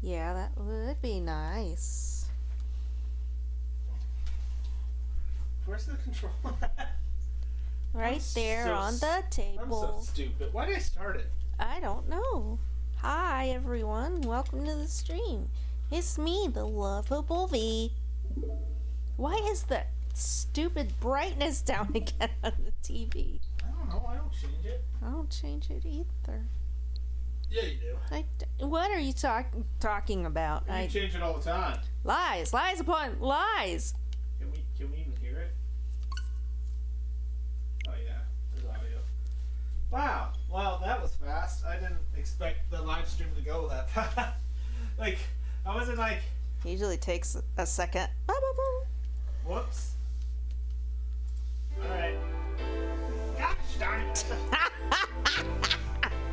Yeah, that would be nice. Where's the control? Right there on the table. I'm so stupid. Why did I start it? I don't know. Hi, everyone. Welcome to the stream. It's me, the lovable V. Why is the stupid brightness down again on the TV? I don't know. I don't change it. I don't change it either. Yeah, you do. What are you talking about? You change it all the time. Lies upon lies. Can we even hear it? Oh yeah, there's audio. Wow. Well, that was fast. I didn't expect the live stream to go that fast. Like, I wasn't like. Usually takes a second. Whoops. All right. Gosh darn it.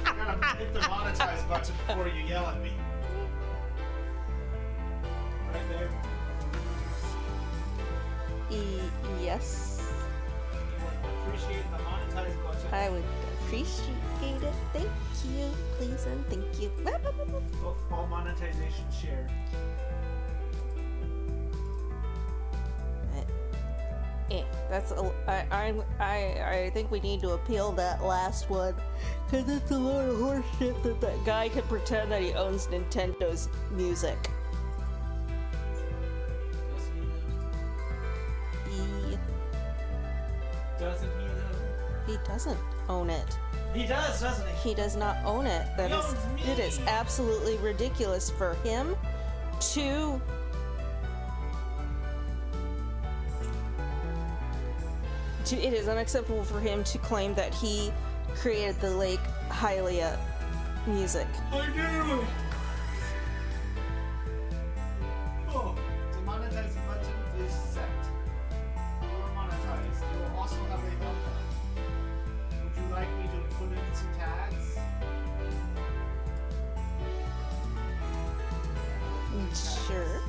I gotta hit the monetize button before you yell at me. Right there. Yes. You would appreciate the monetize button. I would appreciate it. Thank you. Please and thank you. All monetization shared. I think we need to appeal that last one, because it's a lot of horse shit that guy can pretend that he owns Nintendo's music. Doesn't he though? He doesn't own it. He does, doesn't he? He does not own it. It is absolutely ridiculous for him to it is unacceptable for him to claim that he created the Lake Hylia music. I do! Oh, the monetizing button is set. You're monetized. You will also have a help. Would you like me to put in some tags? Sure.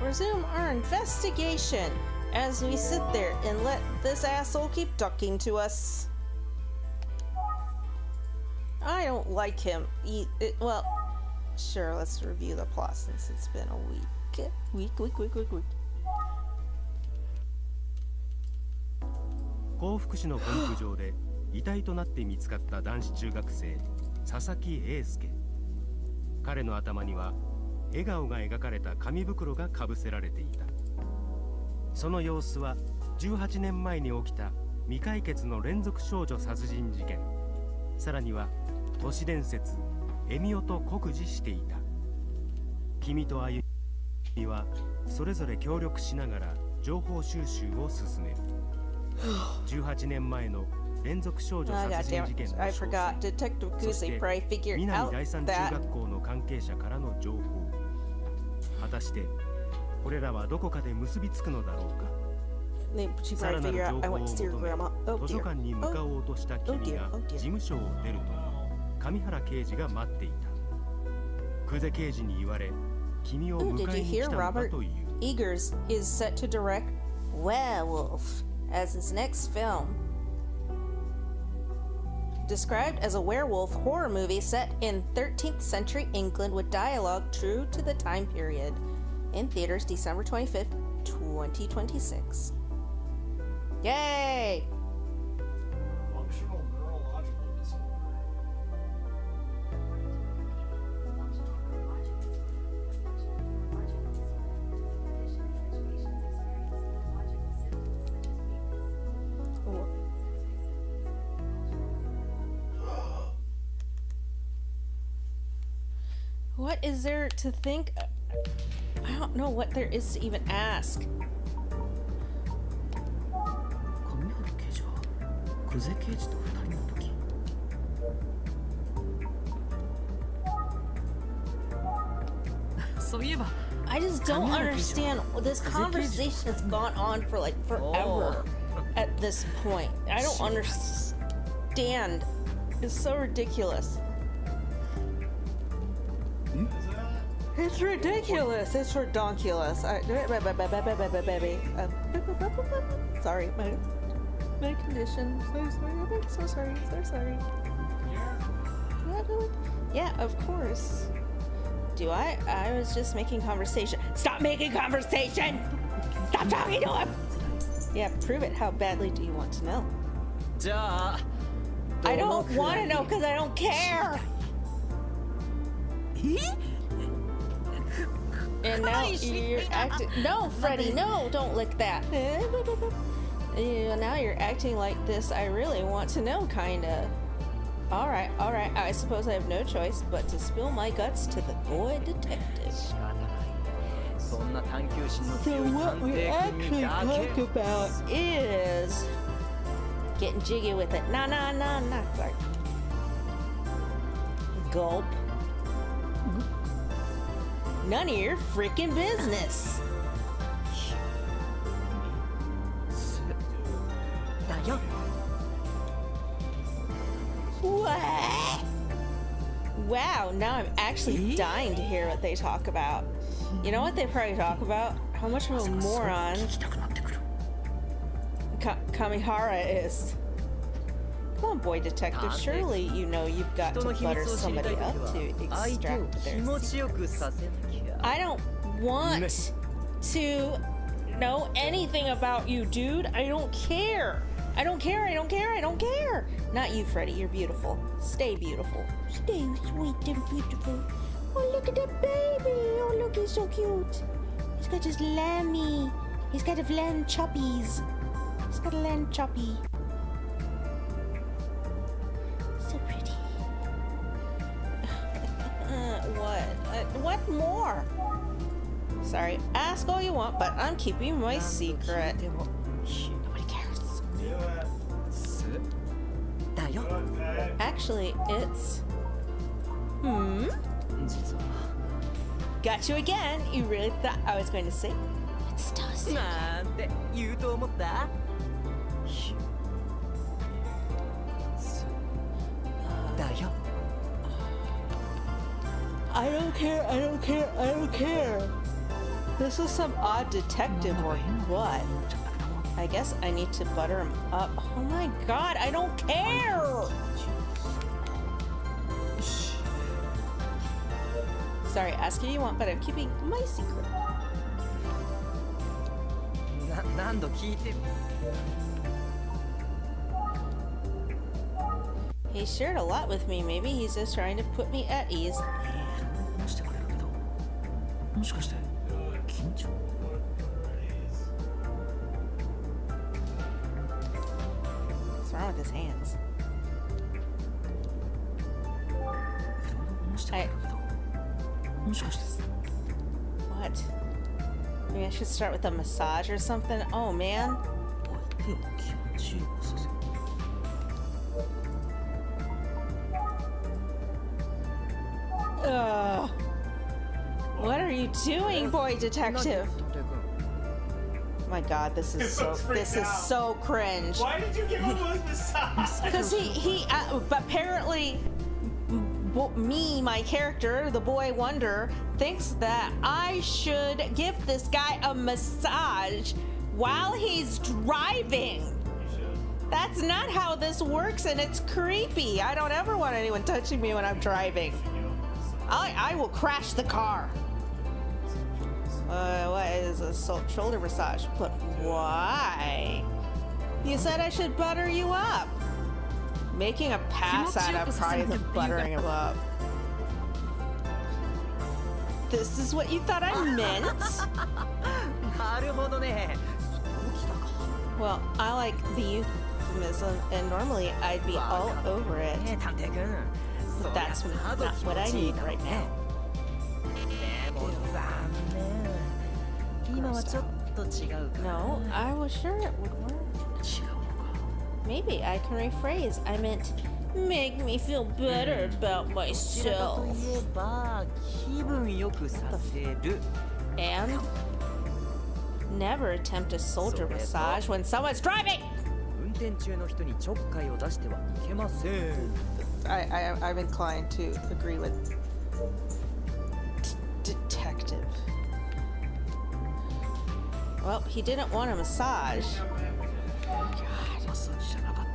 Resume our investigation as we sit there and let this asshole keep talking to us. I don't like him. Well, sure, let's review the plot since it's been a week. Week. 幸福市のゴルフ場で遺体となって見つかった男子中学生佐々木英介。彼の頭には笑顔が描かれた紙袋がかぶせられていた。その様子は18年前に起きた未解決の連続少女殺人事件、さらには都市伝説エミオと酷似していた。君と歩みはそれぞれ協力しながら情報収集を進める。18年前の連続少女殺人事件の詳細、そして南第三中学校の関係者からの情報、果たしてこれらはどこかで結びつくのだろうか。さらなる情報を求め図書館に向かおうとした君が事務所を出ると上原刑事が待っていた。久世刑事に言われ君を迎えに来たのだという。Eggers is set to direct Werewolf as his next film. Described as a werewolf horror movie set in 13th century England with dialogue true to the time period. In theaters December 25th, 2026. Yay! Functional neurological disorder. What is there to think? I don't know what there is to even ask. 上原刑事は久世刑事と2人の時。そういえば I just don't understand. This conversation has gone on for like forever at this point. I don't understand. It's so ridiculous. It's ridiculous. It's redonkulous. Sorry, my condition. So sorry. Yeah, of course. Do I? I was just making conversation. Stop making conversation! Stop talking to him! Yeah, prove it. How badly do you want to know? じゃあ I don't want to know because I don't care! And now you're acting. No, Freddy, no, don't lick that. Now you're acting like this. I really want to know, kinda. Alright, I suppose I have no choice but to spill my guts to the boy detective. 仕方ないそんな探求心の So 強い what 探 we 偵 actually 君だ talk け about is getting jiggy with it. Nah. Sorry. Gulp. None of your freaking business. だよ What? Wow, now I'm actually dying to hear what they talk about. You know what they probably talk about? How much of a moron 聞きたくなってくる Kamihara is. Come on, boy detective. Surely you know you've got 人 to の秘 butter 密を知りた somebody い時 up は to 相手を extract 気 their 持ちよくさせなきゃ I don't want to know anything about you, dude. I don't care. I don't care. Not you, Freddy. You're beautiful. Stay beautiful. Stay sweet and beautiful. Oh, look at that baby. Oh, look, he's so cute. He's got his lammy. He's got a lamb choppies. He's got a lamb choppy. So pretty. What more? Sorry, ask all you want, but I'm keeping my 何度聞 secret. いても Nobody cares. Do it. すだよ Okay. Actually, it's... 実は Got you again. You really thought I was going to say it's still a secret. なんて言うと思ったすだよ I don't care. This is some odd detective or what? I guess I need to butter him up. Oh my god, I don't care! Sorry, ask what you want, but I'm keeping my secret. 何度聞いても He shared a lot with me. Maybe he's just trying to put me at ease. 話してくれるけどもしかして緊張 What's wrong with his hands? 話してくれるけどもしかして What? Maybe I should start with a massage or something? Oh man. 相手を気持ちよくさせる Ugh. What are you doing, boy detective? 探偵君 My god, this is so cringe. Why did you give him a massage? Because he apparently me, my character, the boy wonder, thinks that I should give this guy a massage while he's driving. That's not how this works, and it's creepy. I don't ever want anyone touching me when I'm driving. I will crash the car. What is a shoulder massage? But why? You said I should butter you up. Making a pass at him probably isn't buttering him up. This is what you thought I meant? なるほどねそうきたか Well, I like the euphemism, and normally I'd be all over it. ねえ探偵君 But that's not what I need right now. でも残念今はちょっと違うかな No, I was sure it would work. 違うのか Maybe I can rephrase. I meant make me feel better about どちらかと myself. いえば気分よくさせる And never attempt a soldier massage when someone's driving. 運転中の人にちょっかいを出してはいけません I'm inclined to agree with detective. Well, he didn't want a massage. マッサージじゃなかっ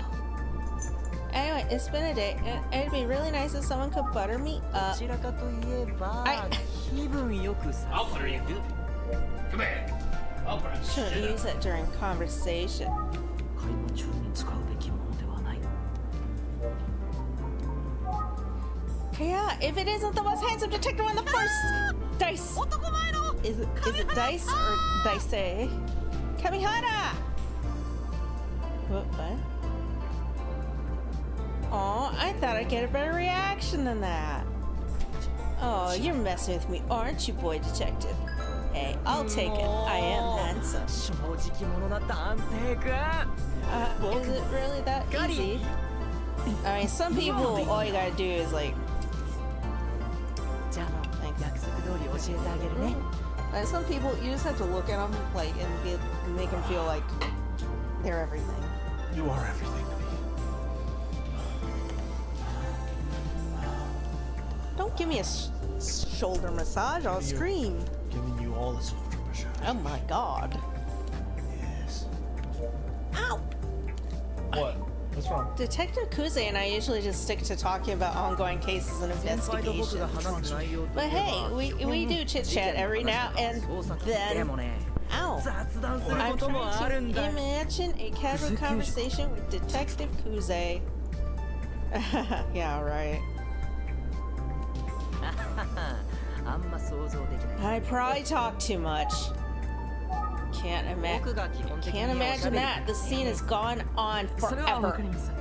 た Anyway, it's been a day, and it'd be really nice if someone could butter me ど up. ちらかといえば I- 気分よくさ I'll せ put it る in. Come here. I'll put it in. Shouldn't use it during conversation. 会話中に使うべきものではない Yeah, if it isn't the most handsome detective on the first dice. Is it dice or dice? Kamihara! What? Oh, I thought I'd get a better reaction than that. Oh, you're messing with me, aren't you, boy detective? Hey, I'll take it. I am handsome. 正直者な探偵くん Is it really that easy? I mean, some people, all you gotta do is like, じゃあ約束通り教えてあげるね and some people, you just have to look at them like and make them feel like they're everything. You are everything to me. Don't give me a shoulder massage. I'll scream. Giving you all the soldier massage. Oh my god. Yes. Ow! What? What's wrong? Detective Kuze and I usually just stick to talking about ongoing cases and 先輩と僕 investigations. が話す内容とい But え hey, ば we do chit chat every now and 捜査官で then. もね Ow! 雑談する I'm こともあるん trying だ to imagine a casual conversation with Detective Kuze. Yeah, right. あんま想像できない I probably talk too much. Can't 僕 imagine. が基本的に Can't おしゃ imagine べり that. The scene has gone on それはわか forever. りません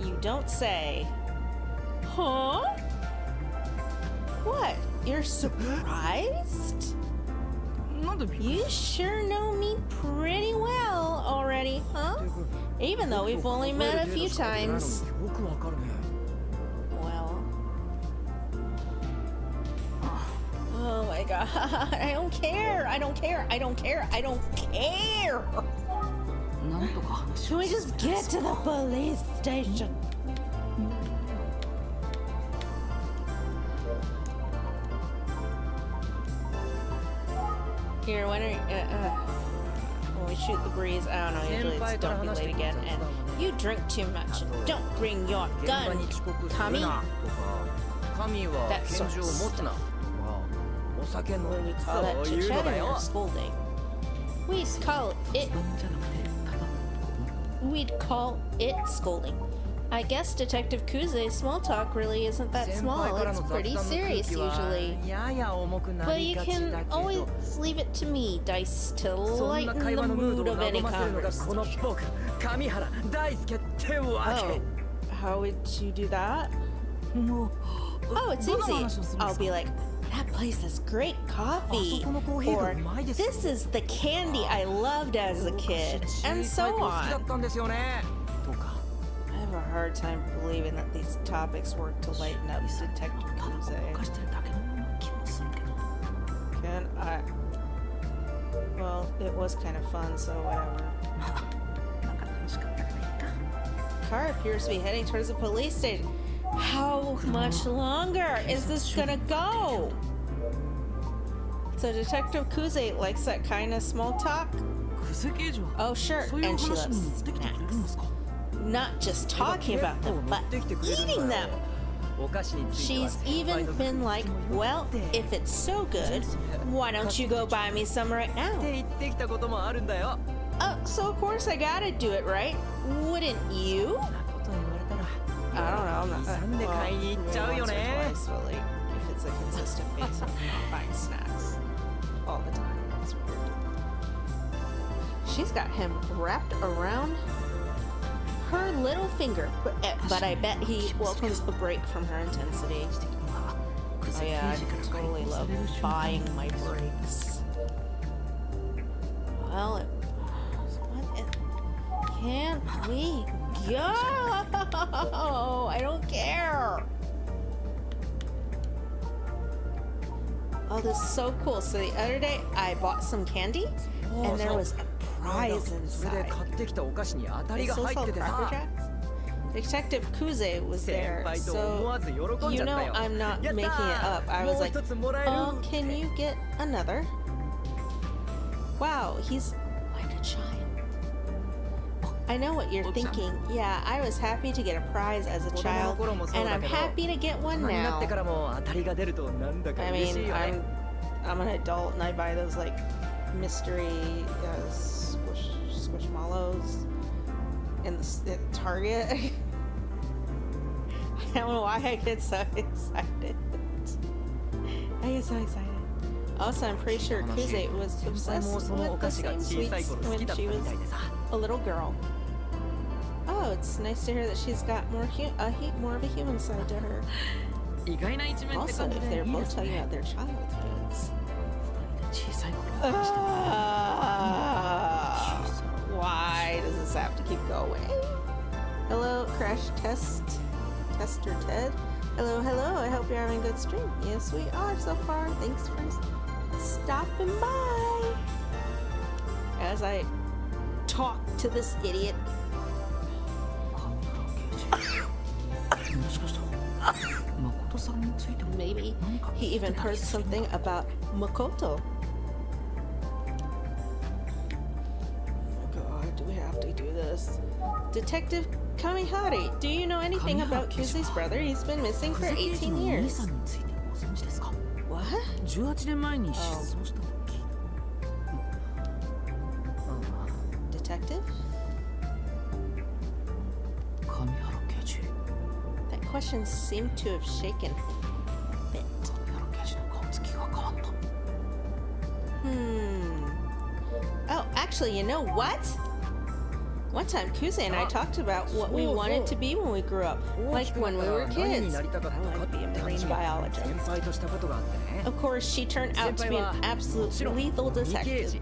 You don't say. Huh? What? You're surprised? なんでびっくり You sure know me pretty well already, huh? Even though we've only met a few times. よくわかるね Well. Oh my god. I don't care. I don't care. I don't care. I don't care. なんとか話 Can we just get to the police station? Here, when when we shoot the breeze, I don't know, usually it's don't be late again, and you drink too much. Don't bring your 現場 gun. に遅刻する Kami. なとか神は That 拳銃を持つなとかお酒飲 What do む we call that? そういうのだ Chit-chatting よ or scolding? We'd call it. We'd call it scolding. I guess Detective Kuze's small talk really isn't that 先輩 small. から It's の雑 pretty 談の空 serious 気は usually. やや重くな But り you がち can だけ always ど leave it to me, Dice, to そん lighten な the 会話のムード mood を of 和 any ませるのがこの conversation. 僕上原大輔ってわ Oh, け how would you do that? もう Oh, it's どんな easy. 話をするんで I'll す be か like, that place has great coffee. あそこのコーヒーが Or うまいですよ this is the candy I loved as a kid. 昔 And 小さい so 頃好きだ on. ったんですよねとか I have a hard time believing that these topics work to lighten up Detective 犯 Kuze. してるだけのような気もするけど Can I? Well, it was kind of fun, so whatever. なんか楽しかったからいいか Car appears to be heading towards the police station. How much longer is this gonna go? So Detective Kuze likes that kind of small talk. クゼ刑事は Oh, sure, そういう and she 話 loves に持ってきてくれるんですか not just talking about them, but eating them. お菓子については She's 先輩 even の been 服 like, にもよ well, って if it's so good, why don't you go buy me some right って now? 言ってきたこともあるんだよ So of course I gotta do it, right? Wouldn't you? そんなこと言われたら I don't know. I'm not. 勇んで買いに行っちゃうよ maybe ね once or twice, but like, if it's a consistent basis, I'm not buying snacks all the time. That's weird. She's got him wrapped around her little finger, but I bet he welcomes a break from her intensity. ク Oh ゼ yeah, I 刑事から解 totally 放さ love れる瞬間 buying my breaks. Well, can't we go? I don't care. Oh, this is so cool. So the other day, I bought some candy, and there was a prize それで inside. 買ってきたお菓子に当た They りが still 入っ sell てて Cracker さ Jacks? Detective Kuze was 先 there, 輩と思 so わず喜んじゃった you よ know I'm not やった making it up. I ー was もう like, 一つもらえる oh, can you get another? Wow, he's like a child. I know what you're thinking. Yeah, I was happy to get a prize as a 子供の child, 頃もそう and だ I'm けど happy to get 大 one 人になっ now. てからも当たりが出るとなんだか I 嬉し mean, いよね I'm an adult and I buy those like mystery squishmallows in at Target. I don't know why I get so excited. I get so excited. Also, I'm pretty sure Kuze was 先輩も obsessed そのお with the 菓子が same 小さい sweets 頃好 when きだった she み was たいでさ a little girl. Oh, it's nice to hear that she's got more more of a human side to her. 意外な一面って Also, 感じ if で they're いいで both す talking ね about their childhoods. 小さい頃の話だ Why does this have to keep going? Hello, Crash Tester Ted. Hello, hello. I hope you're having a good stream. Yes, we are so far. Thanks for stopping by. As I talk to this idiot. もしかしたら誠さんについても Maybe 何か he even heard something about Makoto. Oh my god, do we have to do this? Detective Kamihari, do you know anything about Kuzui's brother? He's been missing for 久世刑事 18 のお兄 years. さんについてご存知ですか What? 18年前に失踪したと聞い Detective? 神原刑事 That question seemed to have shaken a bit. 神原刑事の顔つきが変わった Oh, actually, you know what? One time, Kuze and I talked about what we wanted to be when we grew up, like when we were 何に kids. なりたかった I か wanted っ to be a て marine 話も biologist. 先輩としたことがあってね Of course, she turned out to be an 先輩は absolute もちろん lethal 鬼刑 detective. 事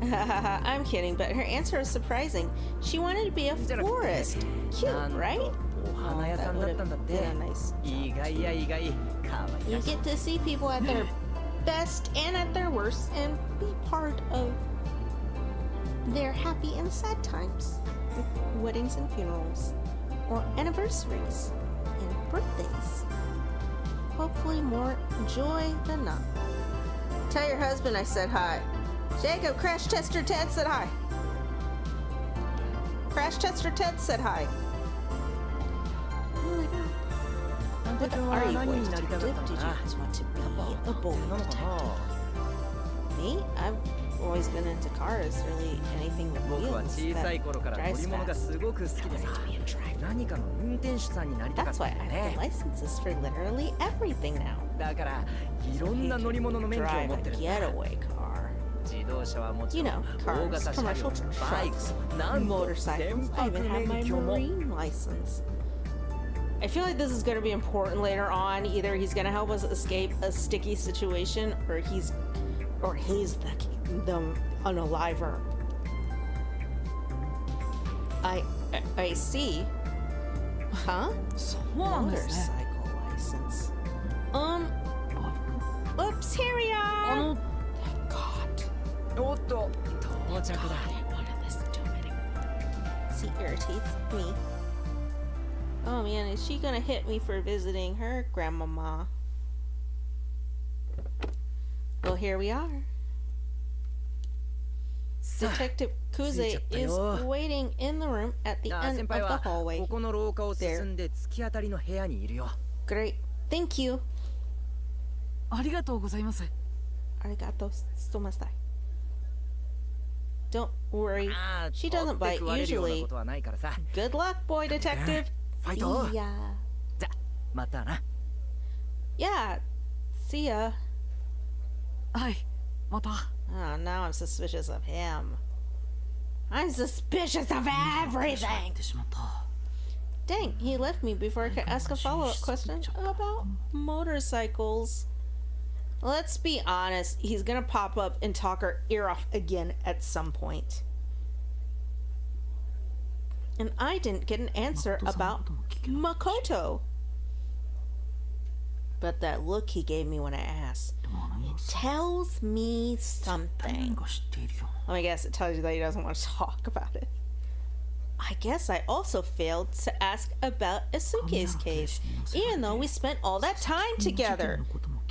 I'm kidding, but her answer was surprising. She wanted to be a じゃなくて florist. な Cute, ん right? とお花屋さんだったんだって That would've been a nice 意外や意外かわい You らしい get to see people at their best and at their worst and be part of their happy and sad times, like weddings and funerals, or anniversaries and birthdays. Hopefully, more joy than not. Tell your husband I said hi. Jacob, Crash Tester Ted said hi. Crash Tester Ted said hi. Oh my god. 探偵 What 君は are you, 何 boy になりたか detective? った Did の you かな guys want to be a boy なのか detective? な Me? I've always been into cars, really anything with 僕は wheels 小さい that 頃から乗 drives り物が fast. すごく好き I でさ wanted to be a driver. 何かの運転手さんになりたかっ That's た why んだ I よ have the ね licenses for literally everything now. だからいろん You な乗り物の免許を drive 持 a ってるんだ getaway car. 自動車はもち You ろん know, 大 cars, 型車両 commercial バイク trucks, なんと motorcycles. 船 I 舶 even have my 免許も marine license. I feel like this is going to be important later on. Either he's going to help us escape a sticky situation, or he's the unaliver. I see. Huh? そうなんですね Motorcycle license. Oops, here we あ are. の God. おっと到着 God, だ I want to listen to him anymore. See, irritates me. Oh man, is she gonna hit me for visiting her grandmama? Well, here we are. Detective Kuze is waiting in the room at the あ end 先 of 輩 the は hallway. ここの廊下を進んで突き当たりの部屋にいるよ Great. Thank you. ありがとうございます Arigato gozaimashita. Don't worry. ああ She 取 doesn't って bite 食われるような usually. ことはないからさ Good luck, boy detective. ファイト See ya. じゃまたな Yeah. See ya. はいまた Oh, now I'm suspicious of him. I'm suspicious of everything. ってしまった Dang, he left me before I could ask a follow-up question about motorcycles. Let's be honest, he's gonna pop up and talk our ear off again at some point. And I didn't get an answer about Makoto. But that look he gave me when I asked, でも何が tells me 何 something. か知っているよ Well, I guess it tells you that he doesn't want to talk about it. I guess I also failed to ask about Asuke's case, even though we spent all that time together.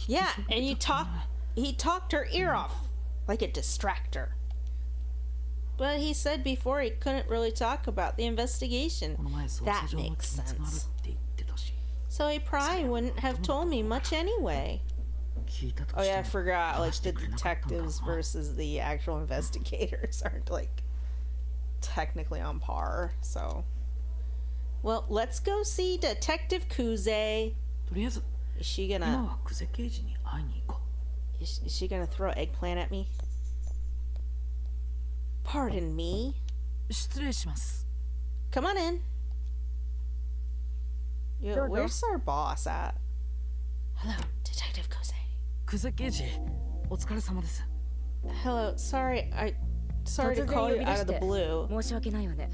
Yeah, and he talked her ear off like a distractor. But he said before he couldn't really talk about the investigation. この前捜査 That 上の makes 機密があるっ sense. て言ってたし So he probably wouldn't have told me much anyway. 聞いたと Oh して yeah, I も forgot. 話 Like し the てくれなかったんだ detectives な versus the actual investigators aren't like technically on par. So, well, let's go see Detective Kuze. とりあえず Is she 今 gonna は久世刑事に会いに行こ is she gonna throw eggplant at me? Pardon me. う失礼します Come on in. Dodo. Where's our boss at? Hello, Detective Kuze. 久世刑事お疲れ様です Hello, sorry to 突然 call 呼 you び出 out し of the て blue. 申し訳ないわね。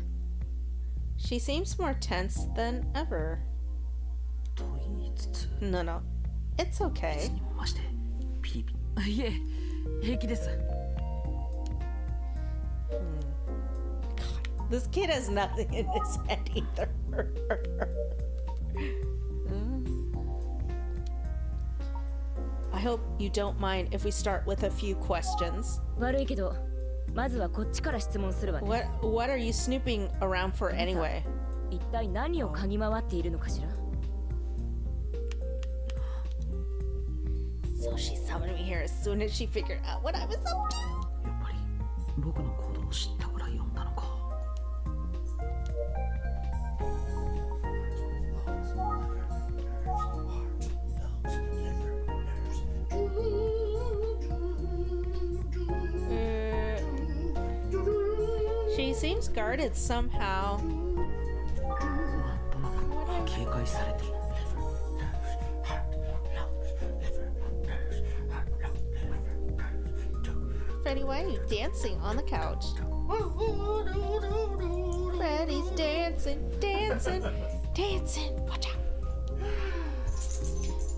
She seems more tense than ever. と言いつつ No, no. It's いつ okay. にも増してピリピリいえ平気です This kid has nothing in his head either. I hope you don't mind if we start with a few questions. 悪いけど、まずはこっちから質問するわね。 What are you snooping around for anyway? 一体何を嗅ぎ回っているのかしら。 So she summoned me here as soon as she figured out what I was up to. やっぱり僕の行動を知ったから呼んだのか She seems guarded somehow. なんとなく警戒されてる Freddie, why are you dancing on the couch? Freddie's dancing, dancing, dancing. Watch out.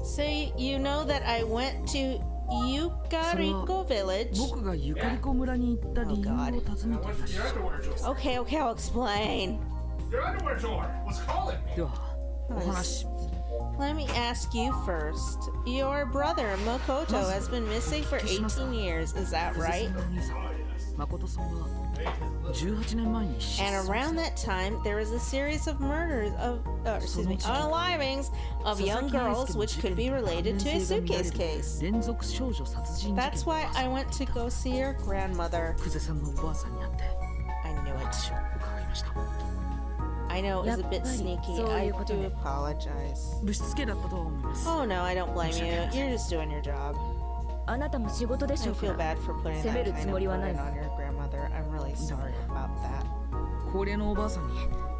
So you know that I went to Yukariko Village. 僕がゆかりこ村に行った理由を Oh, God. 尋ねていたし Your underwear drawer. Okay, I'll explain. Your underwear drawer. What's calling me? ではお話 Let me ask you first. Your brother Makoto has been missing for 18 years, is that 久世 right? さんのお兄さん誠さんは18年前に失 And 踪 around that time, there was a series of murders of, unalivings of young girls, which could be related to a suitcase case. 連続少女殺人事件 That's why I went to go see your grandmother. 久世さんのおばあさんに会って I knew it. 話を伺いました I know it was a bit Yappari, sneaky. そう I いうこと do ね。 apologize. ぶしつけだったとは思います Oh no, I don't blame you. You're just doing your job. あなたも仕事でし I ょうか feel ら。 bad for putting that 責める kind つ of もりはない burden わ。 on your grandmother. I'm really sorry about that. 高齢のおばあさんに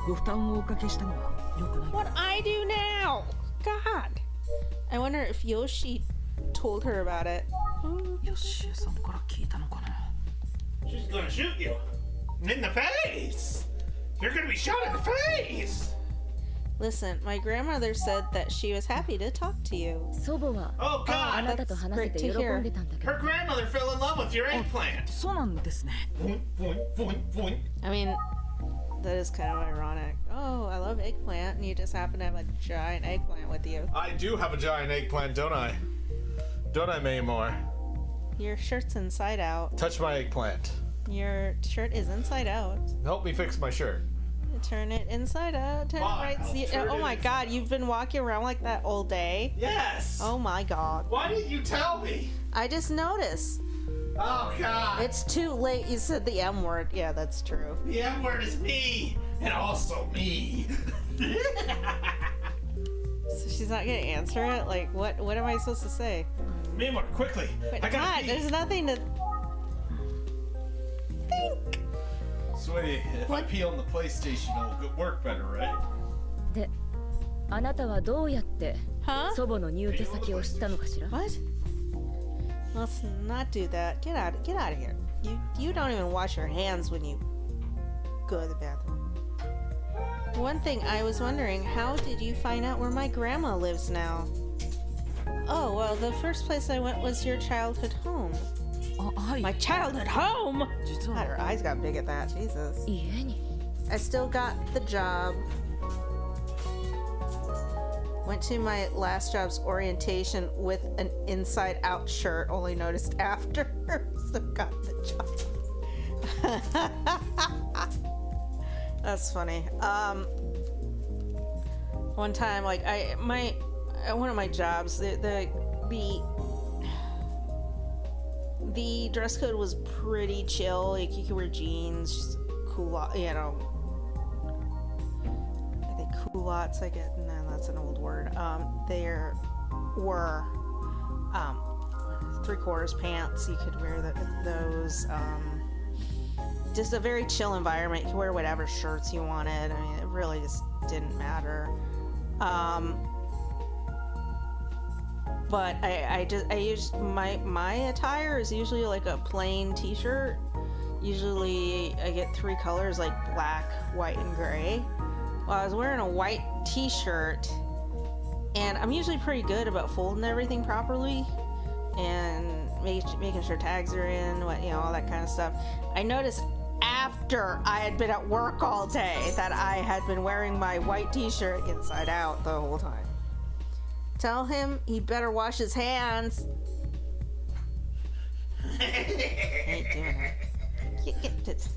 ご負担をおかけしたのは良くない What I do now? God. I wonder if Yoshi told her about it. よしえさんから聞いたのかな She's gonna shoot you. In the face. You're gonna be shot in the face. Listen, my grandmother said that she was happy to talk to you. 祖母は Oh あ God. なたと話せて喜んでたんだけど Her。grandmother fell in love with your eggplant. そうなんですね Boing, boing, boing, boing. I mean, that is kind of ironic. Oh, I love eggplant, and you just happen to have a giant eggplant with you. I do have a giant eggplant, don't I? Don't I, Maymore? Your shirt's inside out. Touch my eggplant. Your shirt is inside out. Help me fix my shirt. Turn it inside out. Turn Fine, it right. I'll See, turn oh it my inside God, you've been walking around like that all day. Yes. Oh my God. Why didn't you tell me? I just noticed. Oh God. It's too late. You said the M word. Yeah, that's true. The M word is me, and also me. So she's not gonna answer it. Like, what? What am I supposed to say? Maymore, quickly. But I gotta God, pee. there's nothing to think. Sweetie, if I pee on the PlayStation, it'll work better, right? で、あなたはどうやって Huh? 祖母の入居先を知ったのかしら。 What? Let's not do that. Get out of here. You don't even wash your hands when you go to the bathroom. One thing I was wondering, how did you find out where my grandma lives now? Oh, well, the first place I went was your childhood home. あはい My childhood home? 実 God, her は eyes got big at that. Jesus. 家に I still got the job. Went to my last job's orientation with an inside out shirt, only noticed after. So got the job. That's funny. One time, like at one of my jobs, the dress code was pretty chill. Like, you could wear jeans, I think culottes. No, that's an old word. There were 3/4 pants. You could wear those. Just a very chill environment. You could wear whatever shirts you wanted. I mean, it really just didn't matter. But I use my attire is usually like a plain t-shirt. Usually I get 3 colors, like black, white, and gray. Well, I was wearing a white t-shirt, and I'm usually pretty good about folding everything properly and making sure tags are in, all that kind of stuff. I noticed after I had been at work all day that I had been wearing my white t-shirt inside out the whole time. Tell him he better wash his hands. I ain't doing it. Get it.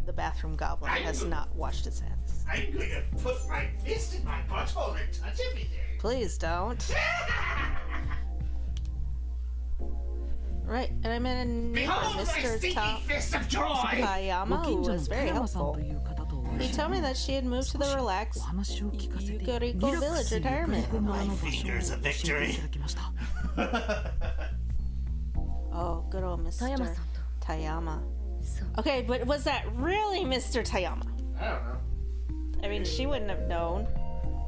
The bathroom goblin has not washed his hands. I'm going to put my fist in my butthole and touch everything. Please don't. Right, and I met a neighbor, Behold my Mr. stinking fist of joy! Tayama, who was very helpful. He told me that she had moved to the relaxed Yukoriko Village retirement home. My fingers of victory. Oh, good old Mr. Tayama. Okay, but was that really Mr. Tayama? I don't know. I mean, she wouldn't have known.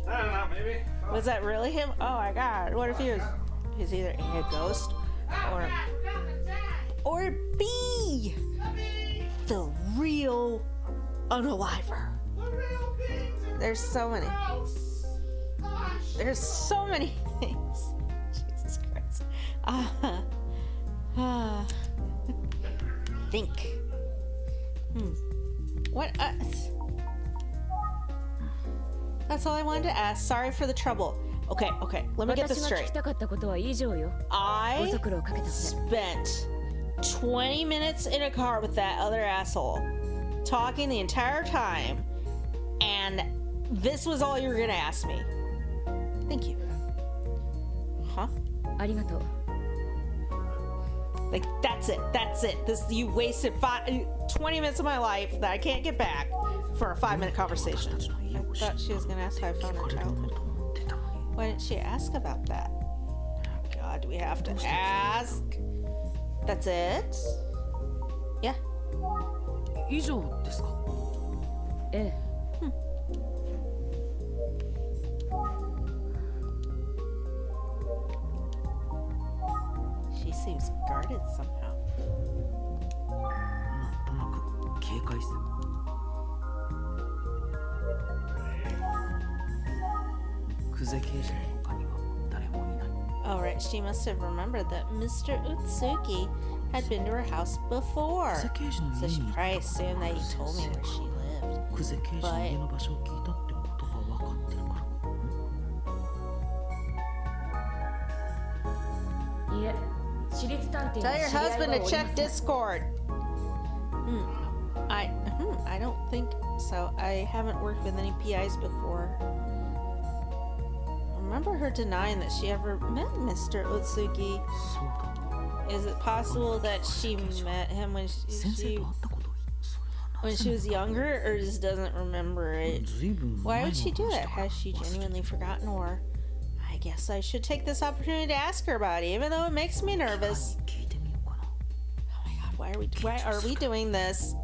I don't know, maybe. Was that really him? Oh my god, what if he was... He's either A, a ghost, or B, the real unaliver. There's so many. There's so many things. Jesus Christ. Think. What? That's all I wanted to ask. Sorry for the trouble. Okay. Let me get this straight. I spent 20 minutes in a car with that other asshole, talking the entire time, and this was all you were gonna ask me. Thank you. Huh? Like, that's it. You wasted 20 minutes of my life that I can't get back for a 5-minute conversation. I thought she was gonna ask how I found her childhood. Why didn't she ask about that? Oh god, do we have to ask? That's it? Yeah. 以上ですか? ええ。 She seems guarded somehow. なんとなく警戒する。久世刑事の他には誰もいない。 Alright, she must have remembered that Mr. Utsuki had been to her house before. So she probably assumed that he told me where she lived. 久世刑事の家の場所を聞いたってことが分かってるから。いえ、私立探偵の Tell your 知り合いは husband おり to ま check せん。 Discord. I don't think so. I haven't worked with any PIs before. I remember her denying that she ever met Mr. Utsuki. そうだ。 Is it possible that she met him when 先生と会ったことそれは when she was younger, or just doesn't remember it? ずいぶん Why 前 would の she do 話 that? だから Has she genuinely forgotten, or I guess I should take this opportunity to ask her about it, even though it makes me nervous. 聞いてみようかな。 Oh my god, why are we doing this?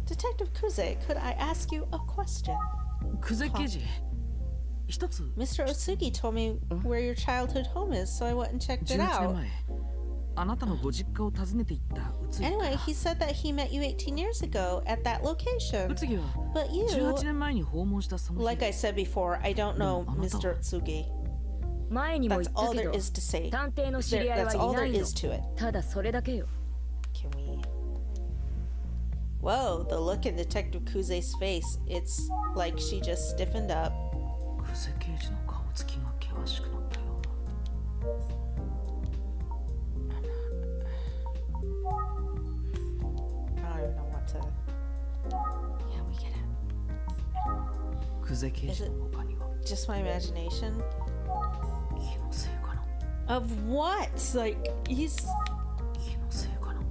Detective Kuze, could I ask you a question? 久世刑事、一つ Mr. Otsuki told me where your childhood home is, so I went and checked it 18年 out. 前、あなたのご実家を訪ねていった宇津木 Anyway, he said that he met you 18 years ago at that location. 宇津木は But you, 18年前に訪問したその日 like I said before, I don't know Mr. Otsuki. 前にも That's 言った all け there ど、 is to say. 探偵の知り合い That's は all いな there いの。 is to it. ただそれだけよ。 Can we? Whoa, the look in Detective Kuze's face. It's like she just stiffened up. 久世刑事の顔つきが険しくなったような。I don't even know what to. Yeah, we get it. 久世刑事の他には Just my imagination. 気のせいかな。 Of what? Like, he's. 気のせいかな。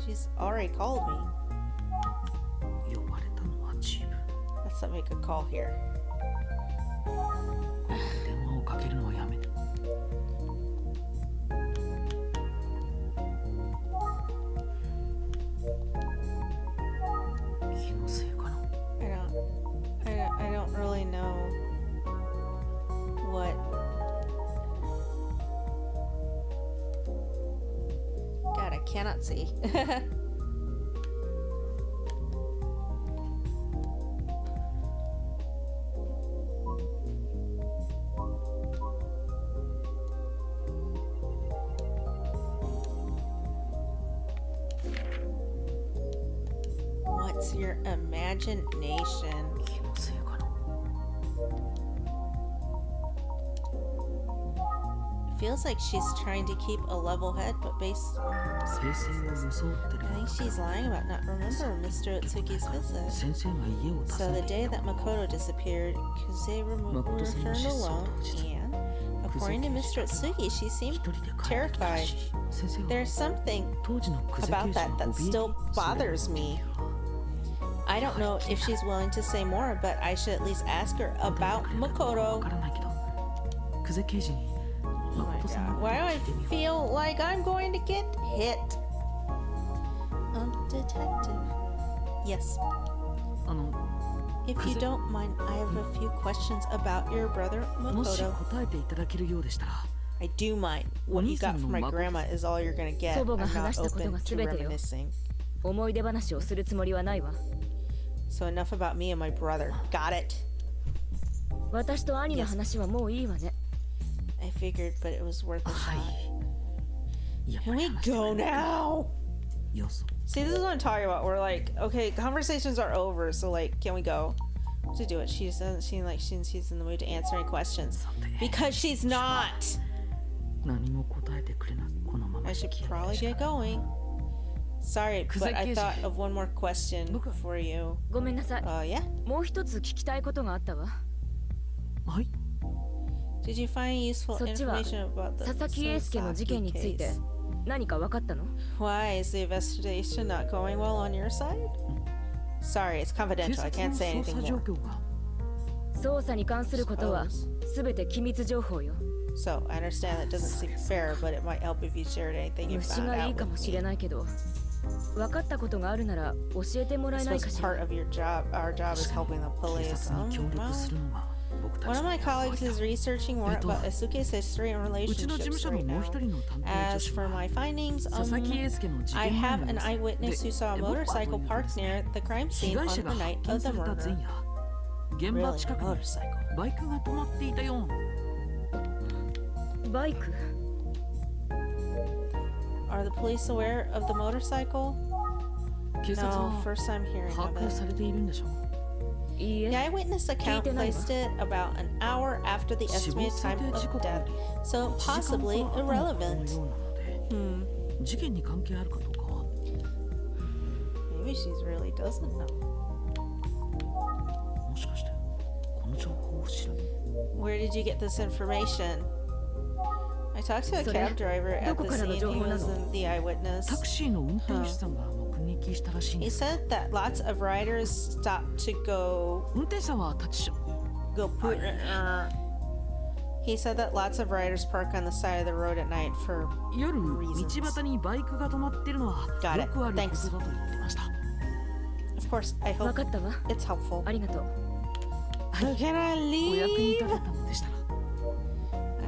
She's already called me. 呼ばれたのはチーム。 Let's not make a call here. ここで電話をかけるのはやめて。気のせいかな。 I don't really know what. God, I cannot see. What's your imagination? 気のせいかな。 Feels like she's trying to keep a level head, but based on her 平成を装ってる I think she's lying about not remembering Mr. Utsuki's visit. 先生が家を So 訪 the ねて day that Makoto disappeared, Kazei returned alone, and according to Mr. Utsuki, she 一 seemed 人で帰ってきたら terrified. しい。先生は There's something 当時の久世 about 刑事 that の that 怯え still それは bothers me. I don't know if she's willing to say more, but I should at least ask her 答え about てくれるかわ Makoto. からないけど久世刑事に Oh my 誠さん god. の Why do I 聞いてみよう。 feel like I'm going to get hit? Detective. Yes. 久 If you 世 don't mind, I have a few questions about your brother もし Makoto. 答えていただけるようでしたら I do mind. What you got from my grandma is all you're gonna get. I'm 祖母が not 話したこと open が to 全てよ。 reminiscing. 思い出話をするつもりはないわ。 So enough about me and my brother. Got it. 私と兄の話はもういいわね。 I figured, but it was worth a は shot. いやっぱ Can り we 話して go くれ now? よそ See, this is what I'm talking about. We're like, okay, conversations are over, so like, can we go? To do it. She just doesn't seem like she's in the mood to answer any questions. さて Because she's not. 何も答えてくれなこのまま I 引 should き合い probably でし get か going. Sorry, but I Kuzekeji. thought of one more question Buka. for you. ごめんなさい。 Yeah? もう一つ聞きたいことがあったわ。はい Did you find useful そっちは information about the 佐々木英介の事件について case? 何か分かったの？ Why is the investigation not going well on your side? Sorry, it's 警 confidential. I 察の can't say 捜 anything 査状 more. 況が捜査に関することはすべて機密情報よ。 So I understand that doesn't seem fair, but it might help if you shared anything you 虫 found がい out いか with もし me. れないけど、分かったことがあるなら教えてもら I えない suppose かしら。 part of your job, our job is helping the 警 police. 察に協力 Well, するのが僕た one ち of の my 役割 colleagues is だ researching more about Asuke's history and うちの事務 relationships 所の right もう now. 一人の探偵 As 助手 for は my findings, 佐々木英介の事 I 件 have 前 an の様子 eyewitness who で saw a 僕はと motorcycle いうと parked ですね near the crime 被 scene 害 on 者 the が発 night 見 of さ the れた murder. 前夜現場 Really, 近くに motorcycle. バイクが止まっていたようなバイク？ Are the police aware of the motorcycle? 警察 No, は first time hearing 把 of 握 it. されているんでしょう いい The え、 eyewitness account placed it about an hour after the 死亡 estimated 推 time 定時 of 刻よ death, り so 1時間ほ possibly ど後のことの irrelevant. ようなので事件に関係あるかどうかは Maybe she really doesn't know. もしかしてこの情報を知らない Where did you get this information? I talked to a それ、 cab driver at どこ the からの scene. 情 He 報な was の？ in the eyewitness. タクシーの運転手さんが目撃したらしいん He です said that lots of riders stopped to go 運転手さんは立ち put. He said that lots of riders park on the side of the road at night for. 夜道端にバイクが止まってるのは Got it. よくあることだ Thanks. と言ってました Of course, I 分 hope かったわ。 it's helpful. ありがとう。 So can I お役に leave? 立てたのでしたら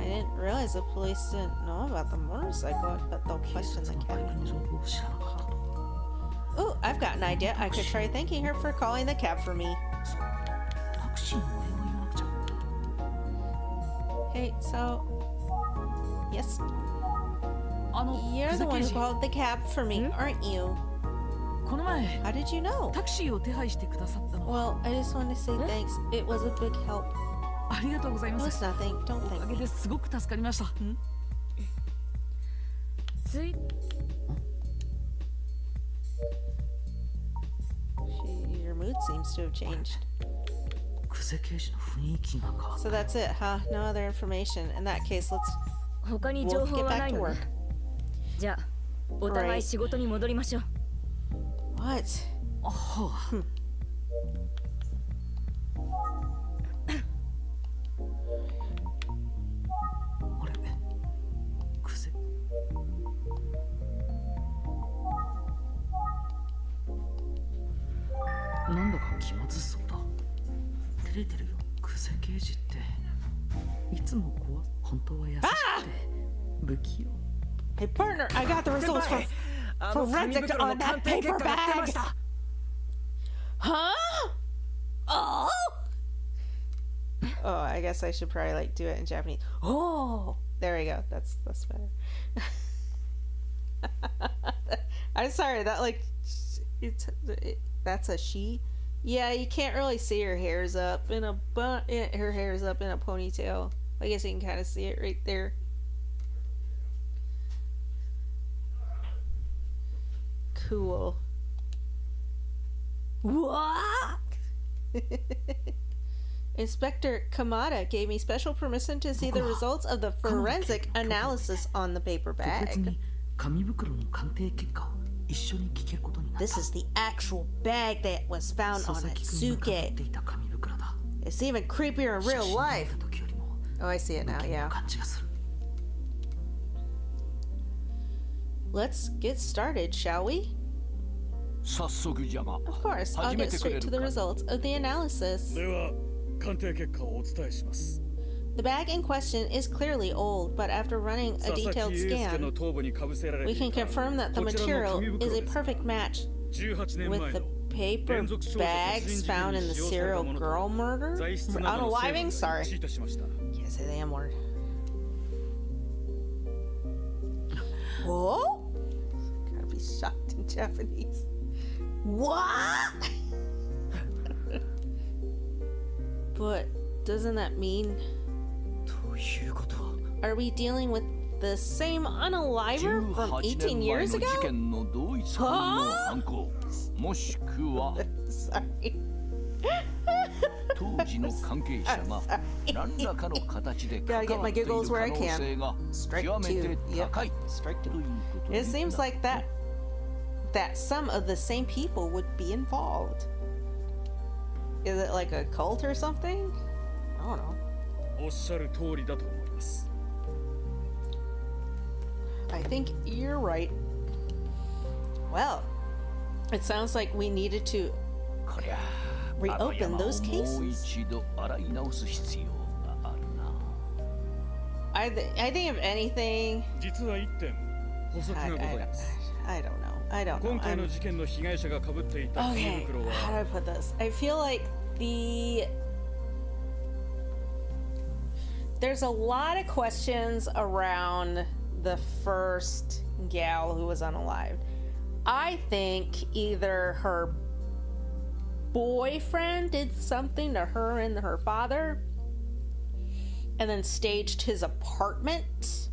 I didn't realize the police didn't know about the motorcycle, but they'll 警 question 察 the のバイク cab. の情報を知らなかったと Ooh, I've got an idea. I could try thanking her for calling the cab for me. そうタクシーのお礼を言わなくちゃ Hey, so. Yes, 久 you're the 世 one 刑 who 事 called the cab for me, aren't you? この前 How did you know? タクシーを手配してくださったのは Well, I just want to say thanks. It was a big help. ありがとうございま No, す it's nothing. Don't お thank かげ me. ですごく助かりました つい Your mood seems to have changed. 久世刑事の雰囲気が変わっ So that's it, huh? No other information. In that case, let's 他に情 we'll 報 get はな back い to の work. ねじゃあお互い仕事に戻りましょう What? たはああれ久世なんだか気まずそうだ照れてるよ久世刑事っていつも本当は優しくて不器用 Hey, partner, I got the results from あの紙 forensic 袋の on 鑑 that 定結 paper 果が出ま bag. した Huh? Oh. Oh, I guess I should probably like do it in Japanese. Oh, there we go. That's better. I'm sorry. That like, that's a she. Yeah, you can't really see her hair's up in a her hair's up in a ponytail. I guess you can kind of see it right there. Cool. What? Inspector Kamada gave me special permission to see the results of the forensic analysis on the paper 特別 bag. に紙袋の鑑定結果を一緒に聞けることになった This is the actual bag that was found 佐 on 々木君がかぶっ Atsuke. ていた紙袋だ It's even creepier in 写 real 真を見 life. た時よりも Oh, I see it 不 now, 気味な yeah. 感じがする Let's get started, shall we? 早速じゃが Of course, I'll 始め get てくれ straight to る the か results of the analysis. では鑑定結果をお伝えします The bag in question is clearly old, but after running a 佐々 detailed 木英介の scan, 頭部にかぶせられ we て can いた confirm that the こちらの material 紙 is 袋 a ですが perfect match 18年 with 前 the の paper 連続少女殺 bags 人事 found 件 in に the 使用された serial ものと girl murder? 材質などの成分 Unaliving? が一 Sorry. 致いたしました Can't say the M word. Whoa? Gotta be shocked in Japanese. What? But doesn't that mean ということは are we dealing with the same unaliver from 18 18 年前 years の事 ago? 件の同一犯の犯行もしくは Sorry. 当時の関係者が何らかの形で Gotta 関 get わ my っている giggles where 可 I 能 can. 性が Strike 極め two. て Yep. 高い Strike と two. いうことに It seems な like that some of the same people would be involved. Is it like a cult or something? I don't know. おっしゃる通りだと思います I think you're right. Well, it sounds like we needed to こりゃ reopen あの山を those もう cases. 一度洗い直す必要があるな I think if anything, 実は一点補足が I, ご I, ざいます I don't know. I don't know. 今回の I'm, 事件の被害者が被っていた紙 okay, 袋 how do は I put this? I feel like there's a lot of questions around the first gal who was unalived. I think either her boyfriend did something to her and her father and then staged his apartment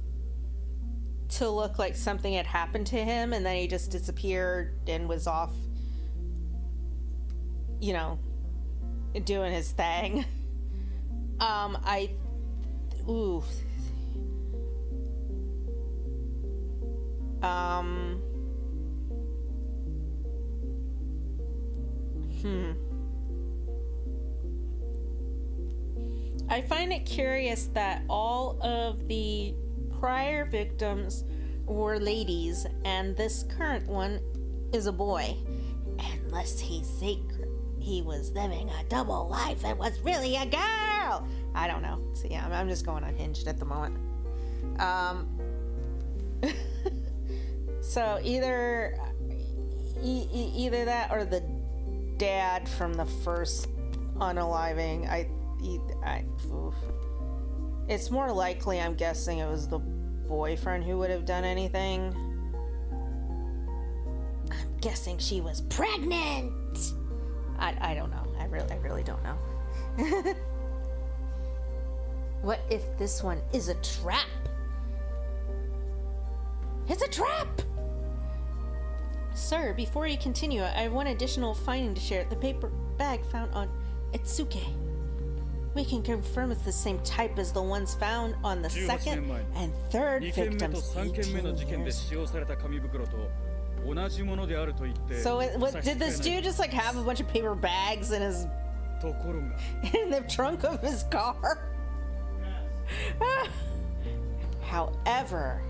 to look like something had happened to him, and then he just disappeared and was off, you know, doing his thing. Ooh. I find it curious that all of the prior victims were ladies and this current one is a boy. Unless he was living a double life and was really a girl. I don't know. So yeah, I'm just going unhinged at the moment. So either that or the dad from the first unaliving. Oof. It's more likely, I'm guessing, it was the boyfriend who would have done anything. guessing she was pregnant. I don't know. I really don't know. What if this one is a trap? It's a trap! Sir, before you continue, I have one additional finding to share. The paper bag found on Etsuke. We can confirm it's the same type as the ones found on the second and third 2件目と victims 3件目の事件 18で years. 使用された紙袋と同じものであると言って So what, did this 差し支えない dude just like have a bunch of paper bags in his ところが in the trunk of his car? However,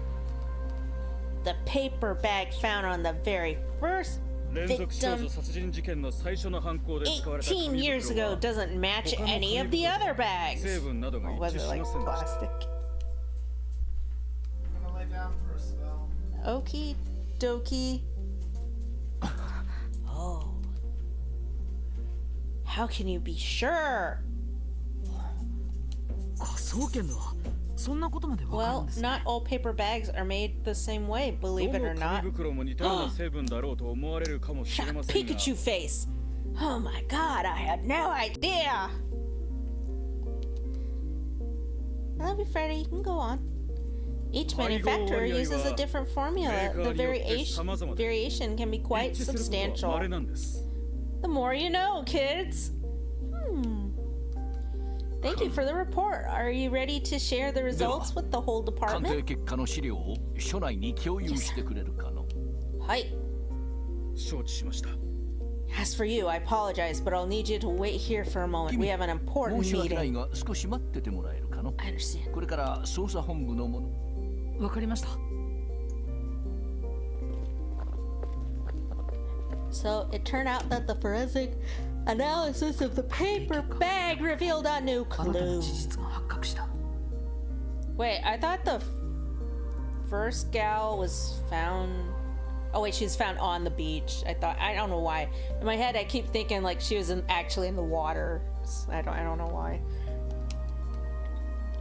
the paper bag found on the very first 連続少 victim 女殺人事件の最初の犯行で使われた18 years 紙 ago 袋は doesn't match 他の any of the 紙 other 袋と bags. 成分などが Or 一 was 致 it し like ませんでした plastic? I'm gonna lay down for a spell. Okie dokie. Oh. How can you be sure? 科捜研ではそんなことまでわかるん Well, ですね not all paper bags are made the same way, ど believe it の or 紙 not. 袋も似たような成分だろうと思われるかもしれ Shock ませんが Pikachu face. Oh my god, I had no idea. I love you, Freddy. You can go on. Each manufacturer uses a different formula. The variation can be quite 一致することは substantial. 稀なんです The more you know, kids. Thank you for the report. Are you ready to share the results with the whole 鑑定 department? 結果の資料を署内に共有してくれるかの。Hi. 承知しました As for you, I apologize, but I'll need you to wait here for a moment. We have an important 申し訳ない meeting. が少し待っててもらえるかの。 I understand. これから捜査本部の者。わかりました So it turned out that the forensic analysis of the paper bag revealed a new あなたの clue. 事実が発覚した Wait, I thought the first gal was found. Oh wait, she was found on the beach. I don't know why. In my head, I keep thinking like she was actually in the water. I don't know why.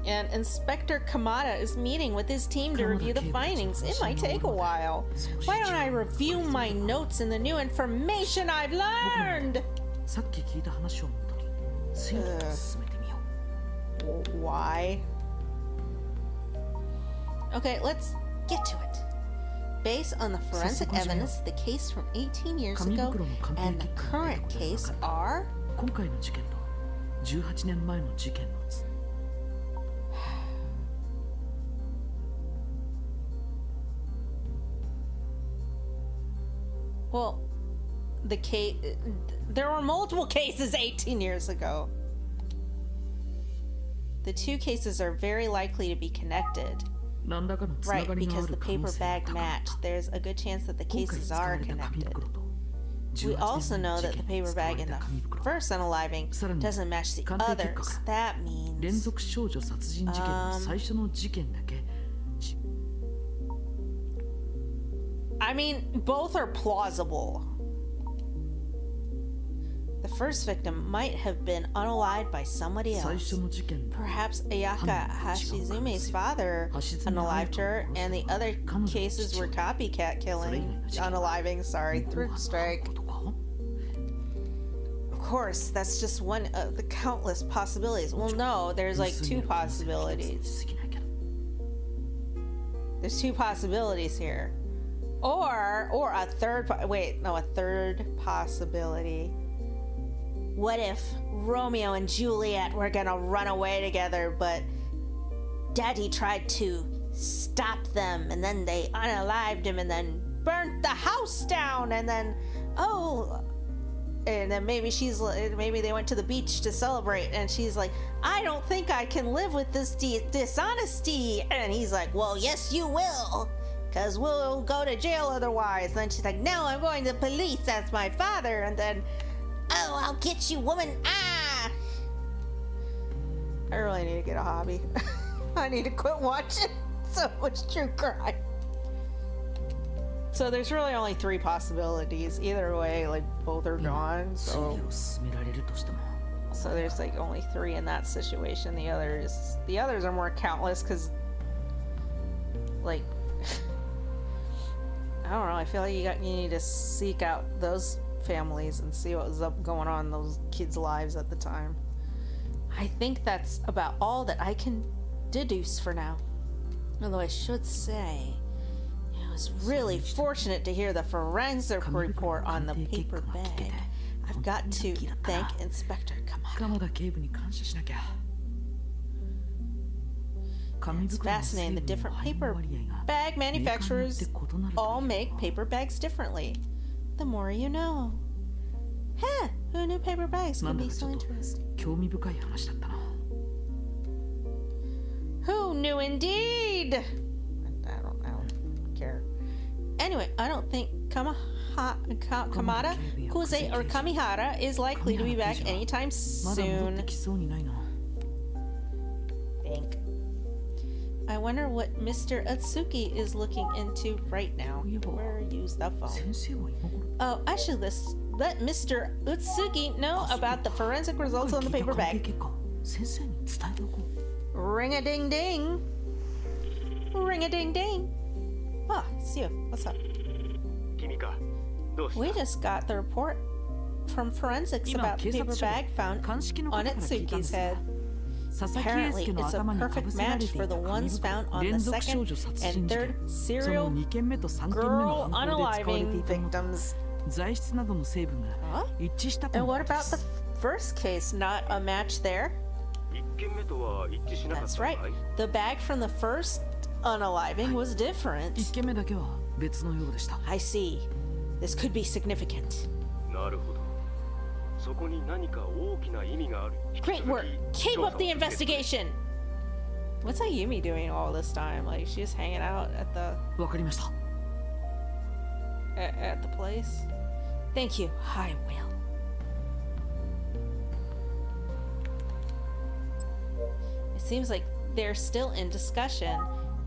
And Inspector Kamada is meeting with his team to review the findings. It might take a while. Why don't I review my notes and the new information I've learned? さっき聞いた話をもとに推理を進めてみよう Why? Okay, let's get to it. Based on the forensic evidence, the case from 18 years ago and the current case are... 今回の事件と18年前の事件のつ Well, the case... There were multiple cases 18 years ago. The two cases are very likely to be connected. 何らかのつな Right, がりがあ because る the 可能 paper 性が bag 高かった matched. There's a good chance that the 今回 cases 使わ are れた紙 connected. 袋と We 18 also 年 know の事 that the 件に paper 使わ bag れ in た the 紙袋 first unaliving さらに doesn't match the 鑑定結果 others. That 連 means... 続少女殺人事件の最初の事件だけ I mean, both are plausible. The first victim might have been unalived by somebody 最 else. 初の事件で Perhaps Ayaka Hashizume's father unalived her, and the other cases were copycat killing, unaliving, sorry, through strike. ことか Of course, that's just one of the countless possibilities. Well, no, there's like two possibilities. 過ぎないけど There's two possibilities here. Or a third, a third possibility. What if Romeo and Juliet were gonna run away together, but Daddy tried to stop them, and then they unalived him, and then burnt the house down, and then, and then maybe they went to the beach to celebrate, and she's like, I don't think I can live with this dishonesty. And he's like, well, yes, you will, because we'll go to jail otherwise. And then she's like, no, I'm going to the police. That's my father. And then, oh, I'll get you, woman. Ah! I really need to get a hobby. I need to quit watching so much true crime. So there's really only three possibilities. Either way, like, both are gone. 推 So 理を進められるとしても so there's like only three in that situation. The others are more countless because, like, I don't know. I feel like you need to seek out those families and see what was going on in those kids' lives at the time. I think that's about all that I can deduce for now. Although I should say, I was really fortunate to hear the forensic report on the paper bag. I've got to thank Inspector Kamada. 鎌田警部に感謝しなきゃ。 It's fascinating. The different paper bag manufacturers all make paper bags differently. The more you know. Huh, who knew paper bags could be so interesting? 興味深い話だったな。 Who knew indeed? I don't care. Anyway, I don't think Kamada, Kuze, or Kamihara is likely to be back anytime まだ戻っ soon. てきそうにないな。 Think. I wonder what Mr. Atsuki is looking into right now. Where use the phone? 先生は今頃。 Oh, I should let Mr. Utsuki know about the forensic results on the paper 鑑定 bag. 結果先生に伝えておこう。 Ring a ding ding. Ring a ding ding. Ah, it's you. What's up? 君かどうした We just got the report from forensics 今 about the 警 paper 察署 bag で found 鑑識の方 on から聞いたんで Itsuki's すが head. 佐々木英 Apparently, 介の it's a 頭にか perfect ぶせられ match てい for た the 紙 ones 袋 found on 連 the 続少 second 女殺人 and 事 third 件そ serial の2件目と3件目の girl 犯行で使われて unaliving いたもの victims. 材質などの成分が Huh? 一致したと And のこ what とで about す the first case? Not a match there? 一件目とは一致しなかっ That's たの right. かい The bag from the first unaliving was 1 different. 件目だけは別のようでした I see. This could be significant. なるほどそこに何か大きな意味がある Great work. Keep up the 調査を続けて investigation. What's Ayumi doing all this time? Like she's hanging out at the わかりました at the place. Thank you. I will. It seems like they're still in discussion.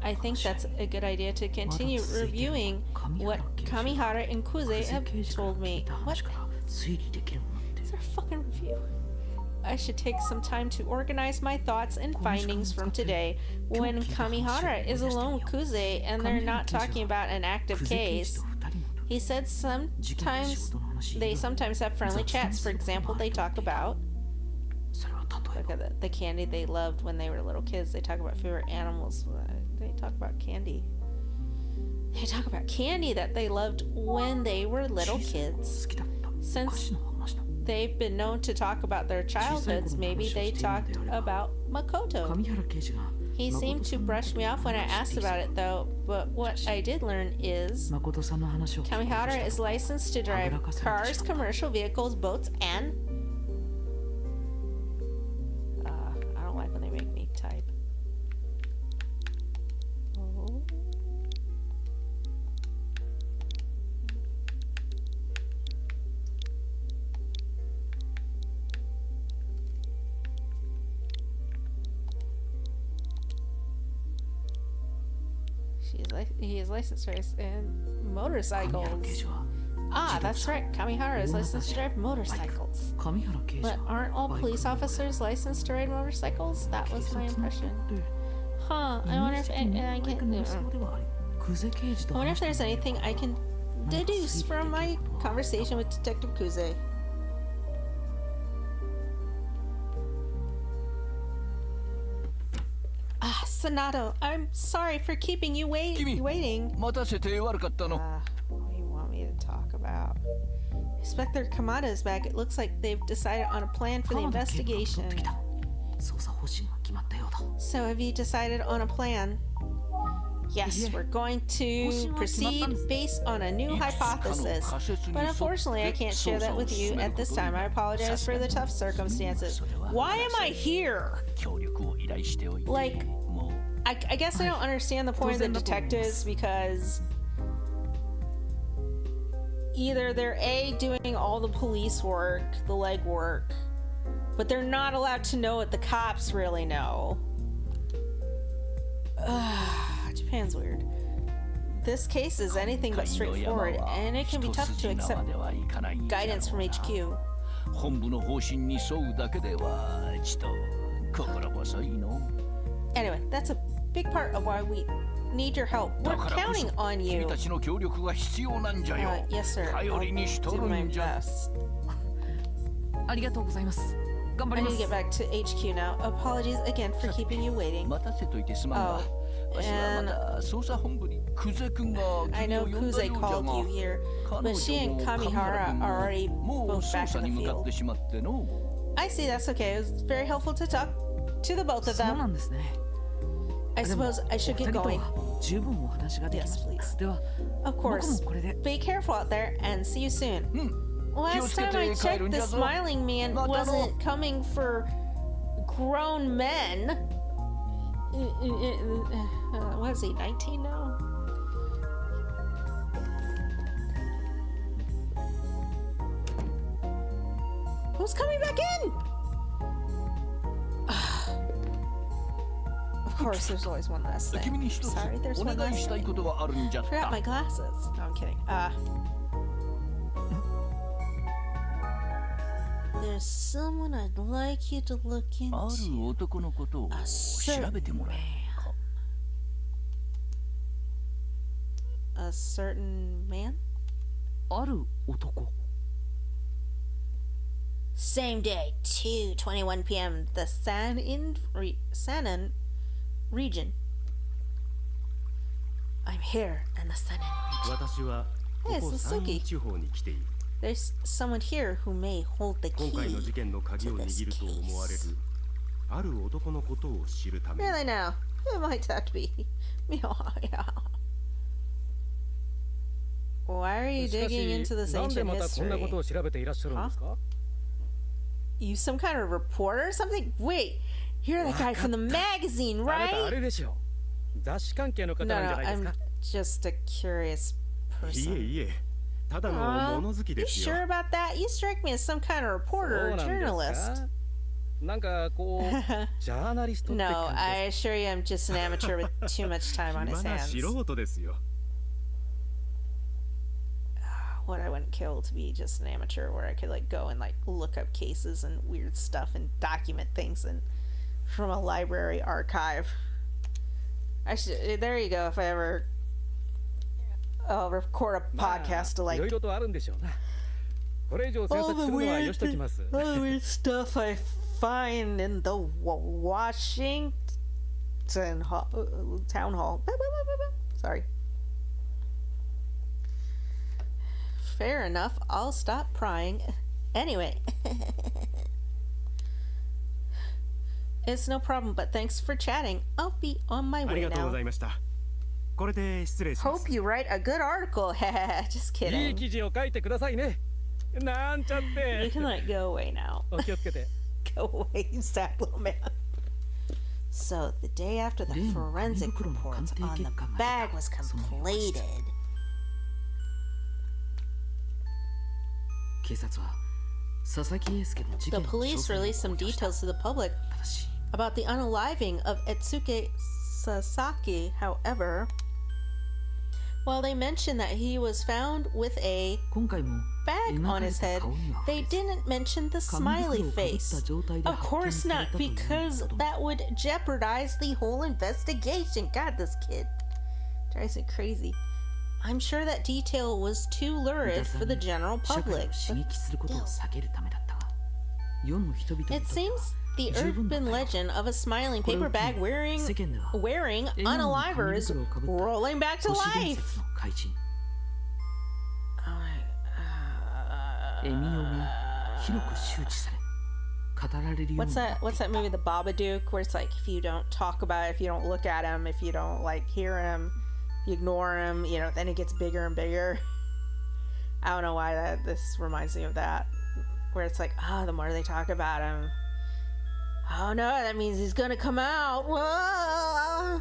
I think that's a good idea to continue reviewing what Kamihara and Kuze 久 have 世刑事から told 聞 me. いた What 話から推理できるものって is our fucking review? I should take some time to organize my thoughts and findings from today when Kamihara is alone with Kuze and they're not talking about an active 久世刑 case. 事と2人の He said 事件の仕 sometimes 事の話 they sometimes have friendly chats. For example, they talk about それは例え look ば at the candy they loved when they were little kids. They talk about favorite animals. They talk about candy. They talk about candy that they loved when they were little 小さい頃 kids. 好きだったお菓 Since 子の話だ they've been known to talk about their childhoods, maybe they talked about Makoto. 上原刑事が He seemed to brush me off when I asked about it, though. But what I did learn is 誠さんの話を聞くこと Kamihara is した licensed to drive cars, commercial vehicles, boats, and I don't like when they make me type. Oh. He is licensed to race in 上原刑 motorcycles. 事は Ah, that's right. Kamihara is licensed to drive motorcycles. 上原刑事 But は aren't all バイク police の officers licensed to ride motorcycles? That 警 was my 察の impression. 人って Huh, イ I メ wonder ー if ジ的に I バイク乗りそ can. うではあり久世刑事と I wonder 話 if して there's みる anything I can deduce from my conversation with Detective Kuze. Ah, Sonato, I'm sorry for keeping you waiting. 待たせて悪かったの What do you want me to talk about? Inspector Kamada is back. It looks like they've decided on a plan for the 川野警部が戻 investigation. ってきた捜査方針が決まったようだ So have you decided on a plan? Yes, Yeah. we're going to proceed based on a new hypothesis. But unfortunately, I can't share that with you at this time. I apologize for the tough circumstances. Why am I here? 協力を依頼しておいて Like, もう I guess I don't understand the point of the detectives because either they're A, doing all the police work, the legwork, but they're not allowed to know what the cops really know. Japan's weird. This case is anything but straightforward, and it can be tough to accept guidance from HQ. 本部の方針に沿うだけではちょっと心細いの Anyway, that's a big part of why we need your help. We're だからこ counting そ on 君 you. たちの協力が必要なんじゃよ。 Yes, sir. 頼りにし I'll と do る my んじゃ。 best. ありがとうございます。頑張 I りま need to す get。back to HQ now. Apologies again for keeping you waiting. 待たせといてすまんが、 Oh, わしはまだ捜査本部にクゼ君が I 君 know を呼んだ Kuze ようじゃ called が、 you here, 彼 but she 女 and も神 Kamihara 原君 are も already もう both 捜 back 査 in に the 向かっ field. てしまっての。 I see, that's okay. It was very helpful to talk to the both of そうな them. んですね。 I でも suppose I should お get 二人と going. は十分お話ができま Yes, し please. た。では、 Of 僕 course. もこれで。 Be careful out there and see you soon. 気を Last つけ time I て帰 checked, るんじ the ゃぞ。 smiling man またの。 wasn't coming for grown men. What is he, 19 now? Who's coming back in? Of course, there's always one last 君 thing. に一つ Sorry, there's お one 願い last したい thing. ことがあるんじゃっ Forgot た。 my glasses. No, I'm kidding. There's someone I'd like you to look あ into. る男のことを調べてもらえるか。 A certain man? ある男。 Same day, 2:21 p.m. The Sanan region. I'm here in the Sanan region. 私はこ Yes, こ it's 山陰 Suki. 地方に来ている。 There's someone here who may hold the 今回の事 key. 件の鍵を握ると思われるある男のことを知るために Really now? Who might that be? Why are you しか digging し into this なんで ancient またこんなこと history? を調べていらっしゃるんですか？ You some kind of reporter or something? Wait, you're the guy from the magazine, あなたあ right? れでしょ。雑誌関係の方 No, なんじ no, ゃないです I'm か？ just a curious いえ person. いえただの Huh? 物好き You ですよ sure about that? You strike me as some kind of そう reporter or なんです journalist. か？なんかこうジャーナリストって No, 感じ I です。 assure you I'm just an amateur with too much time on his 暇な hands. 素人ですよ What I wouldn't kill to be just an amateur where I could like go and like look up cases and weird stuff and document things and from a library archive. I should, there you go. If I ever I'll record a まあ podcast to い like ろいろとあるんでしょうな。これ以上詮 all 索 the するのはよ weird, しときます。 all the weird stuff I find in the Washington town hall. Sorry. Fair enough. I'll stop prying. Anyway. It's no problem, but thanks for chatting. I'll be on my あり way がとうご now. ざいましたこれで失礼します Hope you write a good article. Just いい kidding. 記事を書いてくださいね。なんちゃっ You て。 can like go away now. お気をつけて。 Go away, you sad little man. So, the day after the 例の forensic 紙袋の reports 鑑定 on the 結果が出た。 bag was そのようでした completed, 警察は佐々木英介の事 the 件の詳 police 細を released some 公表した。 details to the public ただし about the unaliving of Etsuke Sasaki. However, while they mentioned that he was found with a 今回も bag 描 on かれ his た head, 顔には触 they れず didn't mention the 紙 smiley 袋をかぶった face. 状態で Of 発見 course され not, たという because ことも that would jeopardize the whole investigation. God, this kid drives me crazy. I'm sure that detail was too い lurid たず for ら the に general 社会を public. 刺激することを避けるためだったが世の人々にと It っては seems the 十分だった urban よ legend of a smiling paper bag wearing 世間では wearing 笑顔の紙 unalivers 袋をかぶった rolling back to 都市伝 life. 説の怪人 Oh my- エミオが広く周知され語られるよう What's にな that? ってい What's た that movie, The Babadook, where it's like if you don't talk about it, if you don't look at him, if you don't like hear him, you ignore him, you know, then it gets bigger and bigger. I don't know why this reminds me of that, where it's like, oh, the more they talk about him, oh no, that means he's gonna come out. Whoa.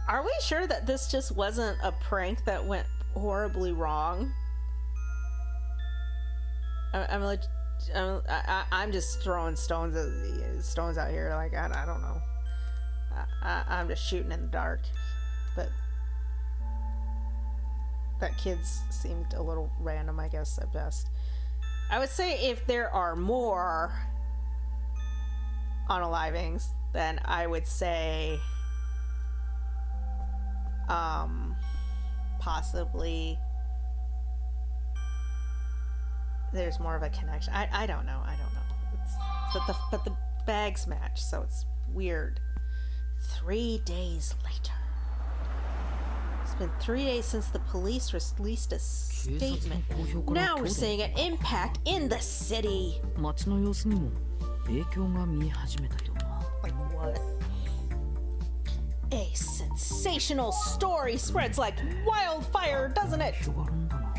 Are we sure that this just wasn't a prank that went horribly wrong? I'm just throwing stones out here. Like I don't know. I'm just shooting in the dark. But that kid's seemed a little random, I guess, at best. I would say if there are more unalivings, then I would say possibly there's more of a connection. I don't know. But the bags match, so it's weird. 3 days later. It's been 3 days since the police released a statement. Now we're seeing an impact in the city. 街の様子にも影響が見え始めたような。 Like what? A sensational story spreads like wildfire, doesn't it? 影響があるんだな。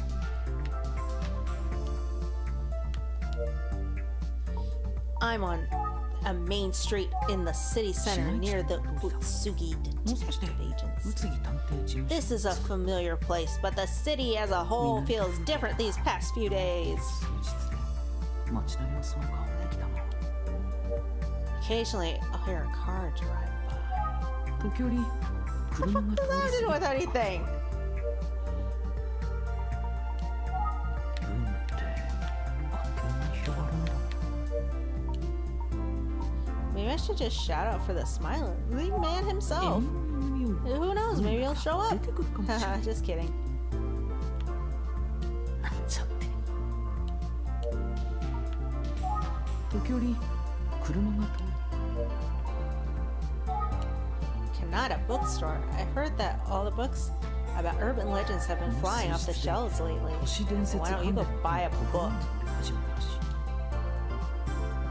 I'm on a main street in the city center near the Utsugi もしかして detective 宇 agents. 津木探偵事務所 This is a familiar place, but the city as a whole feels different these past few days. 数日で街の様子が変わってきたな。 Occasionally, I'll hear a car drive by. 時折車が What does that have to do with anything? ブームってあっという間に広がるんだな。 Maybe I should just shout out for the smiling man himself. Who knows? Maybe he'll show up. 出てくるかもしれない。 Just kidding. なんちゃって時折車が通る Kanata bookstore. I heard that all the books about urban legends have been flying off the shelves lately. 都市伝説 Why don't you go buy a book? 始めたらしい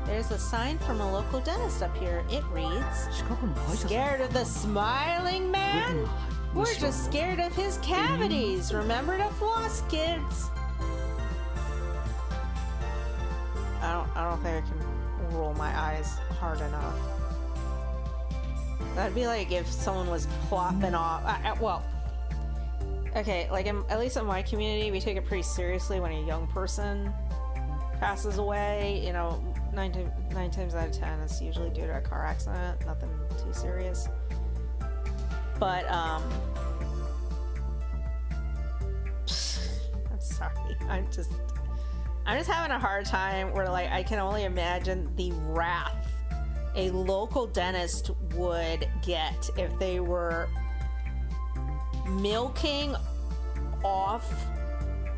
There's a sign from a local dentist up here. It reads, 近くの歯医者さん Scared of the smiling man? We're just scared of his cavities. Remember to floss, kids. I don't think I can roll my eyes hard enough. That'd be like if someone was plopping off. Well, okay, like at least in my community, we take it pretty seriously when a young person passes away. You know, nine times out of 10, it's usually due to a car accident. Nothing too serious. But I'm sorry. I'm just having a hard time where like I can only imagine the wrath a local dentist would get if they were milking off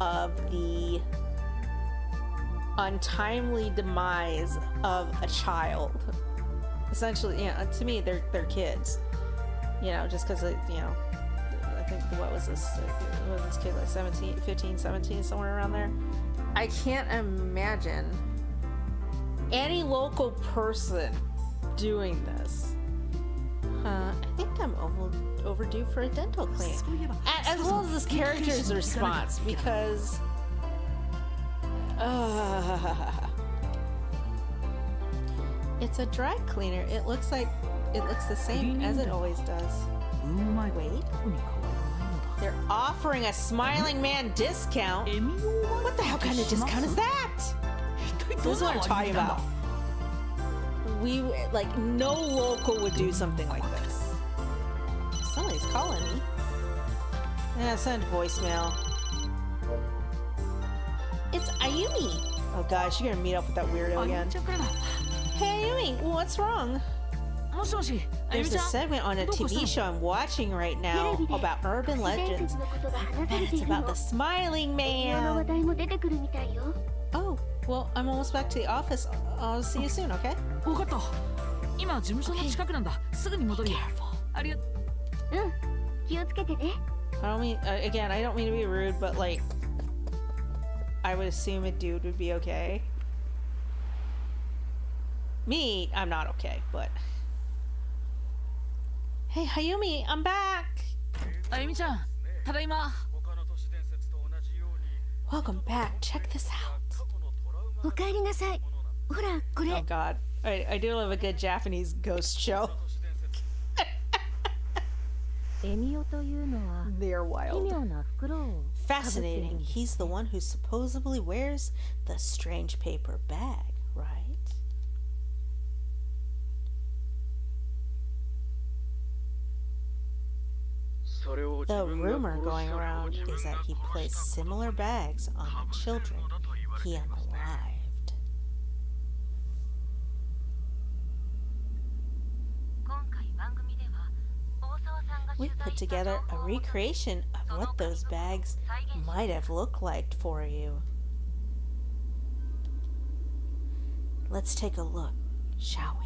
of the untimely demise of a child. Essentially, you know, to me, they're kids. You know, just because, you know, I think, what was this kid, like 15, 17, somewhere around there? I can't imagine any local person doing this. I think I'm overdue for a dental cleaning. As well as this character's response, because... it's a dry cleaner. It looks the same as it always does. Wait. They're offering a smiling man discount? What the hell kind of discount is that? This is what I'm talking about. Like, no local would do something like this. Somebody's calling me. Yeah, send voicemail. It's Ayumi. Oh gosh, you're gonna meet up with that weirdo again. Hey Ayumi, what's wrong? There's a segment on a TV show I'm watching right now about urban legends. I bet it's about the smiling man. Oh, well, I'm almost back to the office. I'll see you soon, okay? 分かった今事務所の近くなんだすぐに戻るよありがとうI don't mean, again, I don't mean to be rude, but like, I would assume a dude would be okay. Me, I'm not okay, but... Hey, Hayumi, I'm back! あゆみちゃんただいま Welcome back, check this out. Oh god, I do love a good Japanese ghost show. They're wild. Fascinating. He's the one who supposedly wears the strange paper bag, right? The rumor going around is that he placed similar bags on the children he unalived. put together a recreation of what those bags might have looked like for you. Let's take a look, shall we?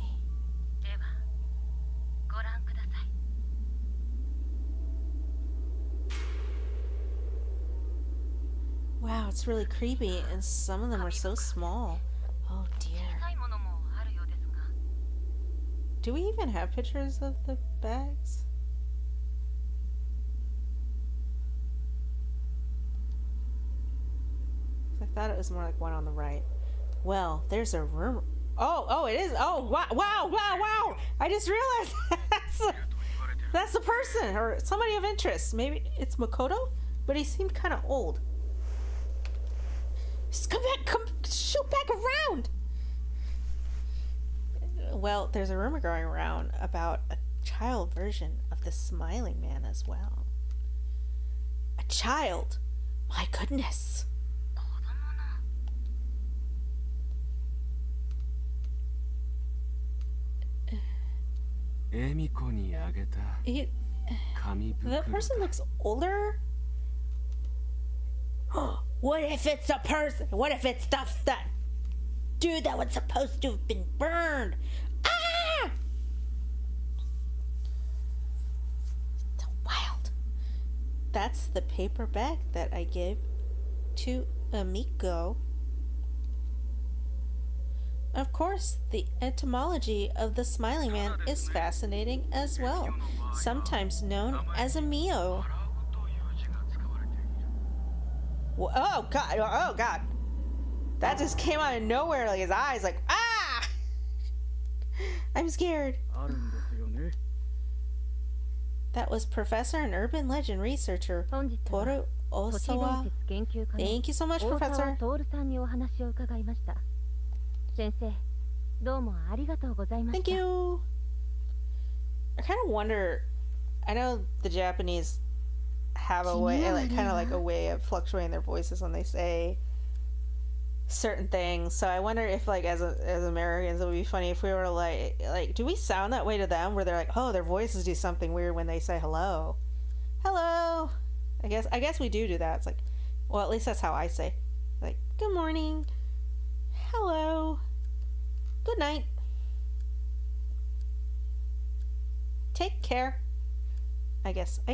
Wow, it's really creepy, and some of them are so small. Oh dear. Do we even have pictures of the bags? I thought it was more like one on the right. Well, there's a rumor. Oh, it is. Oh, wow. I just realized that's the person or somebody of interest. Maybe it's Makoto, but he seemed kind of old. Just come shoot back around. Well, there's a rumor going around about a child version of the Smiling Man as well. A child? My goodness. That person looks older. What if it's a person? What if it's that dude that was supposed to have been burned? Ah! So wild. That's the paper bag that I gave to Amiko. Of course, the etymology of the Smiling Man is fascinating as well, sometimes known as a Mio. Oh god. That just came out of nowhere, like his eyes, like, ah! I'm scared. That was Professor and Urban Legend researcher Toru Osawa. Thank you so much, Professor. Thank you. I kind of wonder, I know the Japanese have a way, like kind of like a way of fluctuating their voices when they say certain things. So I wonder if, like, as Americans, it would be funny if we were like, do we sound that way to them? Where they're like, oh, their voices do something weird when they say hello. Hello. I guess we do that. It's like, well, at least that's how I say, like, good morning, hello, good night, take care. I guess I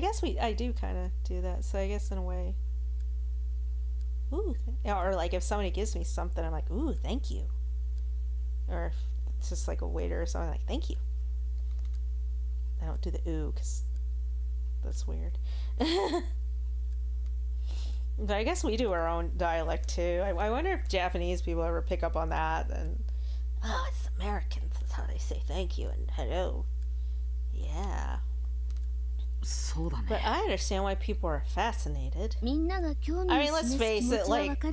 do kind of do that. So I guess in a way, ooh, or like if somebody gives me something, I'm like, ooh, thank you. Or if it's just like a waiter or something, like, thank you. I don't do the ooh because that's weird. But I guess we do our own dialect too. I wonder if Japanese people ever pick up on that. And oh, it's Americans. That's how they say thank you and hello. Yeah. But I understand why people are fascinated. I mean, let's face it, like,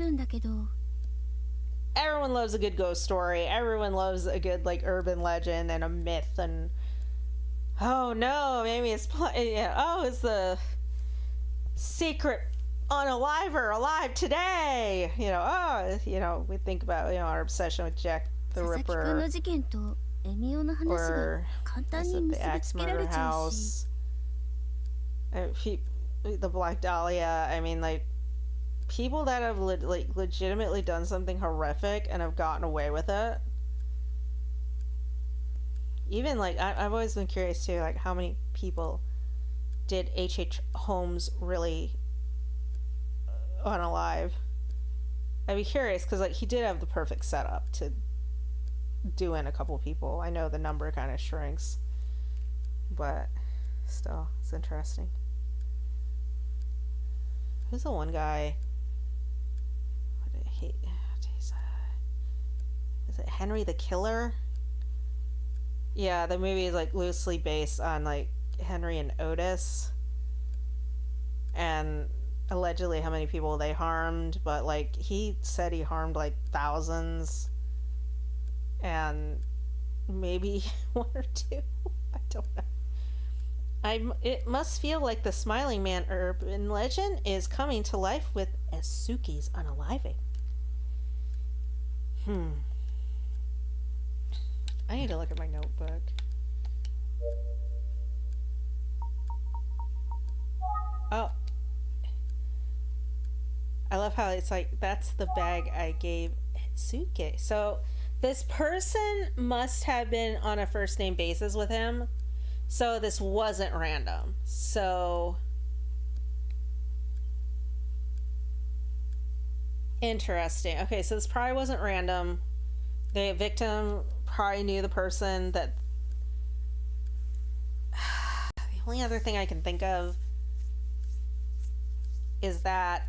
everyone loves a good ghost story. Everyone loves a good, like, urban legend and a myth. And oh no, maybe it's it's the secret unaliver alive today. We think about our obsession with Jack the Ripper, or was it the Axe Murder House? The Black Dahlia. I mean, like, people that have legitimately done something horrific and have gotten away with it. Even, like, I've always been curious too, like, how many people did H.H. Holmes really unalive? I'd be curious because, like, he did have the perfect setup to do in a couple people. I know the number kind of shrinks, but still, it's interesting. Who's the one guy? What did he? Is it Henry the Killer? Yeah, the movie is like loosely based on like Henry and Otis, and allegedly how many people they harmed. But like he said, he harmed like thousands, and maybe one or two. I don't know. It must feel like the Smiling Man urban legend is coming to life with Esuki's unaliving. I need to look at my notebook. Oh. I love how it's like, that's the bag I gave Etsuke. So this person must have been on a first name basis with him. So this wasn't random. So interesting. Okay, so this probably wasn't random. The victim probably knew the person that. The only other thing I can think of is that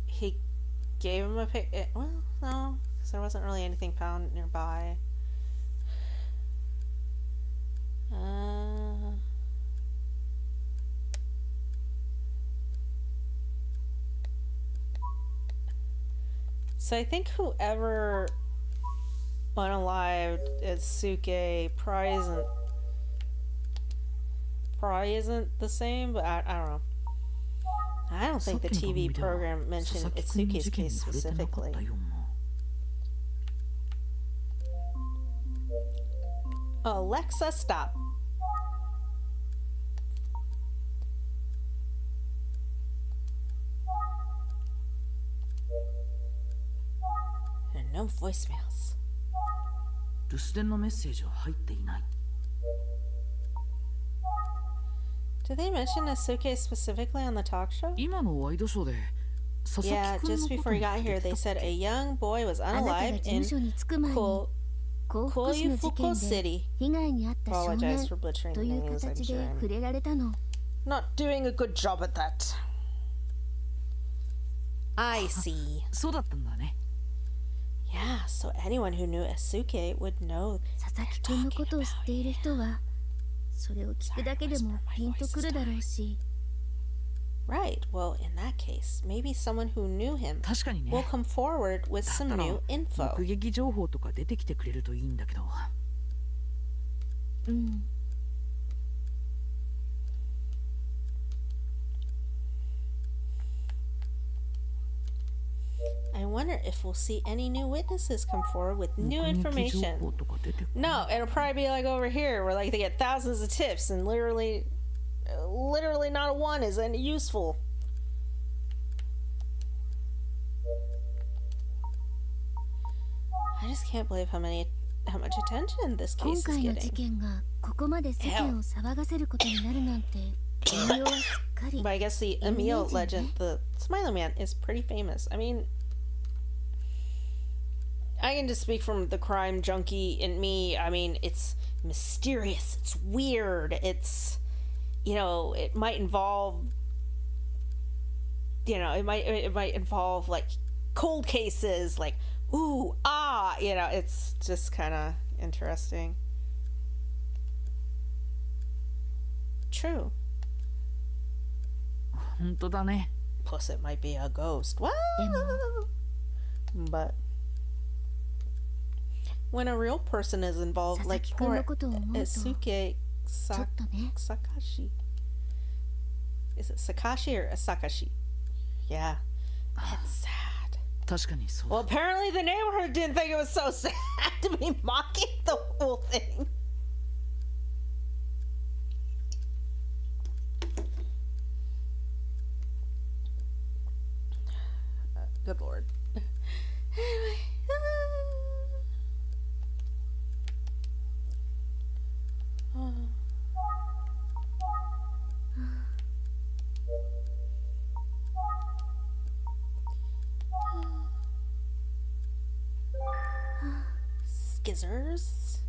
he gave him a pic. Well, no, because there wasn't really anything found nearby. So I think whoever unalived Etsuke probably isn't the same, but I don't know. I don't think the TV program mentioned Etsuke's case specifically. Alexa, stop. And no voicemails. 留守電のメッセージは入っていない。 Did they mention Etsuke specifically on the talk show? 今のワイドショーで佐々 Yeah, 木君 just のこ before と he に got 出 here, て they たっ said け a young boy was あなたが unalived 事 in 務所に着く前に Ko- 幸福市の事件 Koyufuko で City. 被害に遭った少 Apologize 年 for butchering と the いう names, I'm 形で sure 触 I'm れられたの。 not doing a good job at that. I see. そうだったんだね。 Yeah, so anyone who knew Etsuke would know. 佐々木くんのことを知っている人はそれを聞くだけでもピンとくるだろうし。 Right, well, in that case, maybe someone who knew him 確かにね。 will come forward with だ some ったら new info. 目撃情報とか出てきてくれるといいんだけど。うん。 I wonder if we'll see any new witnesses come forward with new 目撃情報 information. とか出てくる。 No, it'll probably be like over here where like they get thousands of tips and literally not a one is any useful. I just can't believe how much attention this 今 case is 回の事 getting. 件がここまで世間を騒がせることになるなんて運用はすっかり But I guess the Emil legend, the Smiley Man, is pretty famous. I mean, I can just speak from the crime junkie in me. I mean, it's mysterious, it's weird, it's, you know, it might involve, you know, it might involve like cold cases, like ooh, ah, you know, it's just kind of interesting. True. 本当だね。 Plus, it might be a ghost. What? But when a real person is involved, like 佐々木くん poor のことを思うと Etsuke ちょっとね。 Sakashi. Is it Sakashi or Sakashi? Yeah. It's sad. 確かにそうだ。 Well, apparently the neighborhood didn't think it was so sad to be mocking the whole thing. Good lord. Anyway. Skizzers.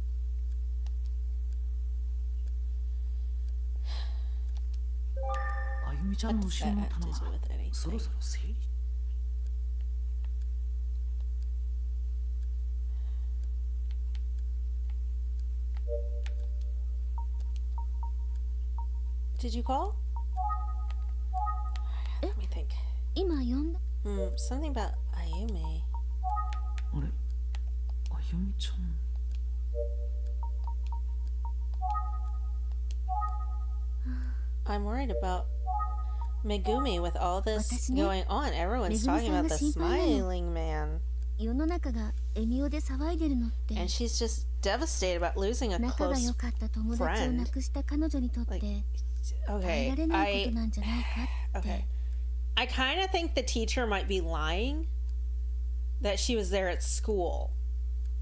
あゆみちゃんの What's 後ろ that の have 棚 to は do with anything? そろそろ整理。 Did you call? Let me think. 今呼んだ Something about Ayume. あれあゆみちゃん。 I'm worried about Megumi with all this 私ね、 going on. Everyone's めぐみ talking さん about が the 心配なの。 smiling man. 世の中がエミオで騒いでるのって And she's just devastated about losing a 仲が close 良かった友達を亡くした彼女にとって like 耐え okay, られないことなんじゃないかって okay. I kind of think the teacher might be lying that she was there at school.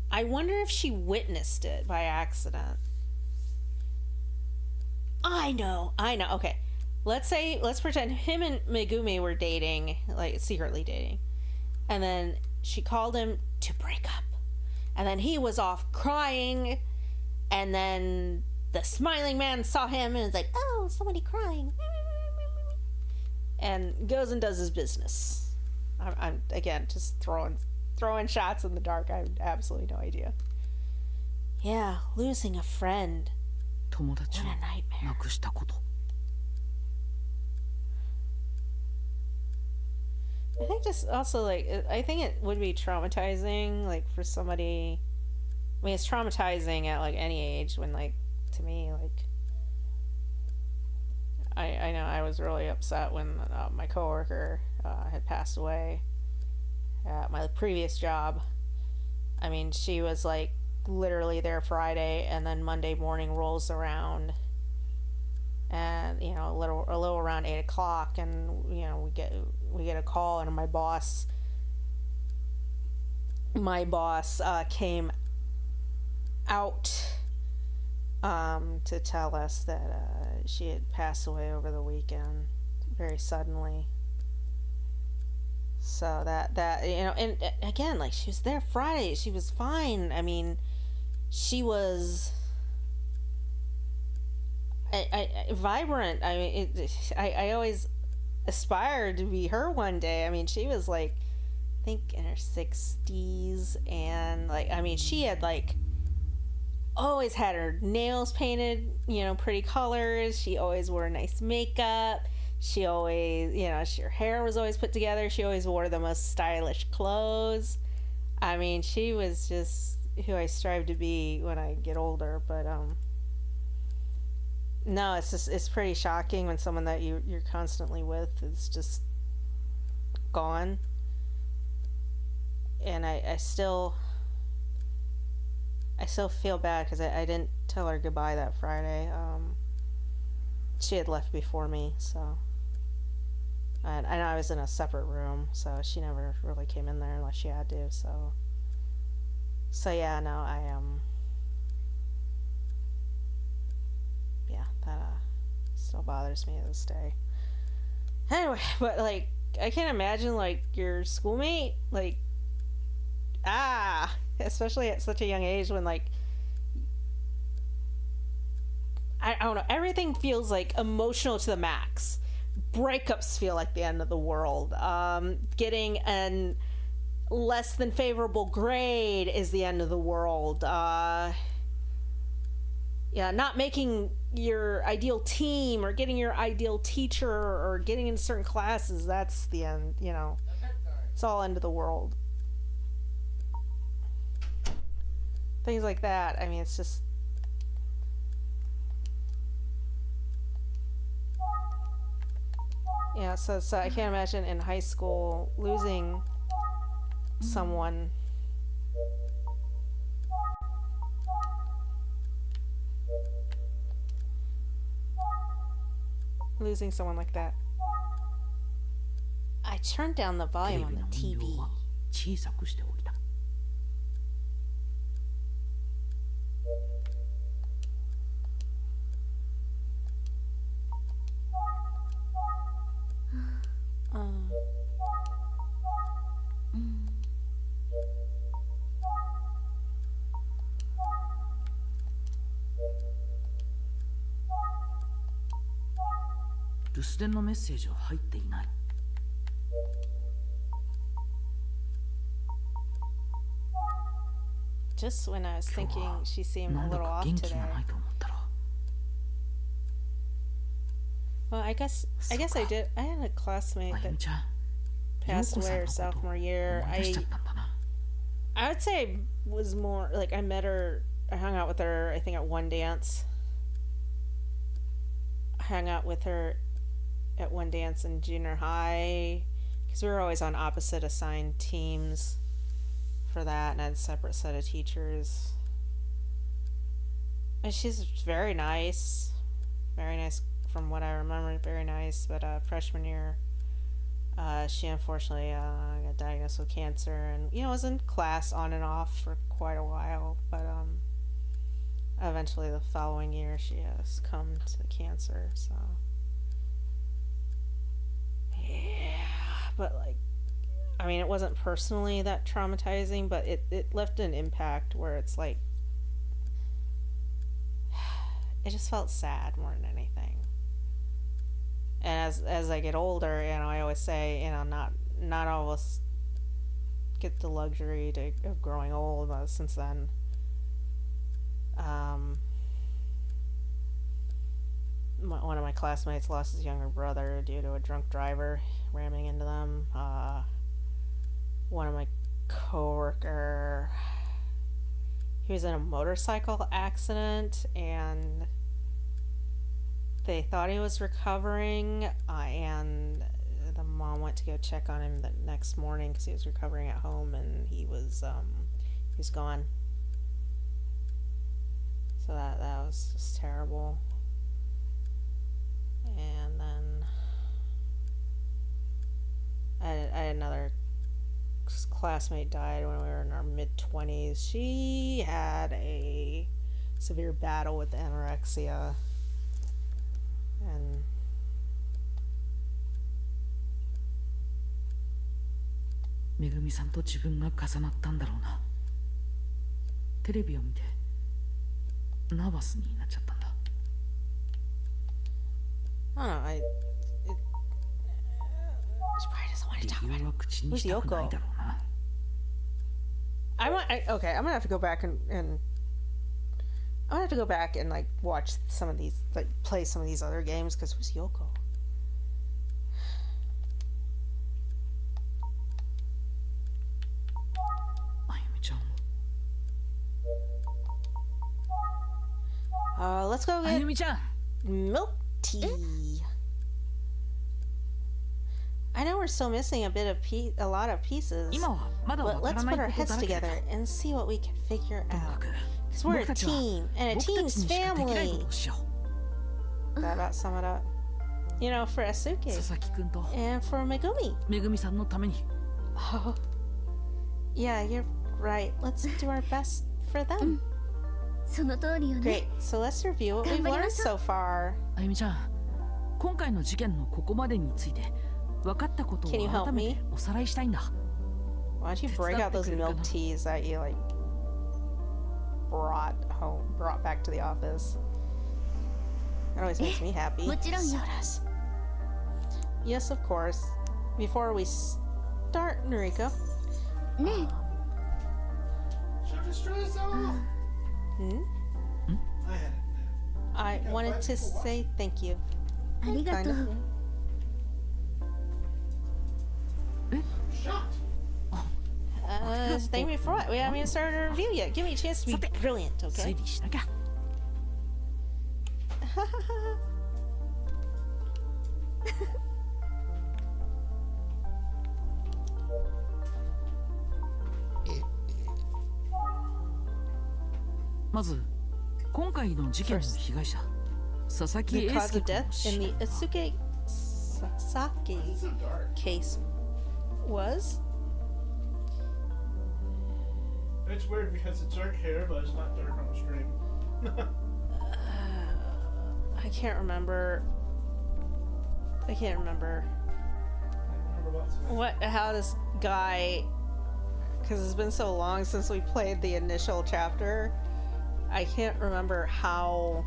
I wonder if she witnessed it by accident. I know. Okay. Let's pretend him and Megumi were dating, like secretly dating. And then she called him to break up. And then he was off crying. And then the smiling man saw him and was like, oh, somebody crying. And goes and does his business. I'm again, just throwing shots in the dark. I have absolutely no idea. Yeah, losing a friend. 友達を What a nightmare. 亡くしたこと。 I think just also like I think it would be traumatizing like for somebody. I mean, it's traumatizing at like any age when like to me like I know I was really upset when my coworker had passed away at my previous job. I mean, she was like literally there Friday, and then Monday morning rolls around, and you know a little around 8 o'clock, and you know we get a call, and my boss came out to tell us that she had passed away over the weekend very suddenly. So that you know, and again, like she was there Friday, she was fine. I mean, she was vibrant. I mean, I always aspired to be her one day. I mean, she was like, I think in her 60s, and like, I mean, she had like always had her nails painted, you know, pretty colors. She always wore nice makeup. She always, you know, her hair was always put together. She always wore the most stylish clothes. I mean, she was just who I strive to be when I get older. But no, it's pretty shocking when someone that you're constantly with is just gone. And I still feel bad because I didn't tell her goodbye that Friday. She had left before me, so. And I know I was in a separate room, so she never really came in there unless she had to, so. So yeah, no, yeah, that still bothers me to this day. Anyway, but like, I can't imagine like your schoolmate, like, especially at such a young age when like I don't know, everything feels like emotional to the max. Breakups feel like the end of the world. Getting an less than favorable grade is the end of the world. Yeah, not making your ideal team or getting your ideal teacher or getting into certain classes, that's the end, you know. It's all end of the world. Things like that. I mean, it's just yeah, so I can't imagine in high school losing someone. Losing someone like that. I turned down the テ volume レ on ビ the の音 TV. 量は小さくしておいた。 留守電のメッセージは入っていない。 Just when I was thinking she seemed な a んだ little か off 元気 today. がないと思ったら Well, I guess I did. I had a classmate あゆ that みちゃん、 passed 陽子さ away ん her のこと sophomore year. 思い出しちゃったんだな。 I would say I was more like I met her. I hung out with her. I think at one dance. I hung out with her at one dance in junior high because we were always on opposite assigned teams for that, and I had a separate set of teachers. And she's very nice from what I remember, very nice. But freshman year, she unfortunately got diagnosed with cancer, and was in class on and off for quite a while. But eventually, the following year, she has come to cancer. So yeah, but like, I mean, it wasn't personally that traumatizing, but it left an impact where it's like, it just felt sad more than anything. And as I get older, I always say, not all of us get the luxury of growing old. Since then, one of my classmates lost his younger brother due to a drunk driver ramming into them. One of my coworker, he was in a motorcycle accident, and they thought he was recovering, and the mom went to go check on him the next morning because he was recovering at home, and he was gone. So that was just terrible. And then I had another classmate died when we were in our mid-20s. She had a severe battle with anorexia, andめぐみさんと自分が重なったんだろうな。テレビを見てナーバスになっちゃったんだ。I don't know. She probably doesn't want to talk about it. Who's Yoko? Okay, I'm gonna have to go back and I'm gonna have to go back and like watch some of these, like play some of these other games, because who's Yoko? Let's go get milk tea. I know we're still missing a lot of pieces, but let's put our heads together and see what we can figure out. Because we're a team, and a team's family. That about sum it up. For Asuke and for Megumi. Oh, yeah, you're right. Let's do our best for them. その通りよね。 Great. So let's review what we've learned so far. あゆみちゃん、今回の事件のここまでについて分かったことを改めておさらいしたいんだ。Why don't you break out those milk teas that you like brought back to the office? It always makes me happy. もちろんよ。 Sodas. Yes, of course. Before we start, Noriko. ね Shut your stress off. I wanted to say thank you. え、ありがとう。 Shut. Thank me for what? We haven't even started a review yet. Give me a chance to be brilliant, 推 okay? 理しなきゃ。まず今回の事件の被害者佐々木 The 英 cause 介 of 君 death の死 in the Asuke Sasaki It's so dark. case was? It's weird because it's dark here, but it's not dark on the stream. I can't remember. I can't remember how this guy, because it's been so long since we played the initial chapter. I can't remember how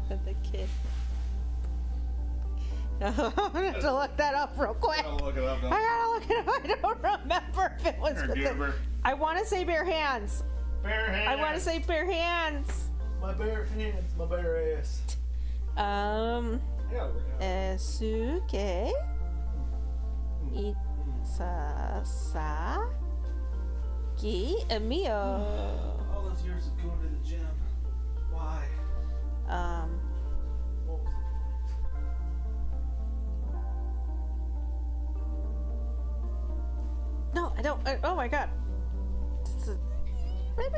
the kid. I'm gonna have to look that up real quick. I'll look it up. I gotta look it up. I don't remember if it was with the, I want to say bare hands. Bare hands. I want to say bare hands. My bare hands, my bare ass. I gotta work it out. Esuke Sasaki Emio. All those years of going to the gym. Why? What was the point? No, I don't. Oh my god. This is- Yeah.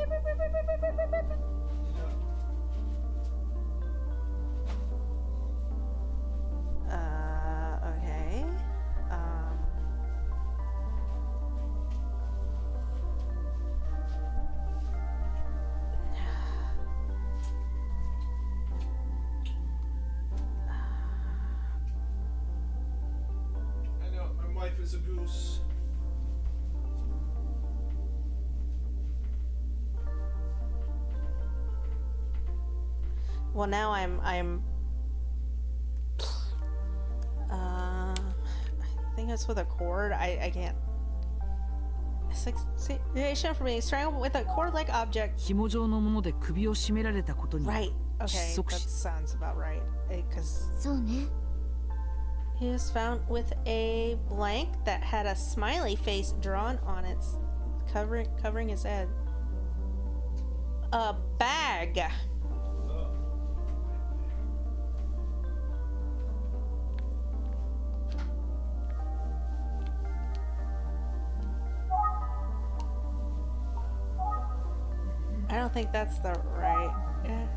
as a goose. Well, now I think it's with a cord. I can't. Situation for me. Strangled with a cord-like object. 紐状のもので首を絞められたことに Right. Okay. 窒 That 息死 sounds about right. Because そうね。 he was found with a blank that had a smiley face drawn on its covering his head. A bag. I don't think that's the right.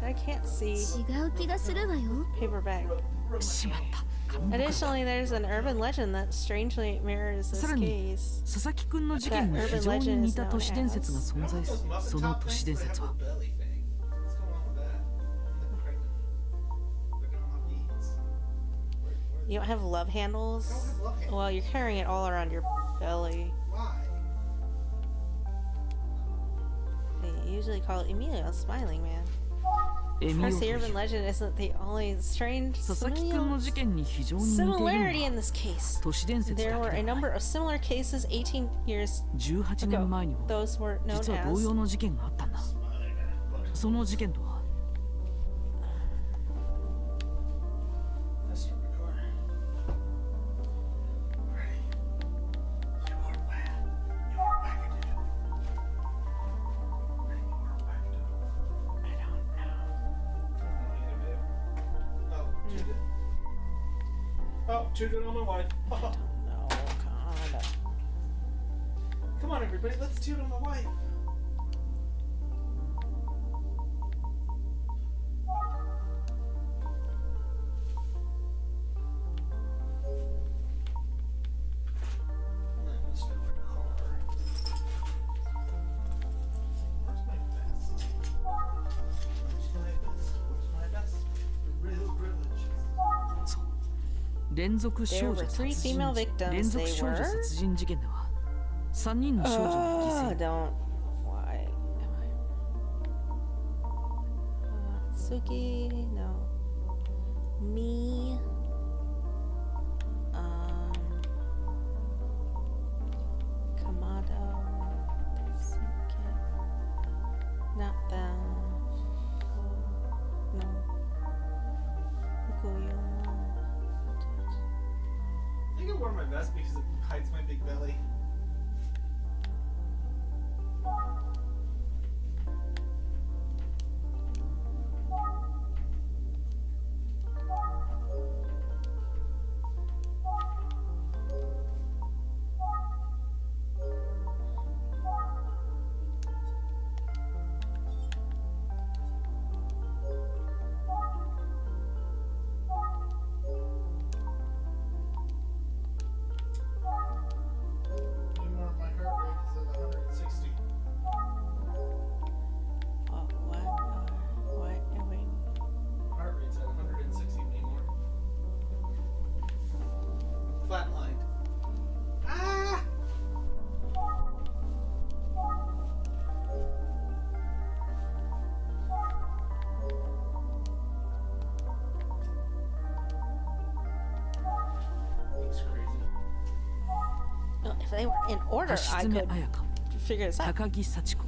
I can't see 違う気がするわよ。 paper bag. しまった紙袋 Additionally, there's an urban legend that strangely mirrors this さらに case. 佐々木くんの事件に非常に似た都市伝説が存在するその都市伝説は What's going on with that? I'm pregnant. They're gonna have needs. You don't have love handles? I don't have love handles. Well, you're carrying it all around your belly. Why? They usually call it Emilio, smiling man. エミ Of オ course, the と urban legend isn't the only strange 佐々木くんの事件に非常に似ているの similarity は in this case. 都市伝説 There だ were け a では number ない of similar cases 18 years 18年前にも those were known 実は同 as 様の事件があったんだその事件とは Let's start recording. Ready? You are wet. You are wackadoodle. Ready? You are wackadoodle. I don't know. Oh, cheated. Oh, cheated on my wife. No, God. Come on, everybody, let's toot on my wife. Let's go to the car. Where's my vest? Where's my vest? Where's my vest? The real privilege. そう連続少 There 女 were 殺 three 人 female victims. 連続 They 少女 were. 殺人事件では3人の少女が犠牲 Don't. Why am I? Suki, no. Me. Kamado. Suki. Not them. No. Fukuyomo. I think I wore my vest because it hides my big belly. Anymore, my heart rate is at 160. What? Wait. Heart rate's at 160 anymore. Flatlined. Ah! Looks crazy. Well, if they were in order, 橋 I 爪 could 彩香 figure this out. 高木幸子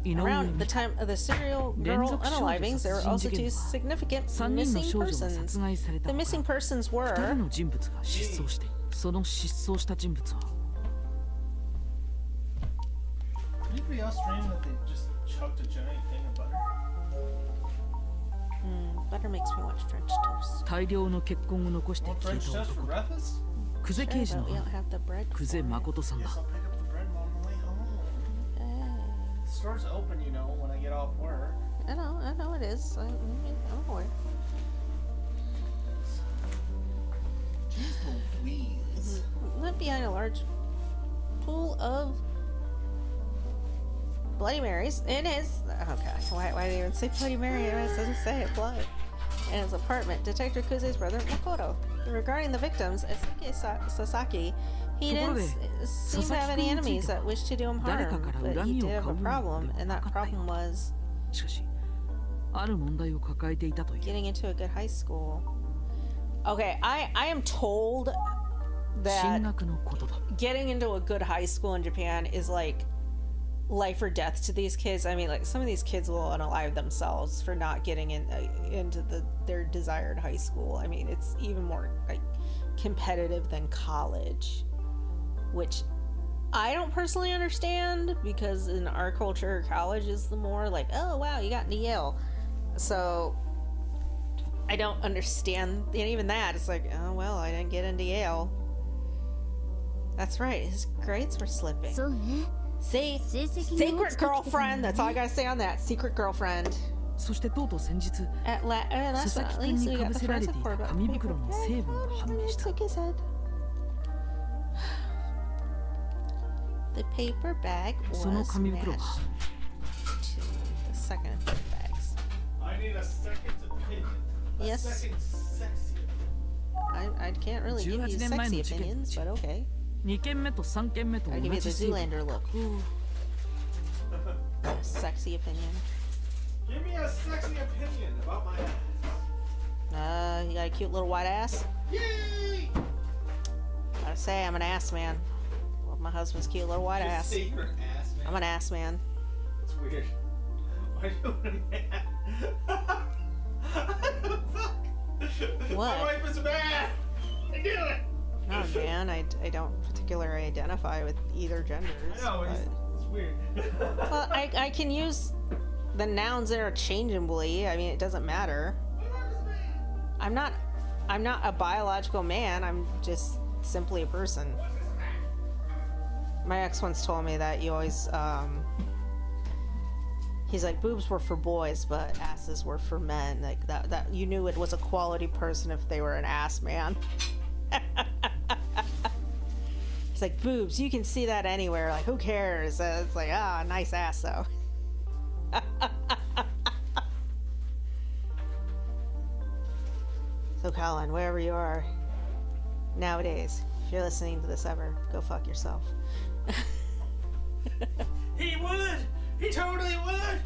井上 Around 美 the 香 time of the serial girl 連続少女 unalivings, there were 殺人 also 事件 two では significant 3人の missing 少女が persons. 殺害された The 他 missing persons 2人 were の人物が失踪しているその失踪した人物は Anybody else dream that they just chugged a giant thing of butter? Butter makes me watch French toast. 大量の血痕を残して Want 消え French た toast for 男 breakfast? 久世 Sure, 刑事 but の we don't 母 have the bread 久 for 世 it. 誠さん Yes, だ I'll pick up the bread on the way home. Hey, The store's open, you know, when I get off work. I know it is. I'm aware. Jeez Louise. Left behind a large pool of Bloody Marys. It is. Oh god, why did they even say Bloody Mary? It doesn't say it. Blood. in his apartment, Detective Kuze's brother Makoto. Regarding the victims, Esuke Sasaki, he didn't seem to have any enemies that wished to do him harm, but he did have a problem, and that problem was しかしある問題を抱えていたという getting into a good high school. Okay, I am told that 進学のことだ getting into a good high school in Japan is like life or death to these kids. I mean, like some of these kids will unalive themselves for not getting into their desired high school. I mean, it's even more like competitive than college, which I don't personally understand, because in our culture, college is the more like, oh wow, you got into Yale. So I don't understand, and even that, it's like, oh well, I didn't get into Yale. That's right, his grades were slipping. そうね。 See? 成績が落ちてき Secret たの girlfriend, ね that's all I gotta say on that. Secret girlfriend. そしてとうとう先日 At last, 佐々 at 木君 least に we か got ぶ the せられて forensic いた report. 紙袋の成分が判明した Took his head. The paper bag その was 紙袋 matched は to the second and third bags. I need a second opinion. A Yes. second sexy. I can't really give you 18年前の sexy 事件のう opinions, ち but okay. 2件目と3件目と I'll give 同 you じ the 成分 Zoolander look. Sexy opinion. Give me a sexy opinion about my ass. You got a cute little white ass? Yay! Gotta say, I'm an ass man. Love my husband's cute little white Your ass. secret ass, man. I'm an ass man. It's weird. Why are you a man? Fuck! What? My wife is a man! I knew it! Oh man, I don't particularly identify with either genders. I know, it's weird. but- well, I can use the nouns interchangeably. I mean, it doesn't matter. I'm not a biological man. I'm just simply a person. My ex once told me that you always he's like, boobs were for boys, but asses were for men. Like that you knew it was a quality person if they were an ass man. He's like, boobs, you can see that anywhere. Like, who cares? It's like, nice ass though. So Colin, wherever you are nowadays, if you're listening to this ever, go fuck yourself. He would! He totally would!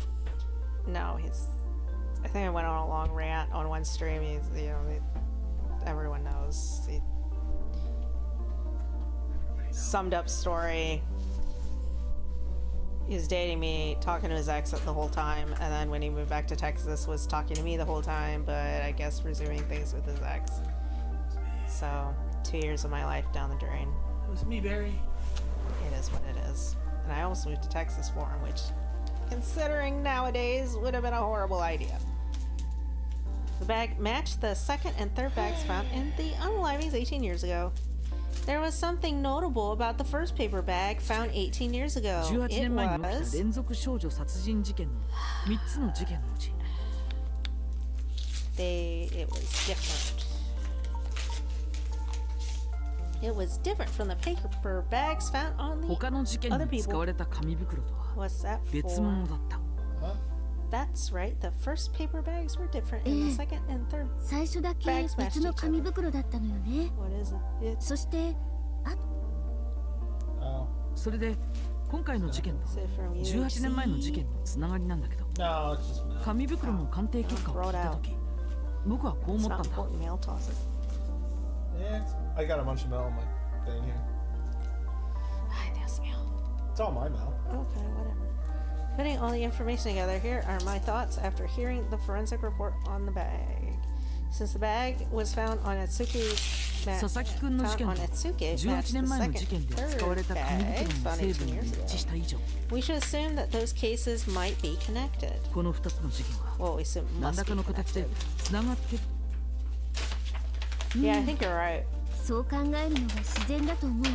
No, I think I went on a long rant on one stream. Everyone knows. He summed up story. He was dating me, talking to his ex the whole time, and then when he moved back to Texas, was talking to me the whole time, but I guess resuming things with his ex. So, 2 years of my life down the drain. It was me, Barry. It is what it is. And I almost moved to Texas for him, which, considering nowadays, would have been a horrible idea. The bag matched the second and third bags found in the unalivings 18 years ago. There was something notable about the first paper bag found 18 years ago. 18 It 年前に起きた was 連続少女殺人事件の3つの事件のうち it was different. It was different from the paper bags found on the 他の事件 other に使わ people. れた紙袋とは What's that 別 for? 物だった That's right. The first paper bags were different in the second and third. 最初だけ別の紙袋だったのよね。 What is it? It's そしてあ Oh. それで今回の事件と is it from 18年前の事件のつながりなんだけど No, it's just me. 紙袋の鑑定結果を聞いた時僕はこう It's 思った not んだ important. Mail toss it. Yeah, I got a bunch of mail on my thing here. Yes, mail. It's all my mail. Okay, whatever. Putting all the information together, here are my thoughts after hearing the forensic report on the bag. Since the bag was found on Atsuki's 佐々木くんの事件 found と on Atsuki, 18 matched 年 the 前の second 事件で and 使われ third た紙 bags 袋の found 成 18 分が years 一致 ago. した以上 We should assume that those cases might be connected. この2つの事件は Well, we assume 何 must ら be かの形で connected. つながってる Yeah, I think you're right. そう考えるのが自然だと思うよ。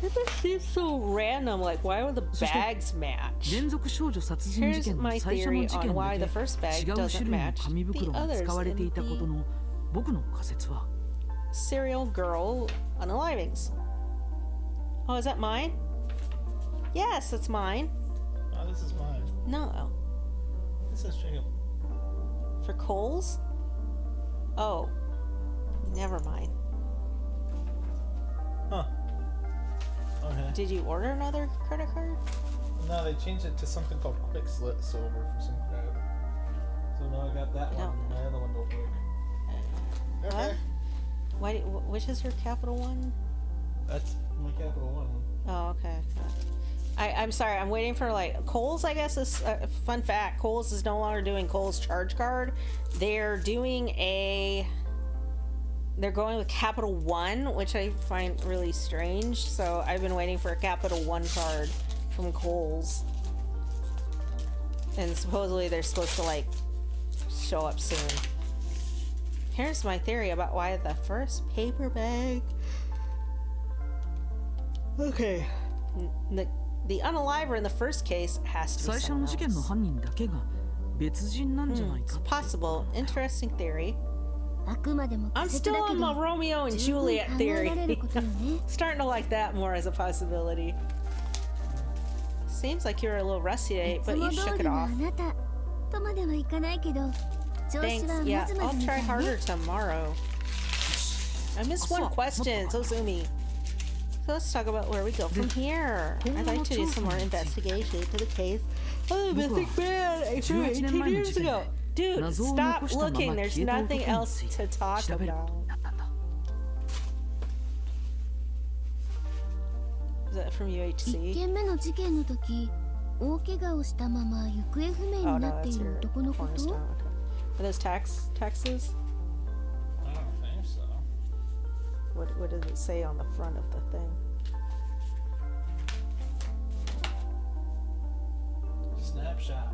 It just seems so random. Like, why would the bags match? 連続少女殺人事 Here's 件の my 最初 theory の事 on 件 why だ the け first bag 違う doesn't 種類の match 紙 the 袋が others 使われて in いたこと the の僕の仮説は serial girl unalivings. Oh, is that mine? Yes, it's mine. Oh, this is mine. No. This is Jacob. For Coles? Oh. Never mind. Huh. Okay. Did you order another credit card? No, they changed it to something called Quick Silver for some crap. So now I got that I one. don't- My other one don't work. Okay. What? Which is your Capital One? That's my Capital One. Oh, okay. I'm sorry. I'm waiting for like Kohl's. I guess is fun fact. Kohl's is no longer doing Kohl's Charge Card. They're doing a. They're going with Capital One, which I find really strange. So I've been waiting for a Capital One card from Kohl's, and supposedly they're supposed to like show up soon. Here's my theory about why the first paper bag. Okay. The unaliver in the first case has to be 最初 someone の事件の else. 犯人だけが別人なんじゃない It's かって possible. Interesting theory. あくまでも I'm 仮説 still だけ on ど my Romeo and 十分 Juliet 考えられる theory. ことよね Starting to like that more as a possibility. Seems like you're a little rusty い today, つ but も you 通 shook り it のあ off. なたとまではいかないけど調子 Thanks. は Yeah, まずま I'll ずみた try い harder ね tomorrow. I missed one question, so sue me. So let's talk about where we go from here. I'd like to do some more investigation into the case of the missing man I saw 18 years ago. Dude, 謎を stop 残したまま looking. 消 There's えた nothing 男に else ついて to talk 調べること about. になったんだ。 Is that from 1 UHC? 件目の事件の時大怪我をしたまま行方不明 Oh にな no, ってい that's る your 男のこと cornerstone. Okay. Are those taxes? I don't think so. What does it say on the front of the thing? Snapshot.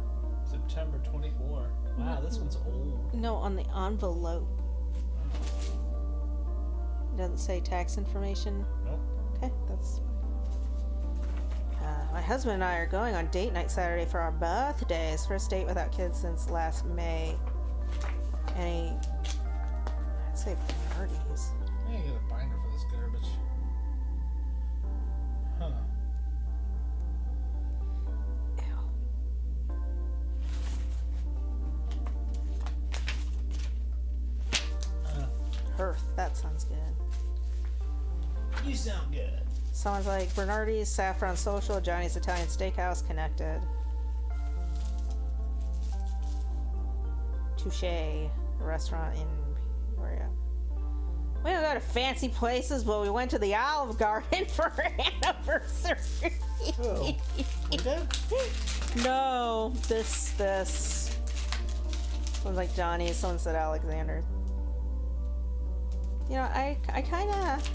September 24. Wow, this one's old. No, on the envelope. Doesn't say tax information. Nope. Okay, that's fine. My husband and I are going on date night Saturday for our birthdays. First date without kids since last May. I'd say parties. I need to get a binder for this garbage. Huh. Ew. Hearth, that sounds good. You sound good. Someone's like Bernardi's Saffron Social, Johnny's Italian Steakhouse, connected. Touche, a restaurant in Peoria. We don't go to fancy places, but we went to the Olive Garden for our anniversary. Oh. We did? No, this. Someone's like Johnny, someone said Alexander. You know, I kind of.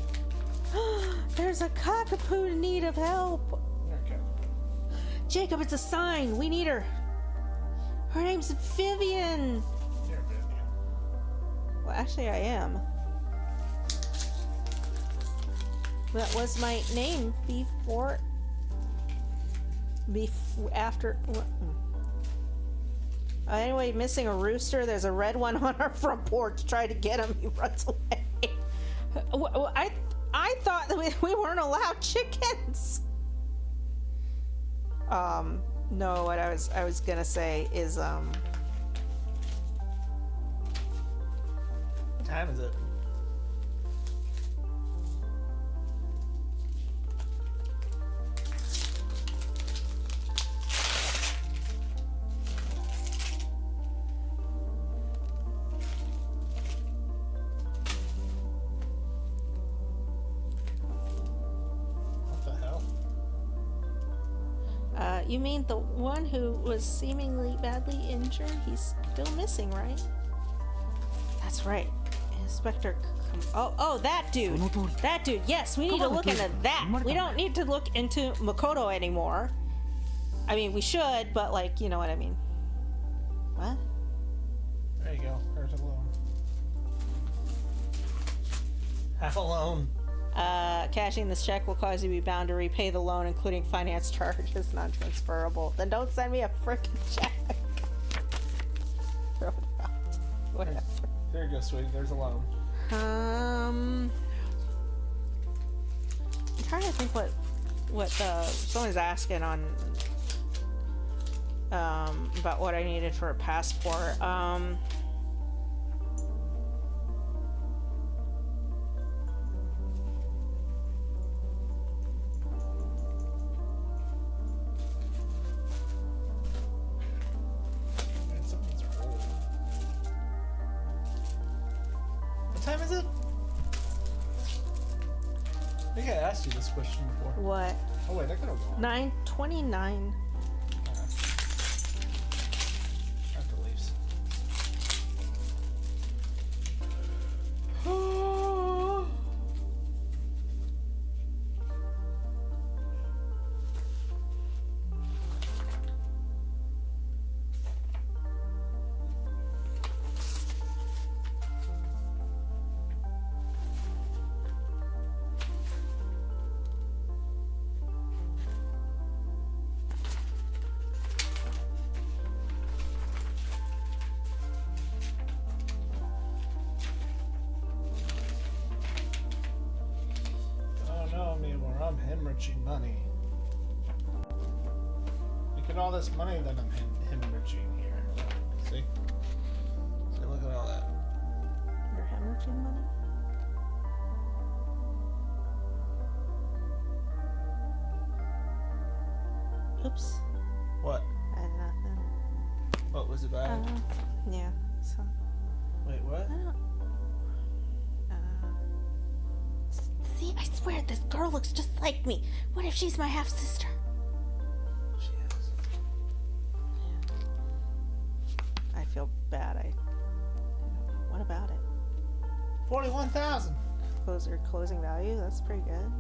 There's a cockapoo in need of help. Okay. Jacob, it's a sign. We need her. Her name's Vivian. Here, Vivian. Well, actually, I am. That was my name before. After. Anyway, missing a rooster. There's a red one on our front porch. Try to get him. He runs away. I thought that we weren't allowed chickens. No, what I was gonna say is What time is it? What the hell? You mean the one who was seemingly badly injured? He's still missing, right? That's right. Inspector. Oh, that dude. その通り。 That dude. Yes, we need to look into that. We don't need to look into Makoto anymore. I mean, we should, but like, you know what I mean. What? There you go. There's a loan. Half a loan. Cashing this check will cause you to be bound to repay the loan, including finance charges, non-transferable. Then don't send me a freaking check. Throw it out. Whatever. There you go, sweetie. There's a loan. I'm trying to think what someone's asking on about what I needed for a passport. time is it? I think I asked you this question before. What? Oh wait, I could have gone. 9:29. I have to leave. I'm hemorrhaging money. Look at all this money that I'm hemorrhaging here. See? See, look at all that. You're hemorrhaging money? Oops. What? Nothing. What, was it bad? Yeah. So. Wait, what? I don't. See, I swear this girl looks just like me. What if she's my half sister? She is. I feel bad. What about it? 41,000. Closing value. That's pretty good.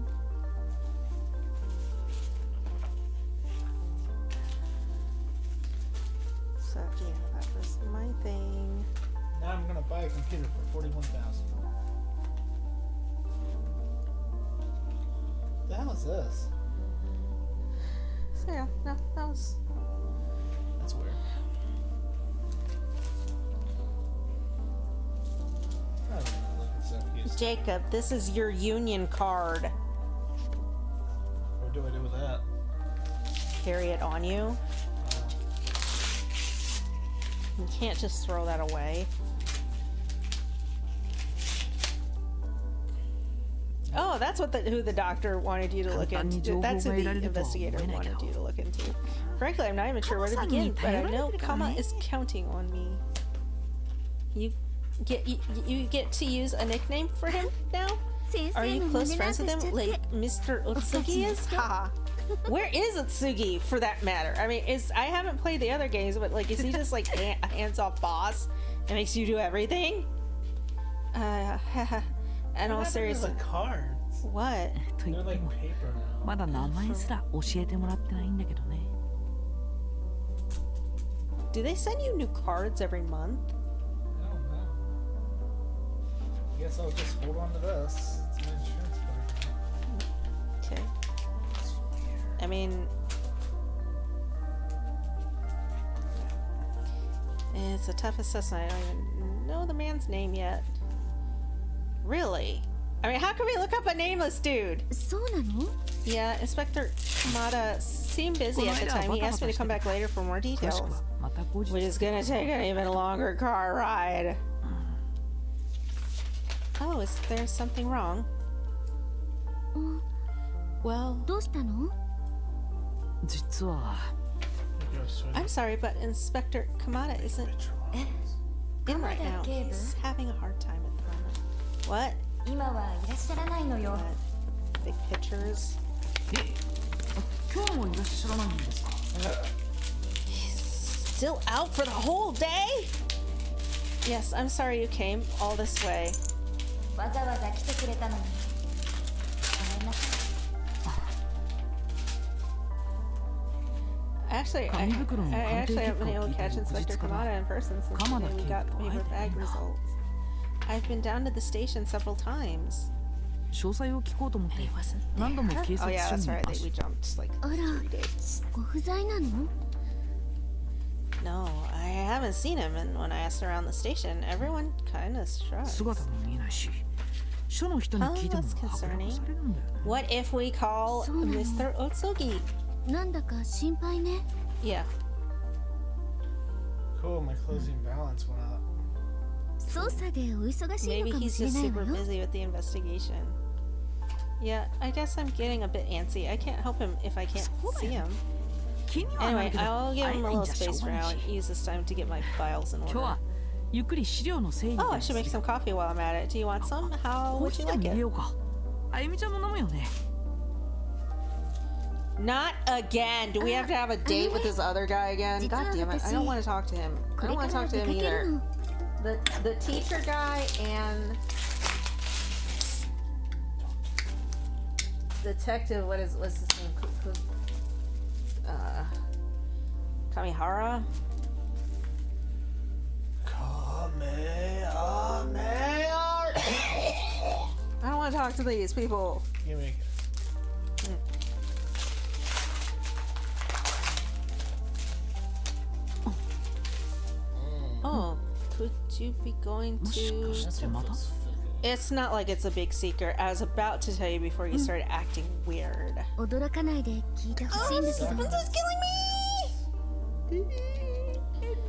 So yeah, that was my thing. Now I'm gonna buy a computer for 41,000. What the hell is this? So yeah, no, that was. That's weird. I don't know, look at stuff used. Jacob, this is your union card. What do I do with that? Carry it on you. You can't just throw that away. Oh, that's what who the doctor wanted you to look into. That's who the investigator wanted you to look into. Frankly, I'm not even sure where to begin, but I know Kama is counting on me. You get to use a nickname for him now? Are you close friends with him, like Mr. Utsugi is? Haha. Where is Utsugi, for that matter? I mean, I haven't played the other games, but like, is he just like a hands-off boss and makes you do everything? And all seriously, the cards. what? They're like paper now. まだ名前すら教えてもらってないんだけどね。 Do they send you new cards every month? I don't know. I guess I'll just hold on to this. It's my insurance card. Okay. I mean, it's a tough assessment. I don't even know the man's name yet. Really? I mean, how can we look up a nameless dude? そうなの? Yeah, Inspector Kamada seemed busy at the time. He asked me to come back later for more 詳し details, くはまた後日 which is gonna take an even longer car ride. Oh, is there something wrong? Well, どうしたの? 実は I'm sorry, but Inspector Kamada isn't in right now. He's having a hard time at the moment. What? 今はいらっしゃらないのよ。 What? Big pictures. 今日もいらっしゃらないんですか? He's still out for the whole day? Yes, I'm sorry you came all this way. わざわざ来てくれたのに。ごめんなさい。 Actually, I haven't been able to catch Inspector Kamada in person since the day we got the paper bag results. I've been down to the station several times. 詳細を聞こうと思って And he wasn't 何度も there? 警 Oh 察 yeah, 署 that's に right. 足 We jumped like あら、 3 days. ご不在なの? No, I haven't seen him, and when I asked around the station, everyone kind of shrugged. 姿も見えないし署の人に聞いても Oh, that's 迫力されるんだよね What if we call そうなの。 Mr. Otsugi? なんだか心配ね. Yeah. Cool, my closing balance went up. 捜査でお忙しい Maybe のかも he's しれ just ないわ super よ. busy with the investigation. Yeah, I guess I'm getting a bit antsy. I can't help him if I can't see him. 気にはな Anyway, いけど I'll give 会え him な a いん little じゃしょう space for がない now し and use this time to get my files in 今日 order. はゆっくり資料の整理 Oh, I で should make some coffee while I'm at it. Do you want some? How コー would ヒ you ーでも like 入れ it? ようか。あゆみちゃんも飲むよね。 Not again. Do we have to have a date with this other guy again? God damn it. I don't want to talk to him. I don't want to talk to him either. The teacher guy and detective, what's his name? Kamihara? I don't want to talk to these people. Give me. Oh, could you be going もし to... かしてまた It's not like it's a big secret. I was about to tell you before you started acting weird. 驚かないで聞いてほしいんだけど Spencer's killing me!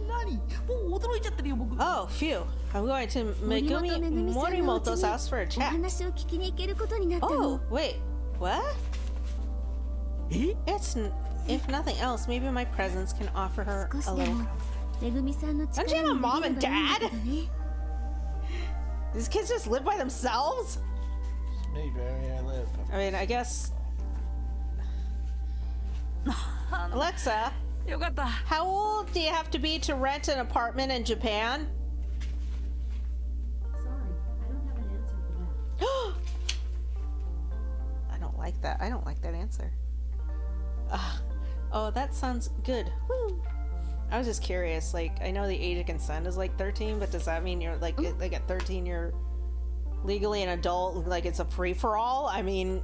何もう驚いちゃってるよ僕。 Oh, phew. I'm going to Megumi Morimoto's house for a お chat. 話を聞きに行けることになったの Oh, wait. What? え If nothing else, maybe my presence can offer her 少し a で little も comfort. めぐみさんの Don't 力 you have a にな mom れれ and ばいいんだ dad? けどね These kids just live by themselves? Maybe I live. I mean, I guess... Alexa, よかった。 how old do you have to be to rent an apartment in Japan? I don't like that. I don't like that answer. Oh, that sounds good. Woo. I was just curious. Like, I know the age of consent is like 13, but does that mean you're like at 13 you're legally an adult? Like it's a free for all? I mean,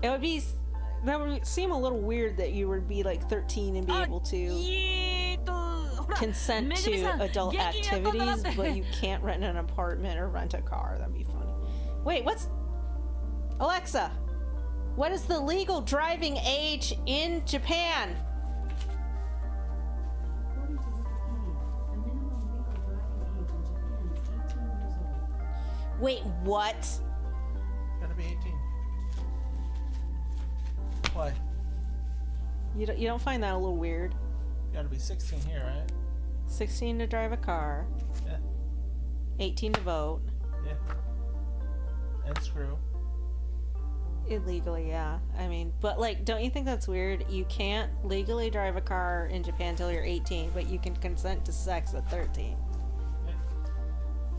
that would seem a little weird that you would be like 13 and be able to consent to adult activities, but you can't rent an apartment or rent a car. That'd be funny. Wait, what's Alexa? What is the legal driving age in Japan? Wait, what? Gotta be 18. Why? You don't find that a little weird? Gotta be 16 here, right? 16 to drive a car. Yeah. 18 to vote. Yeah. And screw. Illegally, yeah. I mean, but like, don't you think that's weird? You can't legally drive a car in Japan until you're 18, but you can consent to sex at 13. Yeah.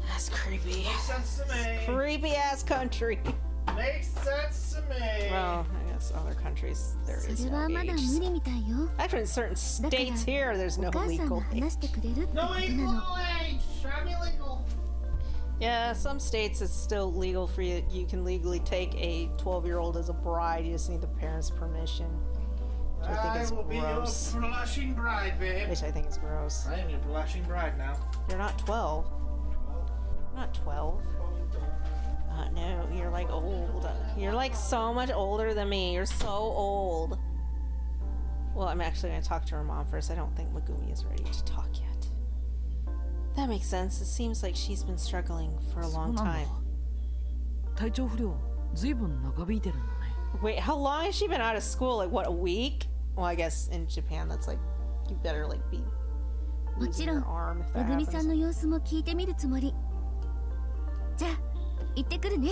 That's creepy. Makes sense to me. Creepy ass country. Makes sense to me. Well, I guess other countries there そ is れ no はまだ age. 無理みたいよ Actually, in certain states here, there's お no 母さん legal が age. 話してくれるってこ No とな illegal の age. I'm illegal. Yeah, some states it's still legal for you. You can legally take a 12-year-old as a bride. You just need the parents' permission. Which I think is will be your gross. blushing bride, babe. Which I think is gross. I am your blushing bride now. You're not 12. I'm not 12. No, you're like old. You're like so much older than me. You're so old. Well, I'm actually going to talk to her mom first. I don't think Megumi is ready to talk yet. That makes sense. It seems like she's been struggling for a そう long なんだ time. 体調不良ずいぶん長引いてるんだね。 Wait, how long has she been out of school? Like, what, a week? Well, I guess in Japan that's like, you better like be もち losing ろ your ん arm if め that ぐみさん happens. の様子も聞いてみるつもりじゃあ行ってくるね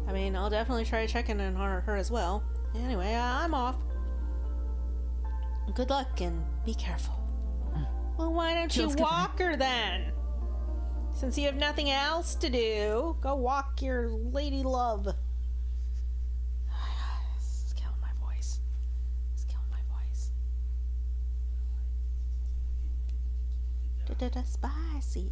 I mean, I'll definitely try to check in on her as well. Anyway, I'm off. Good luck and be careful. Well, why don't you 気をつけてね。 walk her then? Since you have nothing else to do, go walk your lady love. This is killing my voice. It's killing my voice. Spicy.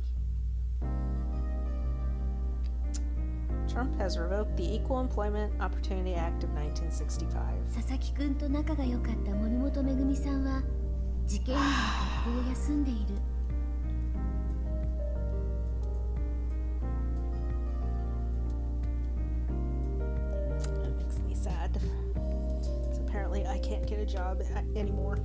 Trump has revoked the Equal Employment Opportunity Act of 1965. 佐々木くんと仲が良かった森本めぐみさんは事件後学校を休んでいる That makes me sad. So apparently I can't get a job anymore.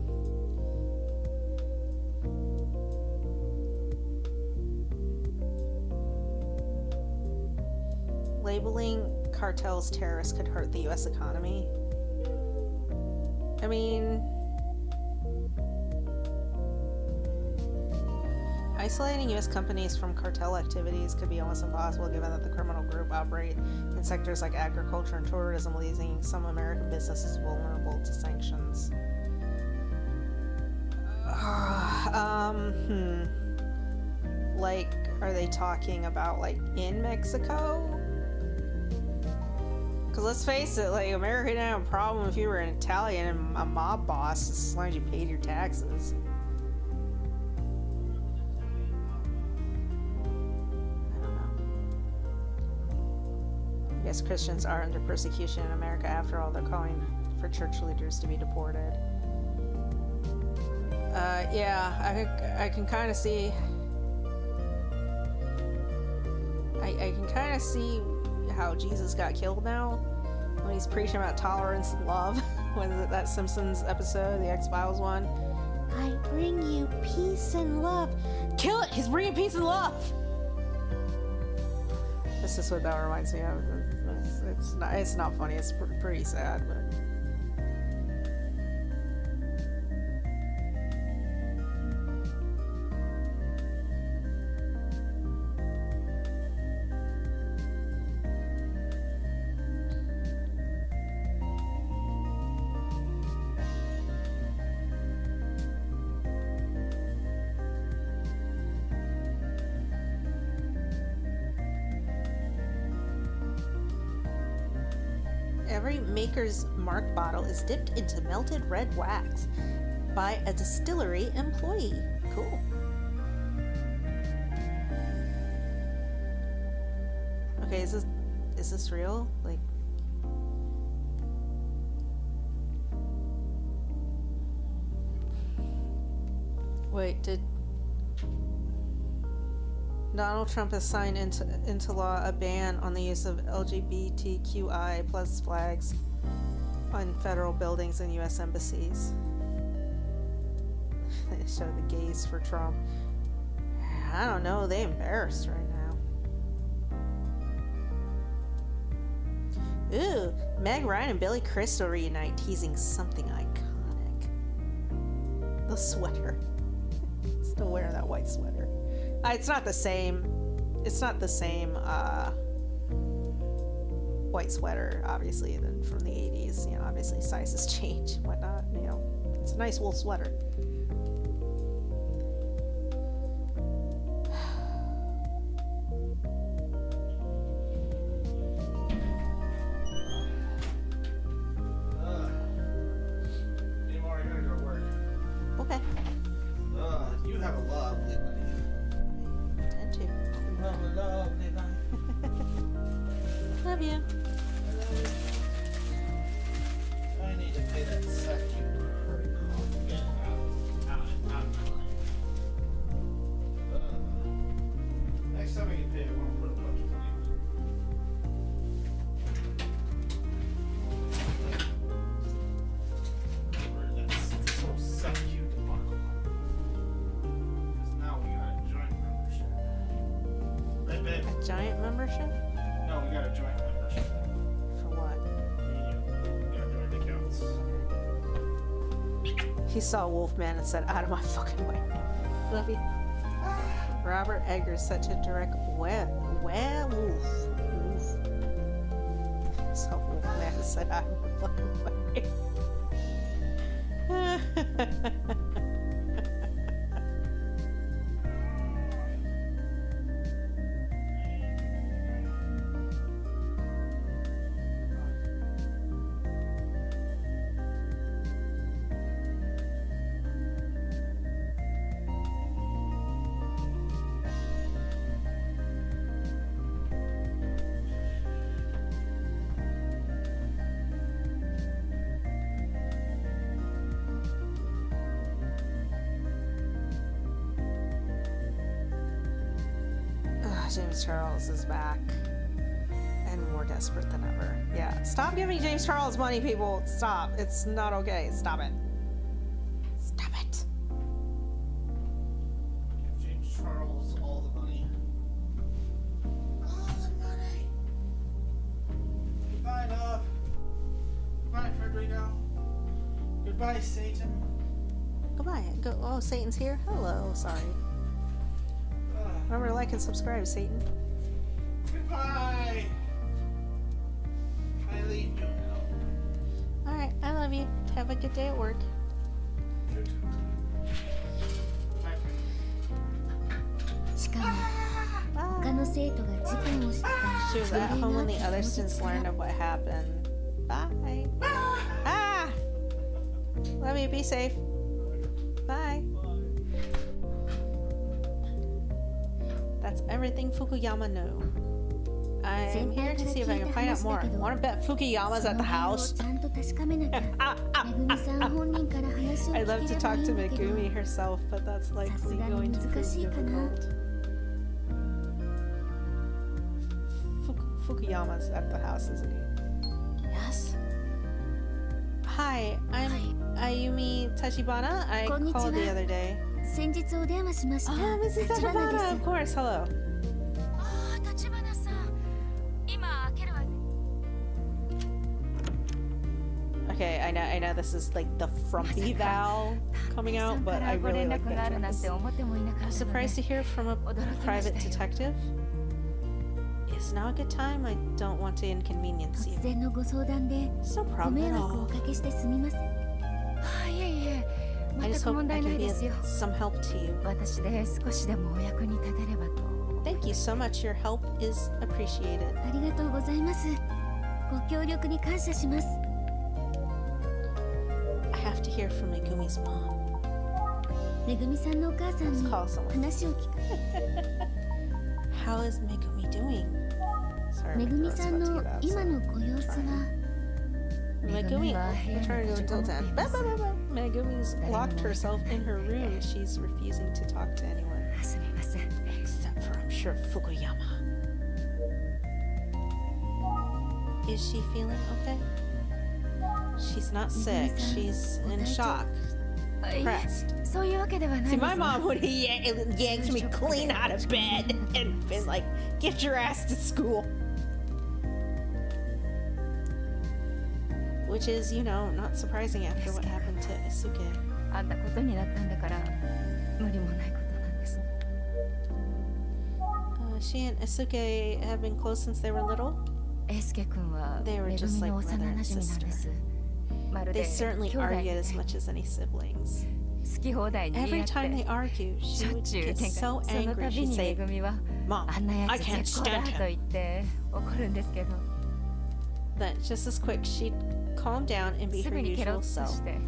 Labeling cartels terrorists could hurt the US economy. I mean, Isolating U.S. companies from cartel activities could be almost impossible given that the criminal group operate in sectors like agriculture and tourism, leaving some American businesses vulnerable to sanctions. Like, are they talking about, like, in Mexico? Because let's face it, like, America didn't have a problem if you were an Italian and a mob boss, as long as you paid your taxes. I guess Christians are under persecution in America. After all, they're calling for church leaders to be deported. Yeah, I can kind of see. I can kind of see how Jesus got killed now when he's preaching about tolerance and love. Was it that Simpsons episode, the X-Files one? I bring you peace and love. Kill it! He's bringing peace and love. That's just what that reminds me of. It's not funny. It's pretty sad, but. Every Maker's Mark bottle is dipped into melted red wax by a distillery employee. Cool. Okay, is this real? Like, wait, did Donald Trump has signed into law a ban on the use of LGBTQI plus flags on federal buildings and U.S. embassies. They show the gays for Trump. I don't know, they embarrassed right now. Ooh, Meg Ryan and Billy Crystal reunite, teasing something iconic. The sweater. Still wearing that white sweater. It's not the same. It's not the same white sweater, obviously, than from the 80s. You know, obviously sizes change and whatnot. You know, it's a nice wool sweater. Anymore, I gotta go to work. Okay. You have a lovely life. Tend to. You have a lovely life. Love you. I need to pay that second hurt call to get out of my life. Next time I get paid, I want to put a bunch of money. That's so suck-you debacle. Because now we got a joint membership. Right, babe? A giant membership? No, we got a joint membership. For what? We got joint accounts. He saw Wolfman and said, out of my fucking way. Love you. Robert Eggers, such a direct werewolf. Saw Wolfman and said, out of my fucking way. James Charles is back and more desperate than ever. Yeah, stop giving James Charles money, people. Stop. It's not okay. Stop it. Stop it. Give James Charles all the money. All the money. Goodbye, love. Goodbye, Frederico. Goodbye, Satan. Goodbye. Oh, Satan's here? Hello. Sorry. Remember to like and subscribe, Satan. Goodbye. I leave you now. Alright, I love you. Have a good day at work. You too. Bye. しかも他 Bye. の生徒が事件を知った She was at home when the other students learned of what happened. Bye. Ah! Love you. Be safe. Bye. That's everything Fukuyama knew. I'm here to see if I can find out more. Wanna bet Fukuyama's at the house? ちゃんと確かめなきゃめぐみさん本人から話を I'd love 聞 to ければ talk いい to んだけど Megumi herself, but that's likely going to prove difficult. Fukuyama's at the house, isn't he? Yes. Hi, I'm Ayumi Tachibana. I Konnichiwa. called the other day. 先日お電話しました Oh, Mrs. 立花 Tachibana, で of course. Hello. ああ、立花さん。今開けるわね。Okay, I know this is like the frumpy Val coming out, but I really like that dress. I'm surprised to hear from a private detective. Is now a good time? I don't want to inconvenience 突 you. 然のご相談で It's no ご problem 迷 at 惑をお all. かけしてすみませんああ、いえいえ。 I 全 just く hope 問 I 題な can い be ですよ。 some help to you. 私で少しでもお役に立てればと。 Thank you so much. Your help is appreciated. ありがとうございますご協力に感謝します I have to hear from Megumi's mom. めぐみさんのお母さん Let's に call someone. 話を聞く How is Megumi doing? Sorry, め my ぐみ throat's さん about to の get out, 今 so のご様子は Megumi, return to until 10. 部屋に閉じこもっています Megumi's locked herself in her room. She's refusing to talk to anyone. すみません。 Except for, I'm sure, Fukuyama. Is she feeling okay? She's not sick. She's in shock. いえ Depressed. そういうわけではない See, です my mom would have yanked me clean out of bed and been like, get your ass to school. Which is, you know, not surprising after what happened to Isuke. あんなことになったんだから無理もないことなんです。 She and Isuke have been close since they were little. 英介君は They め were ぐ just み like の brother 幼 and 馴染なんで sister. す。まる They で certainly 兄弟 argued み as たい much as any siblings. 好き放題に言い合 Every っ time they て argue, し she ょっ would ちゅう get 喧嘩 so その angry. 度 She'd にめ say, ぐみは Mom, あんなや I つ can't 絶好だ stand と him. 言って怒るんですけど But just as quick, she'd calm down and be す her ぐにケロ usual ッとし self. て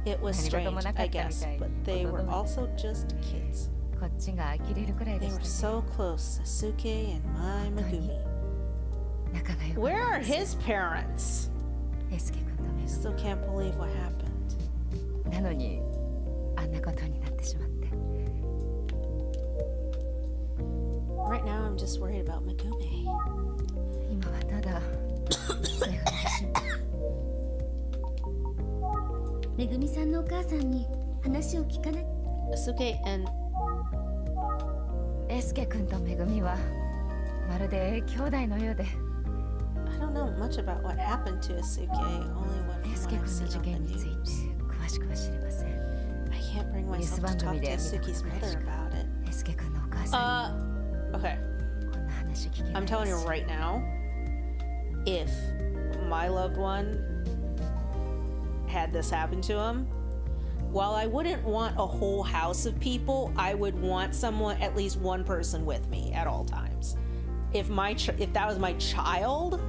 It was 何事も strange, なか I ったみ guess, たい but they were 驚いて also just kids. こっちが呆れるくらい They で were したけ so close, Sasuke and my Megumi. ど仲が良か Where った are んです his parents? 英介君とめ I ぐ still can't believe what happened. みなのにあんなことになってしまって Right now, I'm just worried about Megumi. 今はただめぐみが心配めぐみさんのお母さんに話を聞かない Sasuke and 英介君とめぐみはまるで兄弟のようで I don't know much about what happened to Asuke, only what 英 from 介 what I've 君の seen 事 on 件 the について news. 詳しくは知りません I can't bring myself to talk to Asuke's mother about it. 英介君のお母さん Okay. にこんな話聞けない I'm で telling you す right now, if my loved one had this happen to him, while I wouldn't want a whole house of people, I would want someone, at least one person with me at all times. If that was my child,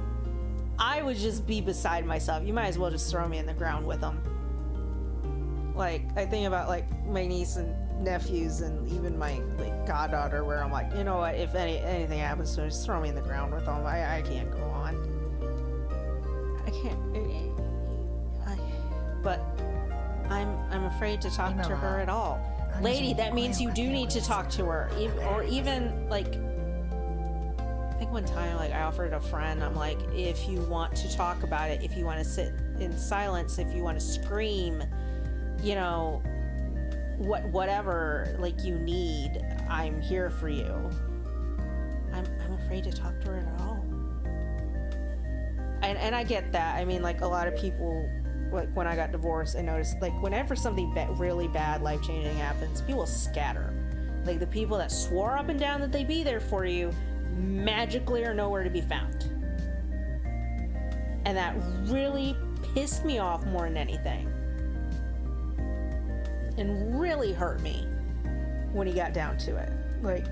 I would just be beside myself. You might as well just throw me in the ground with them. Like, I think about like my niece and nephews and even my like goddaughter, where I'm like, you know what, if anything happens to her, just throw me in the ground with them. I can't go on. I can't. But I'm afraid to talk to her at all. Lady, that means you do need to talk to her. Or even like, I think one time like I offered a friend, I'm like, if you want to talk about it, if you want to sit in silence, if you want to scream, you know, whatever like you need, I'm here for you. I'm afraid to talk to her at all. And I get that. I mean, like a lot of people, like when I got divorced, I noticed like whenever something really bad, life-changing happens, people scatter. Like the people that swore up and down that they'd be there for you magically are nowhere to be found. And that really pissed me off more than anything. And really hurt me when he got down to it. Like,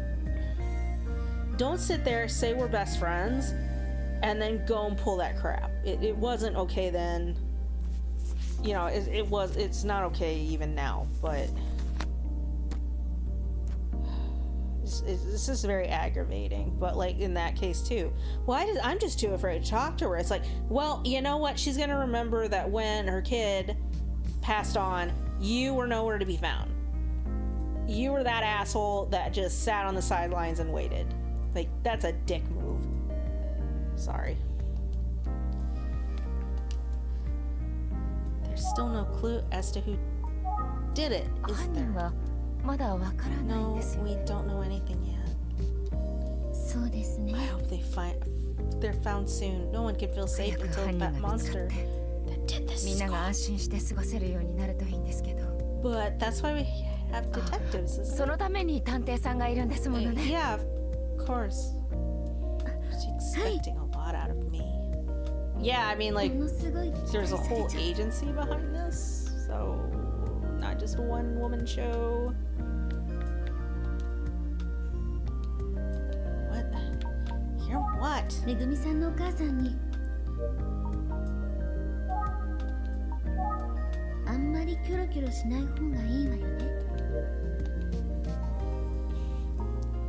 don't sit there, say we're best friends, and then go and pull that crap. It wasn't okay then. You know, it's not okay even now, but this is very aggravating. But like in that case too, I'm just too afraid to talk to her. It's like, well, you know what? She's gonna remember that when her kid passed on, you were nowhere to be found. You were that asshole that just sat on the sidelines and waited. Like, that's a dick move. Sorry. There's still no clue as to who did it, is 犯人 there? はまだわからないん No, ですよ。 we don't know anything yet. そうですね I hope they're found soon. No one can feel safe 早く until 犯人 that が見つか monster って that did this みん is なが gone. 安心して過ごせるようになるといいんですけど。 But that's why we have detectives, isn't そ it? のために探偵さんがいるんですものね。 Yeah, of course. She's expecting a lot out of me. Yeah, I mean, like, ものすごい期待 there's a され whole ちゃう agency behind this, so not just a one-woman show. What? You're what? めぐみさんのお母さんにあんまりキョロキョロしない方がいいわよね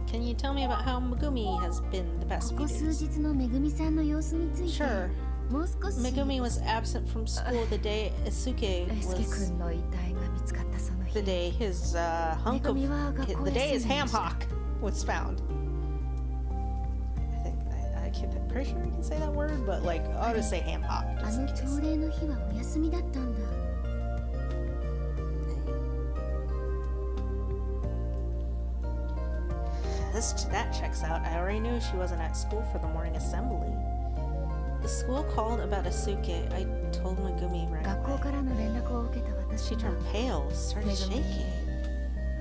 Can you tell me about how Megumi has been the こ past こ few 数 days? 日のめぐみさんの様子について Sure. もう少し Megumi was absent from school the day Isuke エスケ was 君の遺体が見つかったその日。 the day his hunk of めぐみは学校 the day 休 his みで ham した。 hock was found. I can't, I'm pretty sure I can say that word, but like I'll just say ham hock あ just in の case. 朝礼の日はお休みだったんだ That checks out. I already knew she wasn't at school for the morning assembly. The school called about Asuke. I told Megumi right 学校 away. からの連絡を受けた私 She は turned pale, started めぐみ shaking.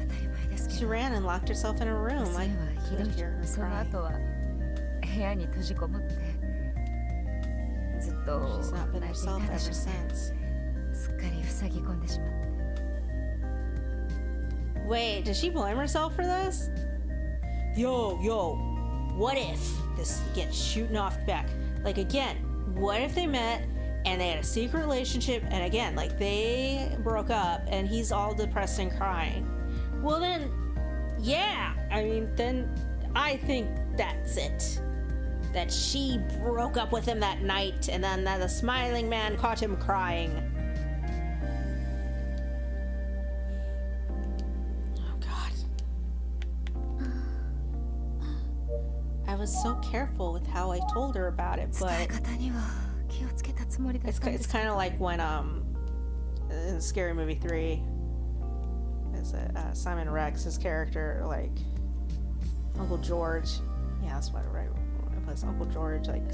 当たり前ですけ She ど ran and locked herself in her room. 娘 I はひど could い hear her その cry. 後は部屋に閉じこもってずっと She's not been 泣いていた herself で ever しょうね since. すっかり塞ぎ込んでしまって Wait, does she blame herself for this? Yo, what if this gets shooting off the back? Like, again, what if they met and they had a secret relationship and again, like, they broke up and he's all depressed and crying? Well, then, yeah, I mean, then I think that's it. That she broke up with him that night and then the smiling man caught him crying. I was so careful with how I told her about it, 伝え but 方には気をつけたつもりだったんで it's す kind of like when in Scary Movie 3, is it Simon Rex's character, like Uncle George? Yeah, that's what right. It was Uncle George. Like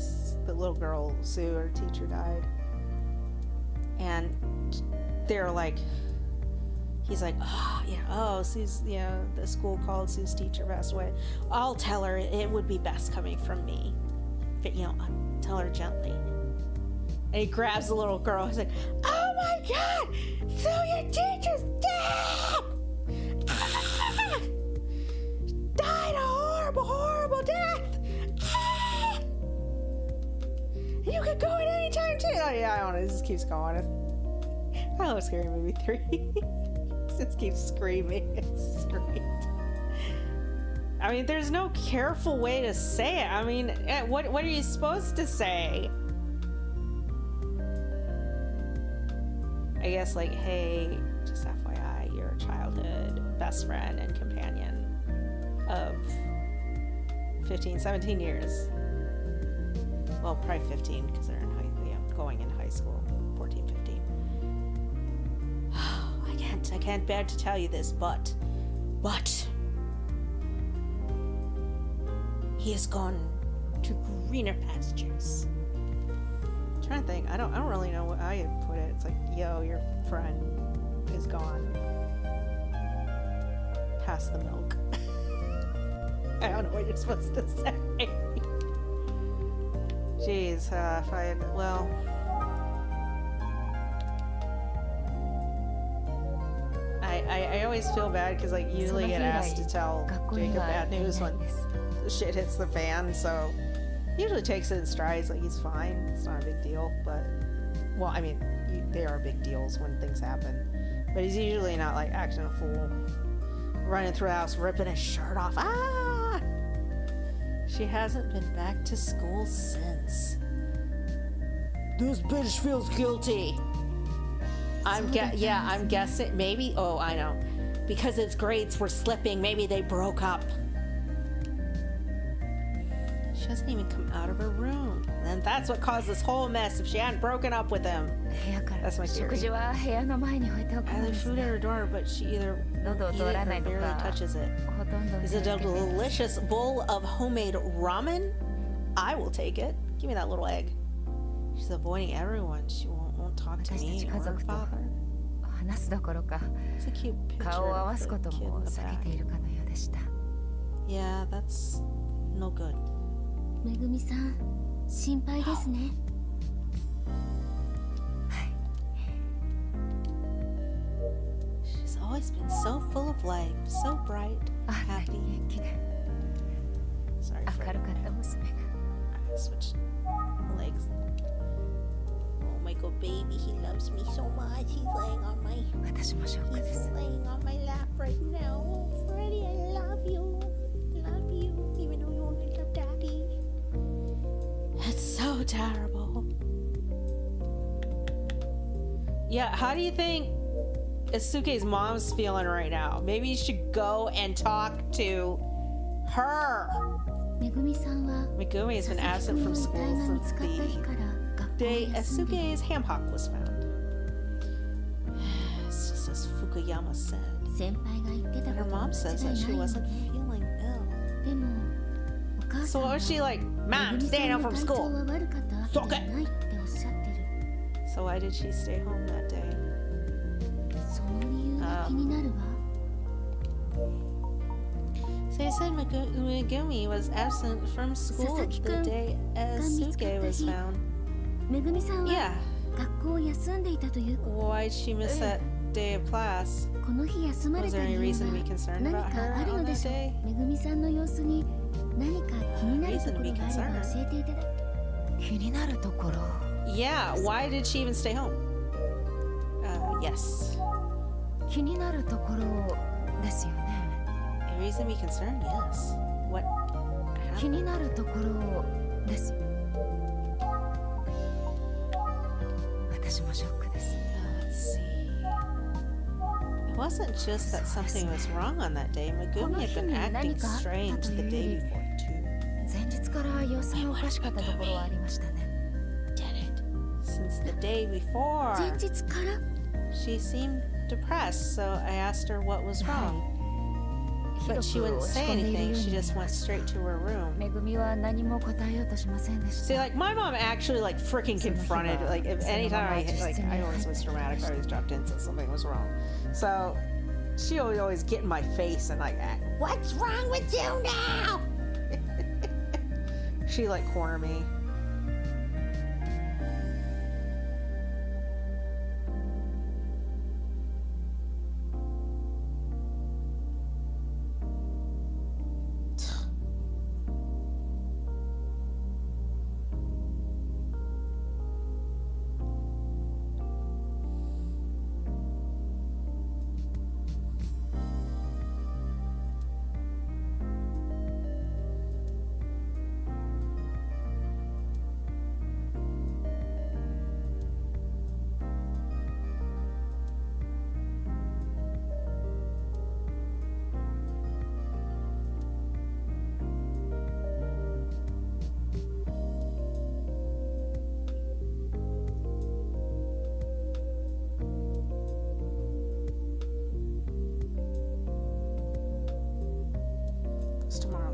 the little girl Sue, her teacher died, and they're like. He's like, Sue's, the school called, Sue's teacher passed away. I'll tell her it would be best coming from me. But, tell her gently. And he grabs the little girl. He's like, oh my God! Sue, your teacher's dead! Ah! Died a horrible, horrible death! Ah! You could go at any time, too. Oh, yeah, I don't know. It just keeps going. I love Scary Movie 3. Just keeps screaming. It's great. I mean, there's no careful way to say it. I mean, what are you supposed to say? I guess like, hey, just FYI, you're a childhood best friend and companion of 15, 17 years. Well, probably 15 because they're going in high school. 14, 15. I can't bear to tell you this, but he has gone to greener pastures. I'm trying to think. I don't really know what I put it. It's like, yo, your friend is gone. pass the milk. I don't know what you're supposed to say. Jeez, if I had, well... I always feel bad because, like, usually get asked to tell Jacob bad news when the shit hits the fan, so he usually takes it in strides, like, he's fine. It's not a big deal, but... Well, I mean, they are big deals when things happen. But he's usually not, like, acting a fool. Running through the house, ripping his shirt off. Ah! She hasn't been back to school since. This bitch feels guilty. I'm guessing maybe. Oh, I know, because its grades were slipping. Maybe they broke up. She hasn't even come out of her room, and that's what caused this whole mess. If she hadn't broken up with him, that's my theory. I leave food at her door, but she either won't eat it or barely touches it. Is it a delicious bowl of homemade ramen? I will take it. Give me that little egg. She's avoiding everyone. She won't talk to me or her father. It's a cute picture of the kid in the back. Yeah, that's no good. めぐみさん、心配ですね。 She's always been so full of life, so bright, happy. Sorry for I switched legs. Oh my god, baby, he loves me so much. He's laying on my lap right now. Oh, Freddy, I love you. Love you, even though you only love daddy. It's so terrible. Yeah, how do you think Asuke's mom's feeling right now? Maybe you should go and talk to her. Megumi has been absent from school since the day Asuke's ham hock was found. It's just as Fukuyama said. But her mom says that she wasn't feeling ill. So what was she like? Mom, staying home from school. Okay. So why did she stay home that day? So you said Megumi was absent from school the day Asuke was found. Yeah. Why'd she miss that day of class? Was there any reason to be concerned about her on that day? Reason to be concerned? Yeah, why did she even stay home? Yes. A reason to be concerned? Yes. What happened? Let's see. It wasn't just that something was wrong on that day. Megumi had been acting strange the day before, too. Did it? Since the day before. She seemed depressed, so I asked her what was wrong. But she wouldn't say anything, she just went straight to her room. See, like, my mom actually, like, freaking confronted, like, if anytime I always was dramatic, I always dropped in and said something was wrong. So, she would always get in my face and, like, what's wrong with you now? She, like, corner me.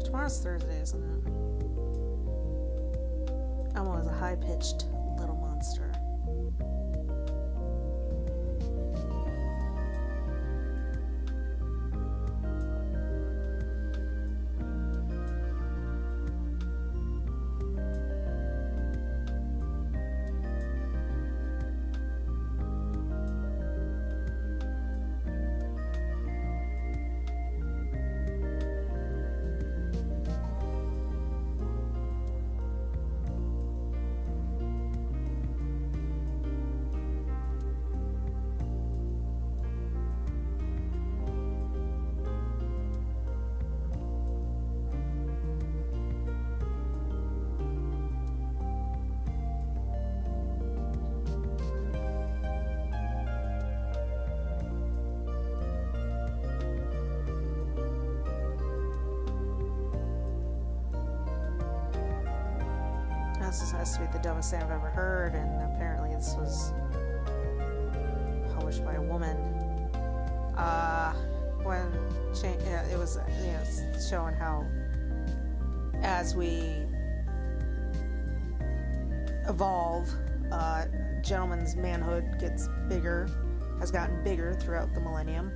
Tomorrow's Thursday, isn't it? Emma was a high-pitched little monster. this has to be the dumbest thing I've ever heard, and apparently this was published by a woman. It was, showing how as we evolve, gentleman's manhood gets bigger, has gotten bigger throughout the millennium.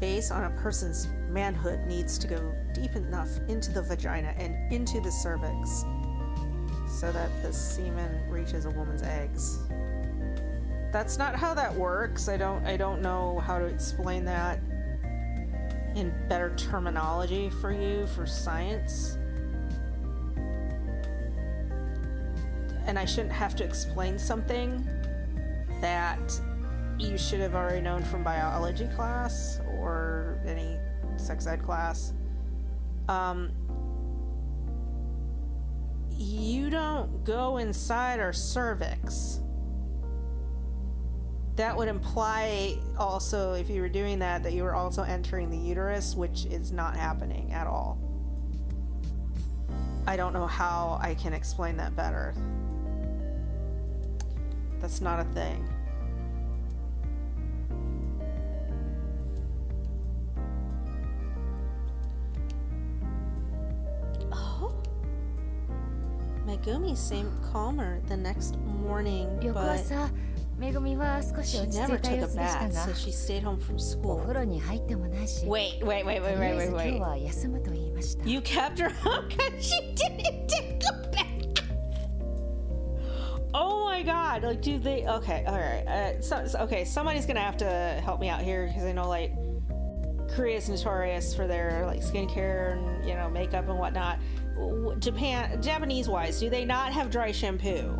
Based on a person's manhood needs to go deep enough into the vagina and into the cervix so that the semen reaches a woman's eggs. That's not how that works. I don't know how to explain that in better terminology for you for science. And I shouldn't have to explain something that you should have already known from biology class or any sex ed class. You don't go inside our cervix. That would imply also, if you were doing that you were also entering the uterus, which is not happening at all. I don't know how I can explain that better. That's not a thing. Oh. Megumi seemed calmer the next morning, 翌 but 朝めぐみは少し she 落ち着 never いた took 様 a 子でした bath, が so she stayed home from お school. 風呂に入ってもないし Wait, とりあえず今日 wait. は休むと言いました You kept her home because she didn't take a bath. Oh my god! Like, do they? Okay, all right. Okay, somebody's gonna have to help me out here because I know like Korea is notorious for their like skincare and makeup and whatnot. Japanese wise, do they not have dry shampoo?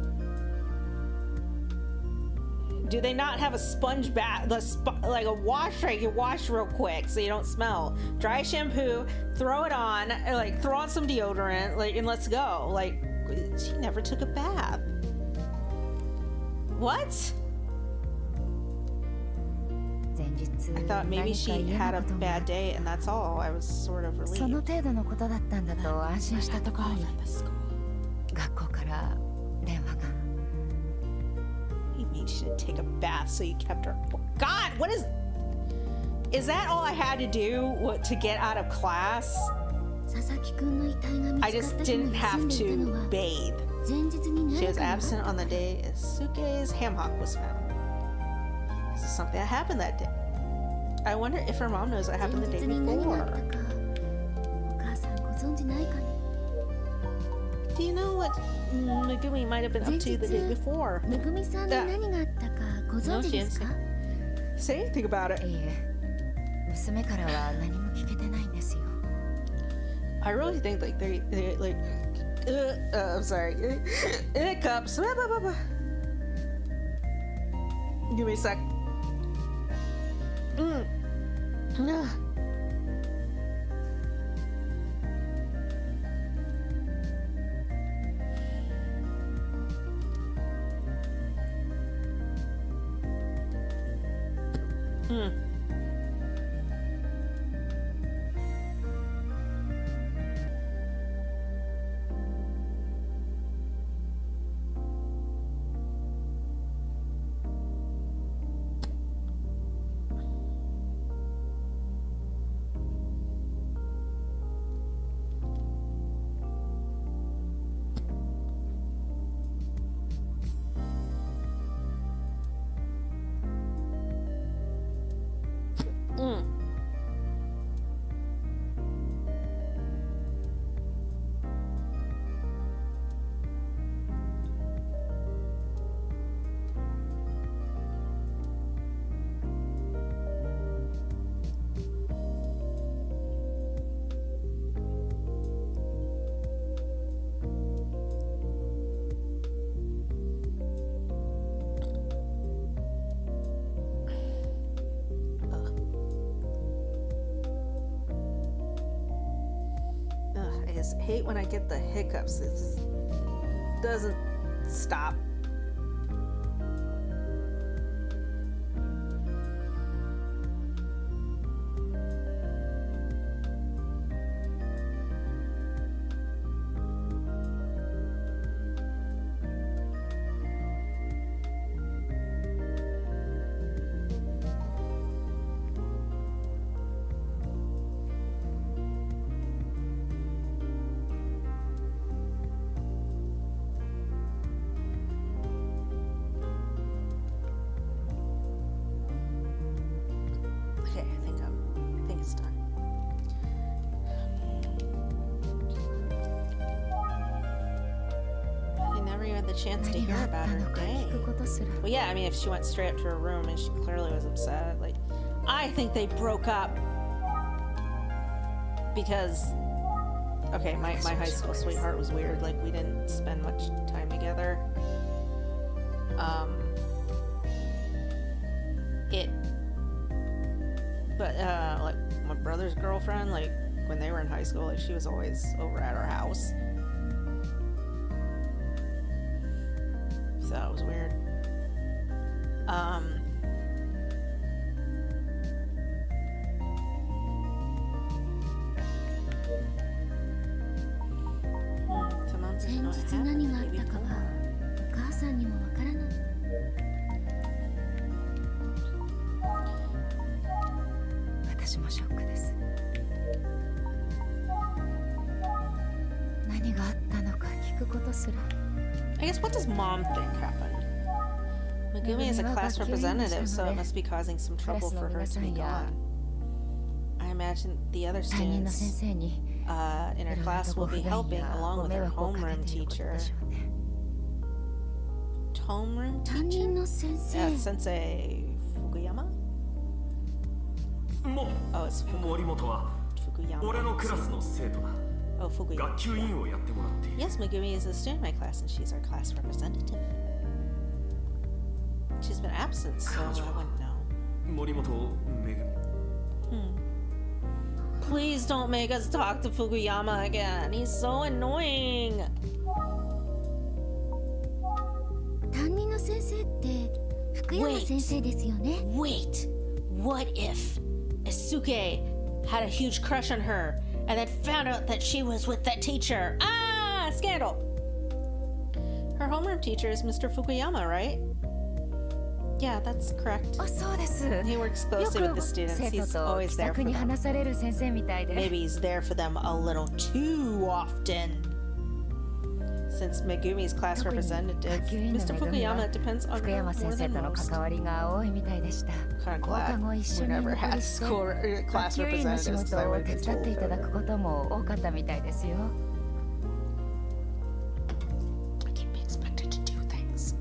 Do they not have a sponge bath, like a wash rag you wash real quick so you don't smell? Dry shampoo, throw it on, like throw on some deodorant, like, and let's go. Like, she never took a bath. What? 前日 I thought maybe 何か she 嫌 had な a ことが bad day and that's all. I was sort of その relieved. 程度のことだったんだと安心したところに At the school. 学校から電話が You mean she didn't take a bath, so you kept her? God, what is that all I had to do to get out of class? 佐々木くんの遺体が見 I つか just った日 didn't に have 住んでいたの to は bathe. 前日に She 何 was かがあっ absent た on the から day Suke's ham hock was found. This is something that happened that day. I wonder if her mom knows what 前 happened the 日 day に何があっ before. たかお母さんご存知ないかね Do you know what Megumi might have been up to the day before? めぐみさんに何があったかご存知ですか Say anything about it. いいえ娘からは何も聞けてないんですよ I really think like they like I'm sorry. Hiccups. Give me a sec. I just hate when I get the hiccups. It just doesn't stop. the chance to 何 hear があっ about た her のか聞く day. ことすら Well, yeah, I mean, if she went straight up to her room and she clearly was upset, like, I think they broke up because, okay, my high school sweetheart was weird. Like, we didn't spend much time together. But like, my brother's girlfriend, like, when they were in high school, like, she was always over at our house. So that was weird. Someone said 先 not 日 happened 何 the があっ day たか before. はお母さんにもわからない。私もショックです。何があったのか聞くことすら。 I guess, what does mom think happened? Megumi is a class representative, so it must be causing some trouble for her to be gone. I imagine the other 担任の students 先生に in her いろいろ class と will ご不 be 便 helping や along ご with 迷 her 惑をかけ homeroom ていること teacher. でしょうね。 Homeroom 担任 teacher? の先生。 Sensei Fukuyama? Oh, it's 森本は Fukuyama. 俺のクラスの生徒だ。 Oh, Fukuyama. 学級委員をやってもらっている。 Yes, Megumi is a student in my class, and she's our class representative. She's been absent, so I wouldn't know. 森本めぐみ。 Please don't make us talk to Fukuyama again. He's so annoying. 担任の先生って福山先生ですよね。 Wait, what if Isuke had a huge crush on her and then found out that she was with that teacher? Ah, scandal. Her homeroom teacher is Mr. Fukuyama, right? Yeah, that's correct. あ、そうです。 He works よ closely with く the students. 生徒 He's と always 気 there さく for に them. 話される先生みたいで。 Maybe he's there for them a little too often. Since Megumi's class 特に representative, 学級委員の Mr. めぐみ Fukuyama は depends on 福 her 山 more 先生 than との most. 関わりが多いみたいでした。 Kind of 放課 glad 後一緒 we に never 居 had 残りして school class 学級委員の仕 representatives because I 事を would 手 get 伝ってい told ただ them. くことも多かったみたいですよ。 I can't be expected to do things.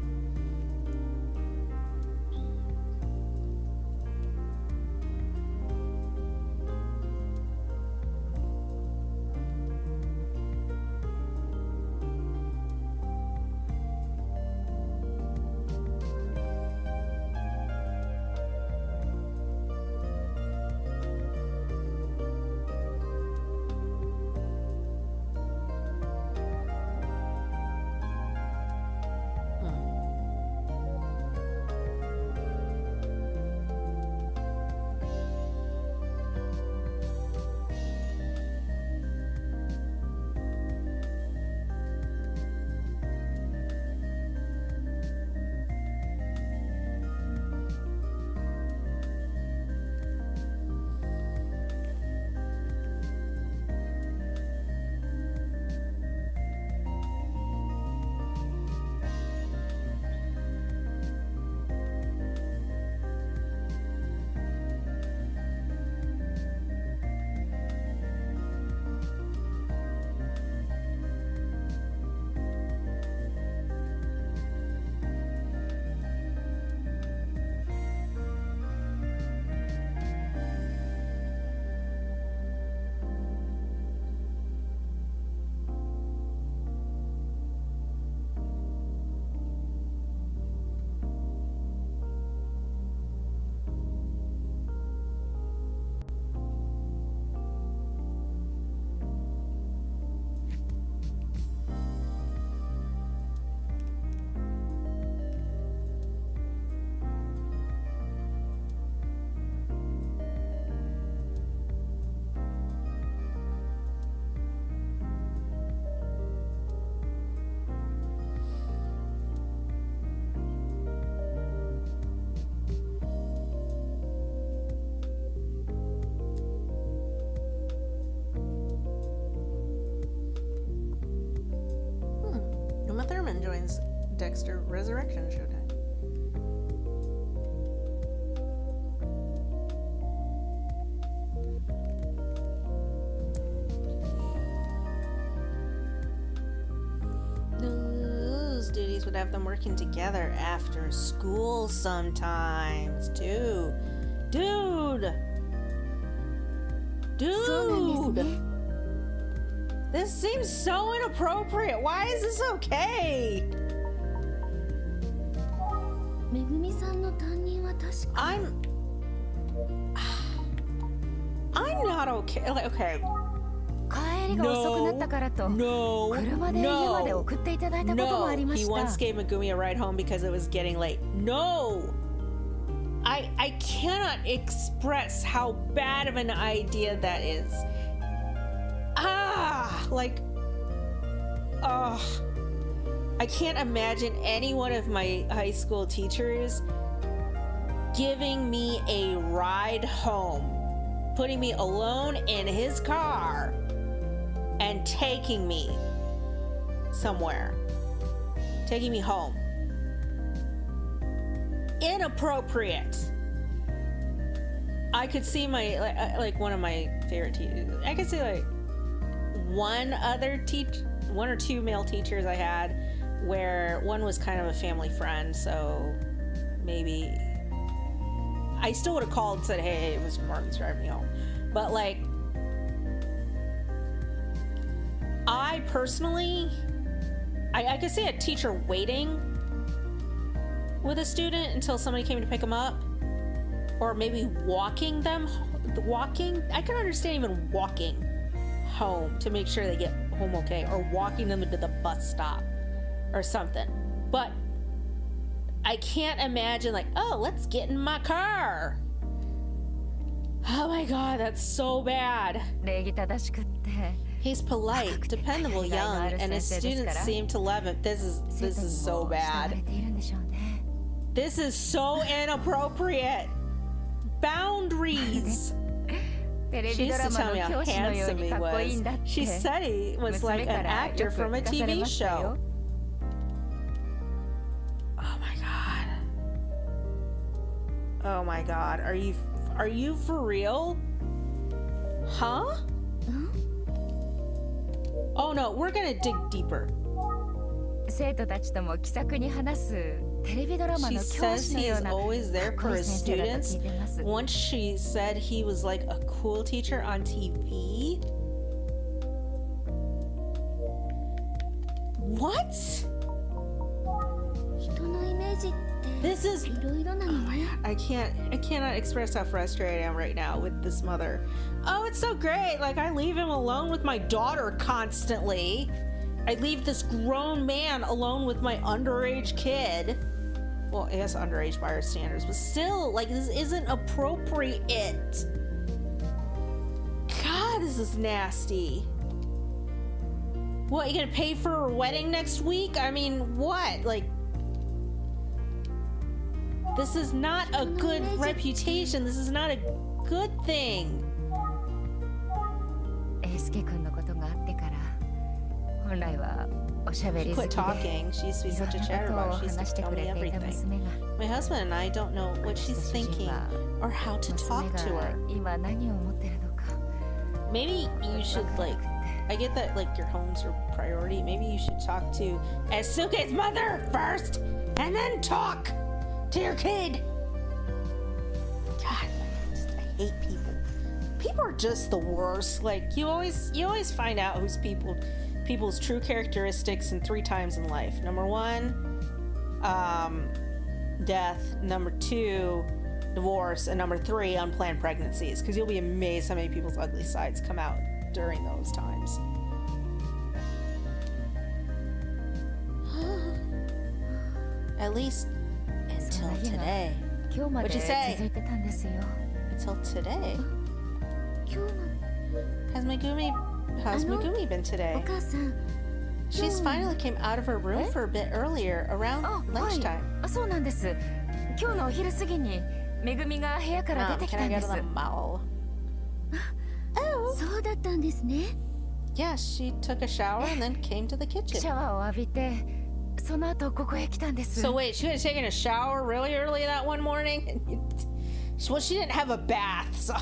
Uma Thurman joins Dexter Resurrection Showtime. Those duties would would have them working together after school sometimes, too. Dude! This seems so inappropriate. Why is this okay? めぐみさんの担任は確か I'm not okay. Like, okay. 帰りが遅くなったからと 車で家まで送っていただいたこともありま He した once gave Megumi a ride home because it was getting late. No! I cannot express how bad of an idea that is. I can't imagine any one of my high school teachers giving me a ride home, putting me alone in his car, and taking me somewhere, taking me home. Inappropriate. I could see my like one of my favorite teachers. I could see like one or two male teachers I had, where one was kind of a family friend, so maybe I still would have called and said, "Hey, Mr. Martin's driving me home," but like I personally, I could see a teacher waiting with a student until somebody came to pick them up, or maybe walking. I can understand even walking home to make sure they get home okay, or walking them to the bus stop or something. But I can't imagine like, oh, let's get in my car. Oh my god, that's so bad. 礼儀正しくって He's polite, dependable, young, and his students seem to love him. This is so bad. This is so inappropriate. Boundaries. She used to tell me how handsome he was. She said he was like an actor from a TV show. Oh my god. Oh my god. Are you for real? Huh? Oh no, we're gonna dig deeper. 生徒たちとも気さくに話すテレビドラマ She の教 says 師のよ he's うな always there かっ for こいい his 先生だと students. 聞いてます。 Once she said he was like a cool teacher on TV. What? 人のイメージって This is いろいろな Oh の my ね god, I cannot express how frustrated I am right now with this mother. Oh, it's so great. Like, I leave him alone with my daughter constantly. I leave this grown man alone with my underage kid. Well, I guess underage by our standards, but still, like, this isn't appropriate. God, this is nasty. What, you gonna pay for her wedding next week? I mean, what? Like, this is not a good reputation. This is not a good thing. 英介君のことがあってから本来はおしゃべり好 Quit きで talking. She used to be いろん such a なことを chatterbox. She used 話し to て tell く me れていた everything. 娘が My husband and I don't know what she's 私たち主人 thinking は or how to 娘 talk to が her. 今何を思ってるのか Maybe you should, like, I get that, like, your home's your priority. Maybe you should talk to Asuke's mother first and then talk to your kid. God, I hate people. People are just the worst. Like, you always find out who's people's true characteristics in 3 times in life. Number 1, death. Number 2, divorce. And number 3, unplanned pregnancies. Because you'll be amazed how many people's ugly sides come out during those times. At least until today. 今日まで What'd you say? 続いてたんですよ Until today. 今日の How's Megumi been お today? 母さん She's finally came out of her room for a bit earlier, around あ、はい lunchtime. あ、そうなんです今日のお昼過ぎにめぐみが部屋から出てき Can た I んで go す to the mall? そうだったんですね Yeah, she took a shower and then came to the シ kitchen. ャワーを浴びてその後ここへ来たんです So wait, she had taken a shower really early that one morning? Well, she didn't have a bath, so...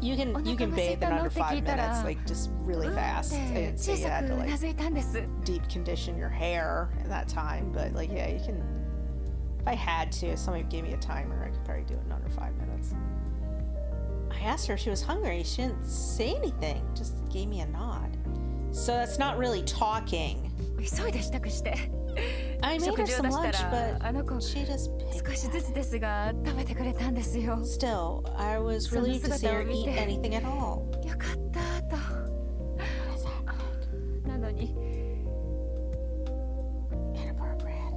You can bathe in under 5 minutes, like just really fast. I didn't say you had to like deep condition your hair in that time, but like yeah, you can. If I had to, if somebody gave me a timer, I could probably do it in under 5 minutes. I asked her if she was hungry. She didn't say anything, just gave me a nod. So that's not really talking. I made her some lunch, but she just picked at it. Still, I was relieved to see her eat anything at all. Inappropriate.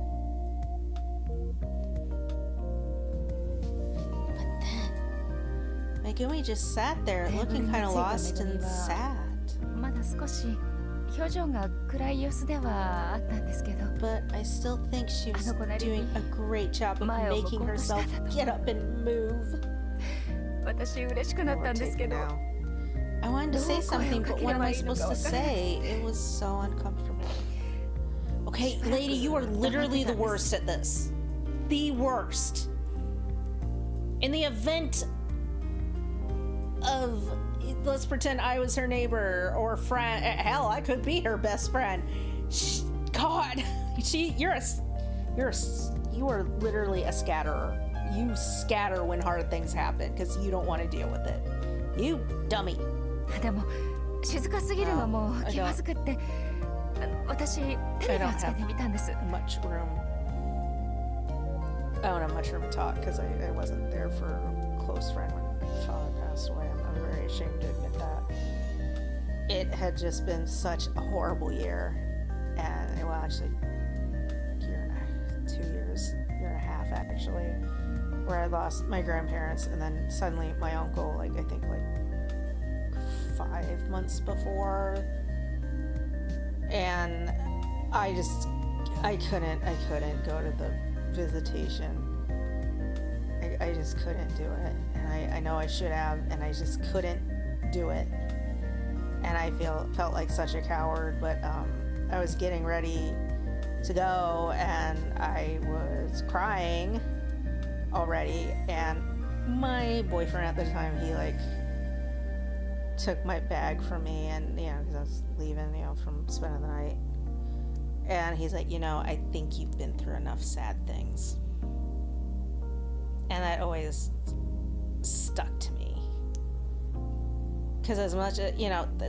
But then, Megumi just sat there looking kind of lost and sad. But I still think she was doing a great job of making herself get up and move. I wanted to say something, but what am I supposed to say? It was so uncomfortable. Okay, lady, you are literally the worst at this. The worst. In the event of, let's pretend I was her neighbor or friend. Hell, I could be her best friend. God, you are literally a scatterer. You scatter when hard things happen because you don't want to deal with it. You dummy. I don't have much room. I don't have much room to talk because I wasn't there for a close friend when father passed away. I'm very ashamed to admit that. It had just been such a horrible year, and well, actually, year and a half actually, where I lost my grandparents, and then suddenly my uncle, like I think like 5 months before, and I couldn't go to the visitation. I just couldn't do it, and I know I should have, and I just couldn't do it, and I felt like such a coward. But I was getting ready to go, and I was crying already, and my boyfriend at the time, he like took my bag from me, and because I was leaving from spending the night, and he's like, I think you've been through enough sad things. And that always stuck to me. Because as much as,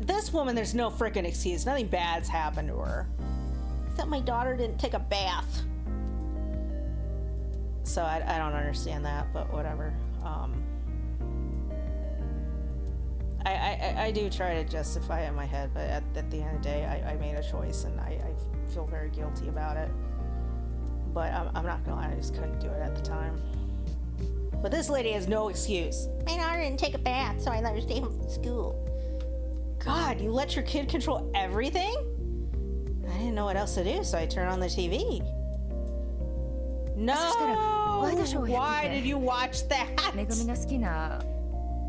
this woman, there's no freaking excuse. Nothing bad's happened to her. Except my daughter didn't take a bath. So I don't understand that, but whatever. I do try to justify it in my head, but at the end of the day, I made a choice, and I feel very guilty about it. But I'm not gonna lie, I just couldn't do it at the time. But this lady has no excuse. My daughter didn't take a bath, so I let her stay home from school. God, you let your kid control everything? I didn't know what else to do, so I turned on the TV. No! Why did you watch that?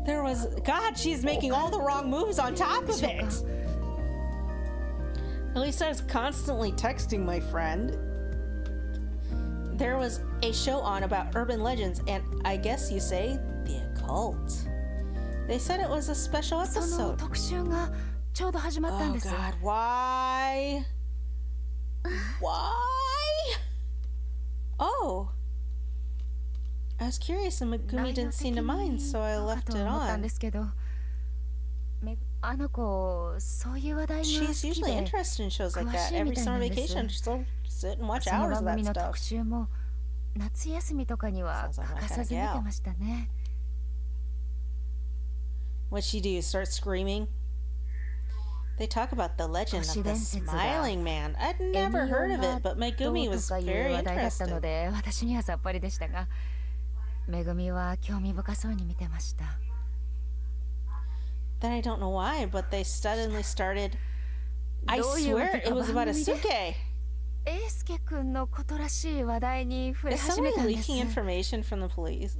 There was... God, she's making all the wrong moves on top of it. At least I was constantly texting my friend. There was a show on about urban legends, and I guess you say the occult. They said it was a special episode. Oh God, why? Why? Oh. I was curious, and Megumi didn't seem to mind, so I left it on. She's usually interested in shows like that. Every summer vacation, she'll sit and watch hours of that stuff. Sounds like my kind of gal. What'd she do? Start screaming? They talk about the legend of the smiling man. I'd never heard of it, but Megumi was very interested. Then I don't know why, but they suddenly started. I swear it was about Asuke. Is somebody leaking information from the police?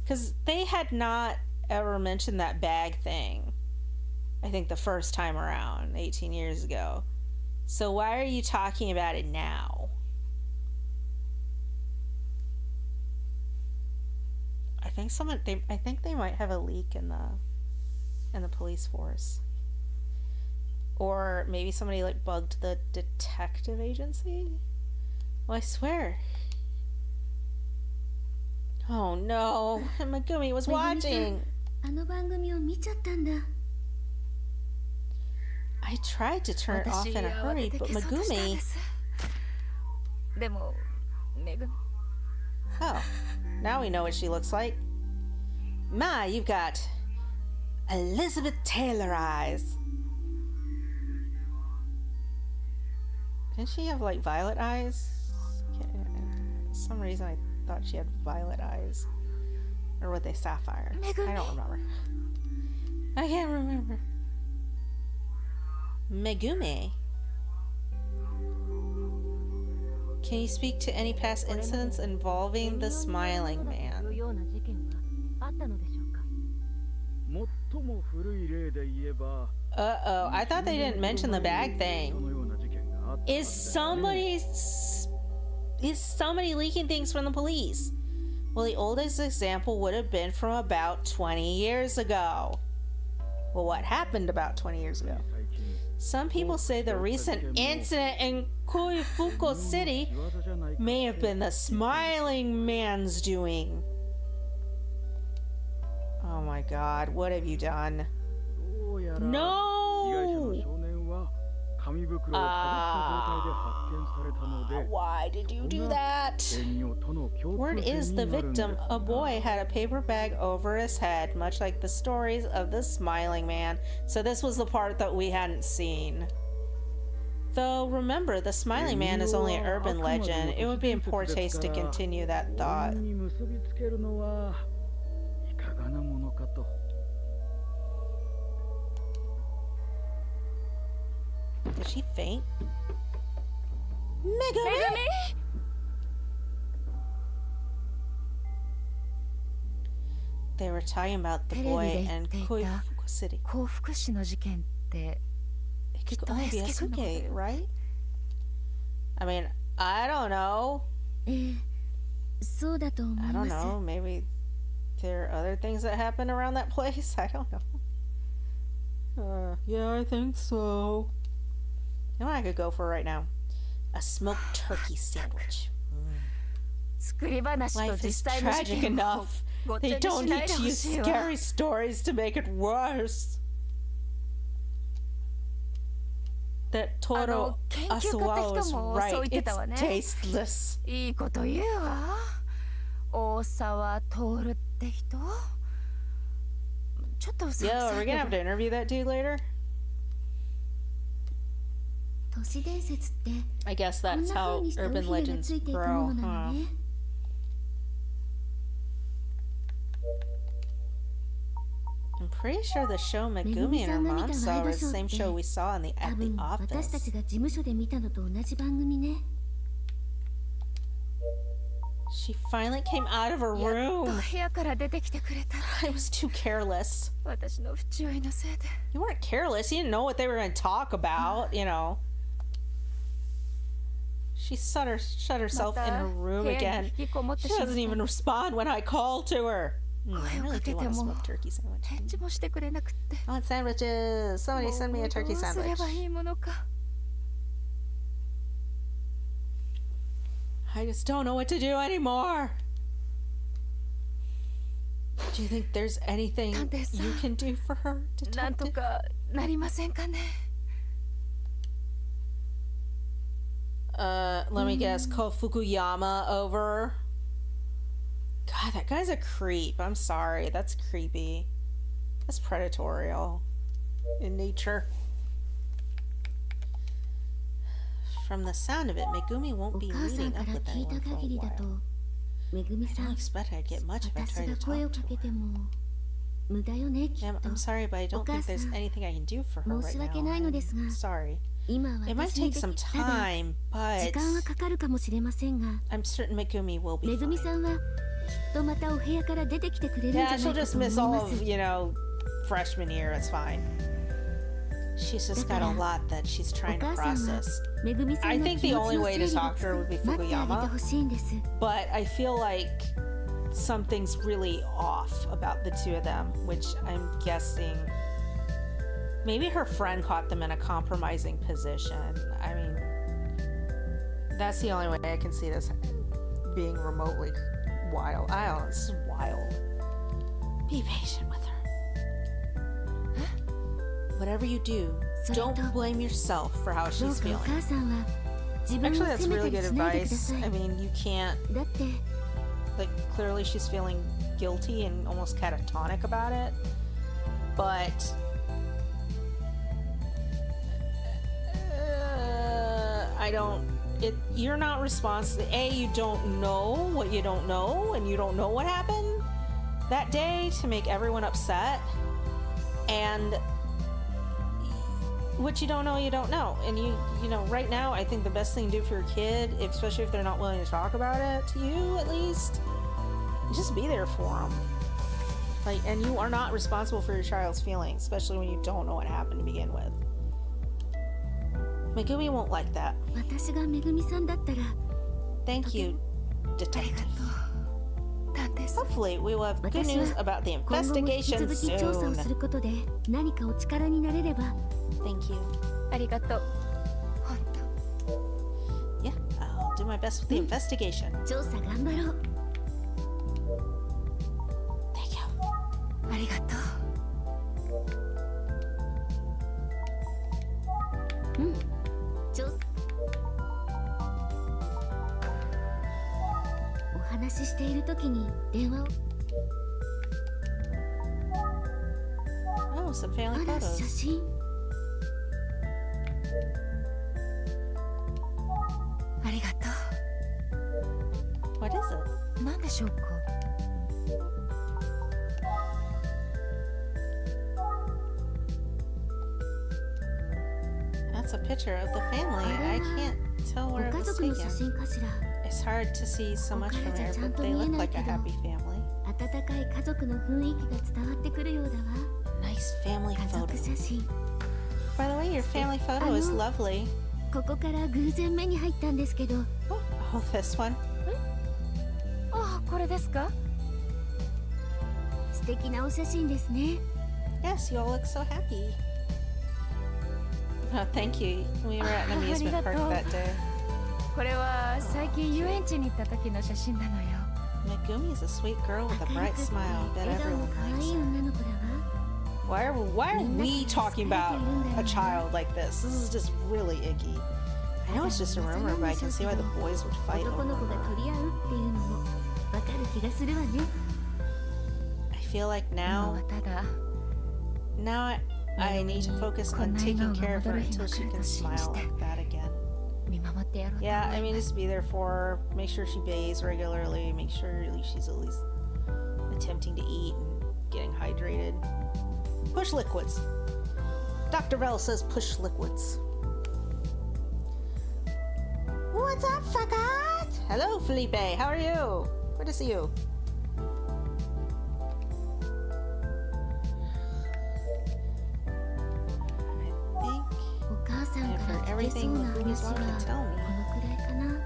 Because they had not ever mentioned that bag thing. I think the first time around, 18 years ago. So why are you talking about it now? I I think they might have a leak in the police force. Or maybe somebody like bugged the detective agency? Well, I swear. Oh no, Megumi was watching. あの番組を見ちゃったんだ。 I tried to turn it off in a hurry, but Megumi. でも、めぐみ。 Oh, now we know what she looks like. My, you've got Elizabeth Taylor eyes. Didn't she have like violet eyes? For some reason I thought she had violet eyes. Or were they sapphire? I don't remember. I can't remember. Megumi. Can you speak to any past incidents involving the smiling man? ような事件はあったのでしょうか。 最も古い例で言えば Uh-oh, I thought they didn't mention the bag そ thing. のような事件があったはずで Is somebody leaking things from the police? Well, the oldest example would have been from about 20 years ago. Well, what happened about 20 years ago? 最近 Some people say the recent incident in Koifuku City 仕業じゃないか may have been the smiling man's doing. Oh my god, what have you done? どうやら No! 被害者の少年は紙袋をかぶった状態で発見されたので Why did you do that? 冤獄との共 Word 通点 is に the なるんです victim, a boy, had a paper bag over his head, much like the stories of the smiling man. So this was the part that we hadn't seen. Though, remember, the smiling man is only an urban legend. It would be in poor taste to continue that thought. に結びつけるのはいかがなものかと Did she faint? Megumi! They were talking about the テレビ boy で言 and っていた Koifuku City. 幸福市の事件ってき It っ could と only be エスケ君のこと Yasuke, right? I mean, I don't know. ええ、そうだと思 I い don't ます。 know. Maybe there are other things that happen around that place. I don't know. Yeah, I think so. You know what I could go for right now? A smoked turkey sandwich. 作り話と Life 実 is 際の事 tragic 件を enough. ごっち They ゃに don't しない need で to ほ use しいわ。 scary stories to make it worse. That Toro 研究家って Asuwa 人 was もそう right. 言ってたわね。 It's tasteless. いいこと言うわ。大沢徹って人ちょっと嘘く Yo, さ are we いけ gonna ど have to interview that dude later? 都市伝説って I guess こん that's な how 風にして尾 urban ひれが legends ついていくも grow, のな huh? のね。 I'm pretty sure the show Megumi and her mom saw was the same show we saw in 多 at the 分私た office. ちが事務所で見たのと同じ番組ね。 She finally came out of her やっ room. と部屋から出てきてくれた。 I was too careless. 私の不注意のせいで。 You weren't careless. You didn't know what they were going to talk about, you know. She shut herself in her ま room た部屋 again. に引きこもって She しまっ doesn't た。 even respond when I call to her. I 声を really か do け want て a も smoked turkey sandwich. 返事もしてくれなくって I want sandwiches. Somebody send me a もう turkey どうすれ sandwich. ばいいものか。 I just don't know what to do anymore. Do you think there's anything 探偵さん。 you can do for her, なんと detective? かなりませんかね。 Let me guess. Call Fukuyama over. God, that guy's a creep. I'm sorry. That's creepy. That's predatorial in nature. From the sound of it, Megumi お won't be 母さん meeting か up ら with 聞いた anyone for 限 a りだ while. と、めぐみ I さ don't ん、 expect I'd get much if I 私 tried が to 声を talk か to け her. ても無駄よね、きっ Yeah, と I'm。sorry, but I don't think there's お母さん、 anything I can do for her 申 right し now. 訳ないのですが、 I'm sorry. 今は It might 私に take で some きただ、 time, 時 but 間はかかるかもしれませんが、 I'm certain Megumi will be めぐみ fine. さんはきっとまたお部屋から出てきてくれるんじゃ Yeah, ない she'll か just と思い miss all ま of, す。 you know, freshman year. It's fine. She's just got a lot that she's お trying to 母さんは process. めぐみさ I んの think 気 the 持ち only の way 整 to 理が talk つ to her く would be 待ってあげて Fukuyama, ほしいんです。 but I feel like something's really off about the two of them, which I'm guessing maybe her friend caught them in a compromising position. I mean, that's the only way I can see this being remotely wild. I don't know, this is wild. Be patient with her. Whatever you do, don't blame yourself for how she's feeling. Actually, that's really good advice. I mean, you can't, like, clearly she's feeling guilty and almost catatonic about it, but you're not responsible. You don't know what you don't know, and you don't know what happened that day to make everyone upset, and what you don't know, you don't know. And you know, right now, I think the best thing to do for your kid, especially if they're not willing to talk about it to you, at least, just be there for them. Like, and you are not responsible for your child's feelings, especially when you don't know what happened to begin with. Megumi won't like that. Thank you, detective. Hopefully, we will have good news about the investigation soon. Thank you. Yeah, I'll do my best with the investigation. Thank you. お話ししている時に電話を Oh, some family あら photos. 写真 ありがと What is it? う。何でしょうか。 That's a picture of the family. I can't tell ご where it 家 was 族の写 taken. 真かしら It's hard to see so much from here, but they look like a happy family. 温かい家族の雰囲気が伝わってくるようだわ Nice family 家 photo. 族写真 By the way, your family photo is lovely. ここから偶然目に入ったんですけど Oh, this one. ああ、これですか。素敵なお写真ですね Yes, you all look so happy. Oh, thank you. We were at an amusement park that day. これは最近遊園地に行った時の写真なのよ。 Megumi is a sweet girl with a 明る bright くて smile. I 笑 bet 顔の everyone 可 likes 愛い her. 女の子だわ Why are we talking about a child like this? This is just really icky. I know it's just a rumor, but I can see why the boys would fight 男 over の子が her. 取り合うっていうのもわかる気がするわね I feel like 今 now はただ I need to focus on taking care of her until she can smile like that again. 見守ってやろうと Yeah, 思 I い mean, ます just be there for her. Make sure she bathes regularly. Make sure she's at least attempting to eat and getting hydrated. Push liquids. Dr. Bell says push liquids. What's up, Fakat? Hello, Felipe. How are you? Good to see you. I think お母さん And か for ら聞けそう everything な Megumi's 話 mom は can tell こ me. のくらいかな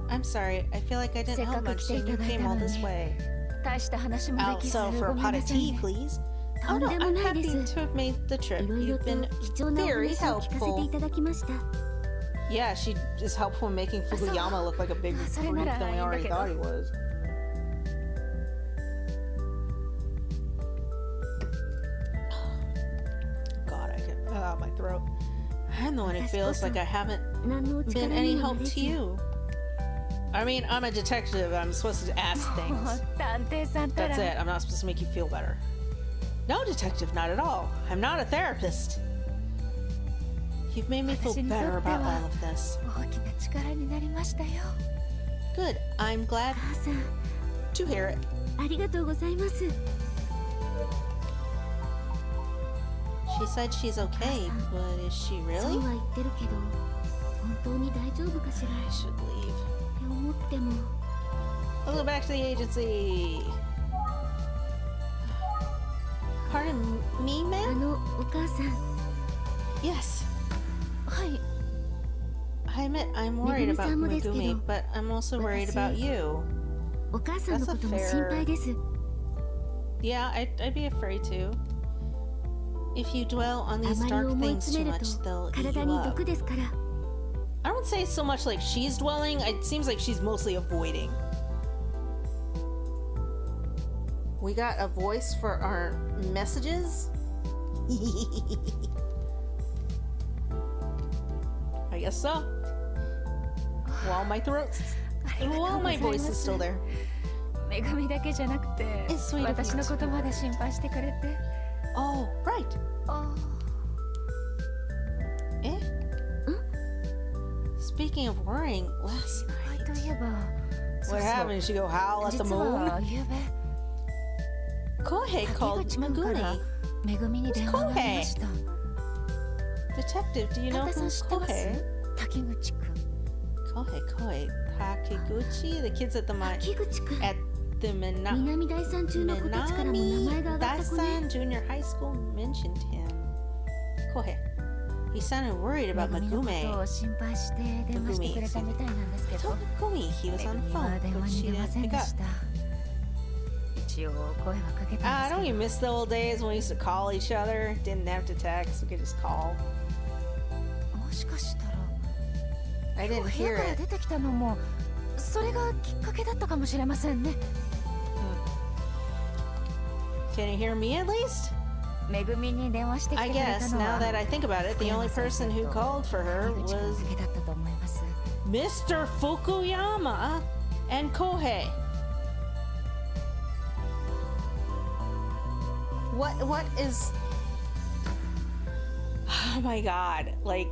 I'm sorry. I feel like I didn't help much and you came all this way. 大した話もできず Also, for a ごめん pot な of さい tea, ね please. と Oh ん no, でも I'm ないで happy す to have made the い trip. ろいろ You've と been 貴重なお very 話を聞かせてい helpful. ただきました Yeah, she is helpful in making Fukuyama look like a bigger So creep nara than weいいんだ already けど。 thought he was. God, I can my throat. I'm the one who feels like I haven't 何のお been 力 any にもな help れ to ず you. I mean, I'm a detective. I'm supposed to ask も things. う探偵さんた That's ら it. I'm not supposed to make you feel better. No, detective, not at all. I'm not a therapist. You've made me feel 私にとっては better about all of this. 大きな力になりましたよ。 Good. I'm glad 母さん to hear it. ありがとうございます She said she's okay, but is she そう really? は言ってるけど本当に大丈夫かしら I っ should leave. て思っても I'll go back to the agency. Pardon me, あ ma'am? のお母さん Yes. はい。I admit I'm worried about Megumi, but I'm also worried about you. お母さんのことも心配です。 Yeah, I'd be afraid too. If you dwell on あ these まり dark 思い things 詰 too める much, と they'll eat 体 you に up. 毒ですから。 I don't say so much like she's dwelling. It seems like she's mostly avoiding. We got a voice for our messages. I guess so. While my voice is still there. めぐみだけじゃなくて It's sweet of you 私のことまで心配してくれて Oh, right. Eh? Speaking of worrying, last はい night. といえば What happened? Did she go howl at the 実は moon? ゆうべ Kohei 滝 called 口くんから Megumi. めぐみに電話がありました Detective, do you know 神田さ who ん知ってま Kohei? す滝口くん Kohei. Takiguchi? The kids at the 滝口くん。 at the 南第三中の子たちからも名前が挙がった子ね。 Daisan Junior High School mentioned him. Kohei. He sounded worried め about ぐみのこと Megumi. を心配して電話してくれたみたいなんですけ Told ど Megumi he め was ぐ on み the は phone, 電 but 話に she 出ま didn't せん pick で up. した一応声はかけた Ah, ん don't で you す miss the old days when we used to call each other? Didn't have to text, we could just call. けどもしかしたら I 今 didn't 日部屋 hear から it. 出てきたのもそれがきっかけだったかもしれませんね Can you hear me at least? めぐみに電話してき I てくれた guess の now は that I think about it, the only person who called for her 滝口くん was だけだったと思います Mr. Fukuyama and Kohei. What is Oh my god, like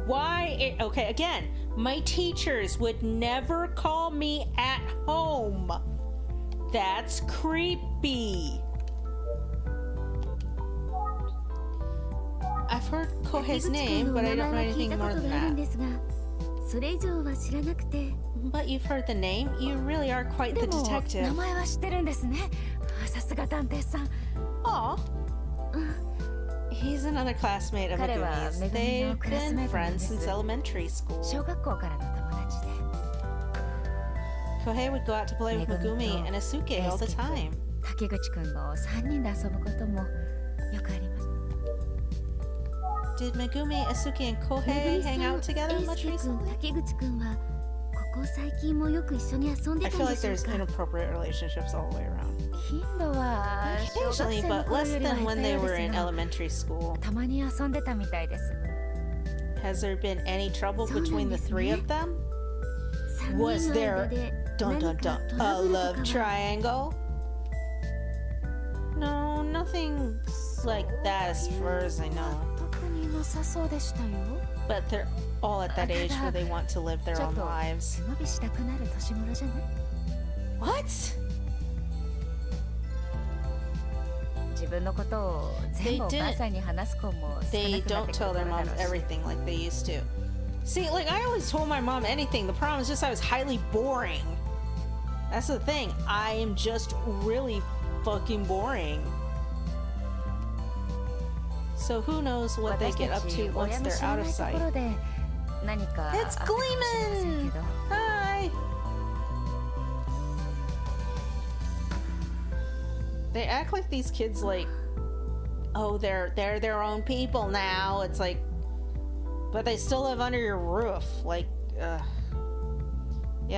why okay, again, my teachers would never call me at home. That's creepy. I've heard 滝 Kohei's 口くん name, の but 名 I 前 don't は know 聞い anything たこ more と than があるん that. ですが、それ以上は知らなくて。 But you've heard the name. You really are quite で the も detective. 名前は知ってるんですねさすが探偵さん Aw. He's another classmate of 彼は Megumi's. めぐみの They've クラス been メートなんで friends す since elementary school. 小学校からの友達で Kohei would go out to play with Megumi and Asuke all the time. 滝口くんの3人で遊ぶこともよくあります Did Megumi, Asuke, and めぐ Kohei みさ hang ん、 out together 英 much 介くん、 recently? 滝口くんはここ最近もよく一緒に遊んで I た feel んで like しょう there's か。 inappropriate relationships all the way around. 頻度は小学 Occasionally, 生の but 頃 less よりは than 減 when った they よう were で in すが elementary school. たまに遊んでたみたいです Has there been any trouble そうなん between で the す three ね。 of them? 3 Was 人の間 there で dun 何 dun か dun トラ a ブルと love かは。 triangle? No, nothing like that as far as I know. 特になさそうでしたよ But they're all at that age where they want to live their ちょっ own と lives. 背伸びしたくなる年頃じゃない What? 自分のことを全部お母さんに話す子も少 They なくなっ don't てく tell る their 頃だ moms ろうし everything like they used to. See, like I always told my mom anything. The problem is just I was highly boring. That's the thing. I am just really fucking boring. So who knows what they 私 get た up ち to once 親の they're 知ら out な of いと sight. ころで何かあっ It's たかもしれません Gleeman! けど Hi! They act like these kids like, oh, they're their own people now. It's like, but they still live under your roof. Like, yeah.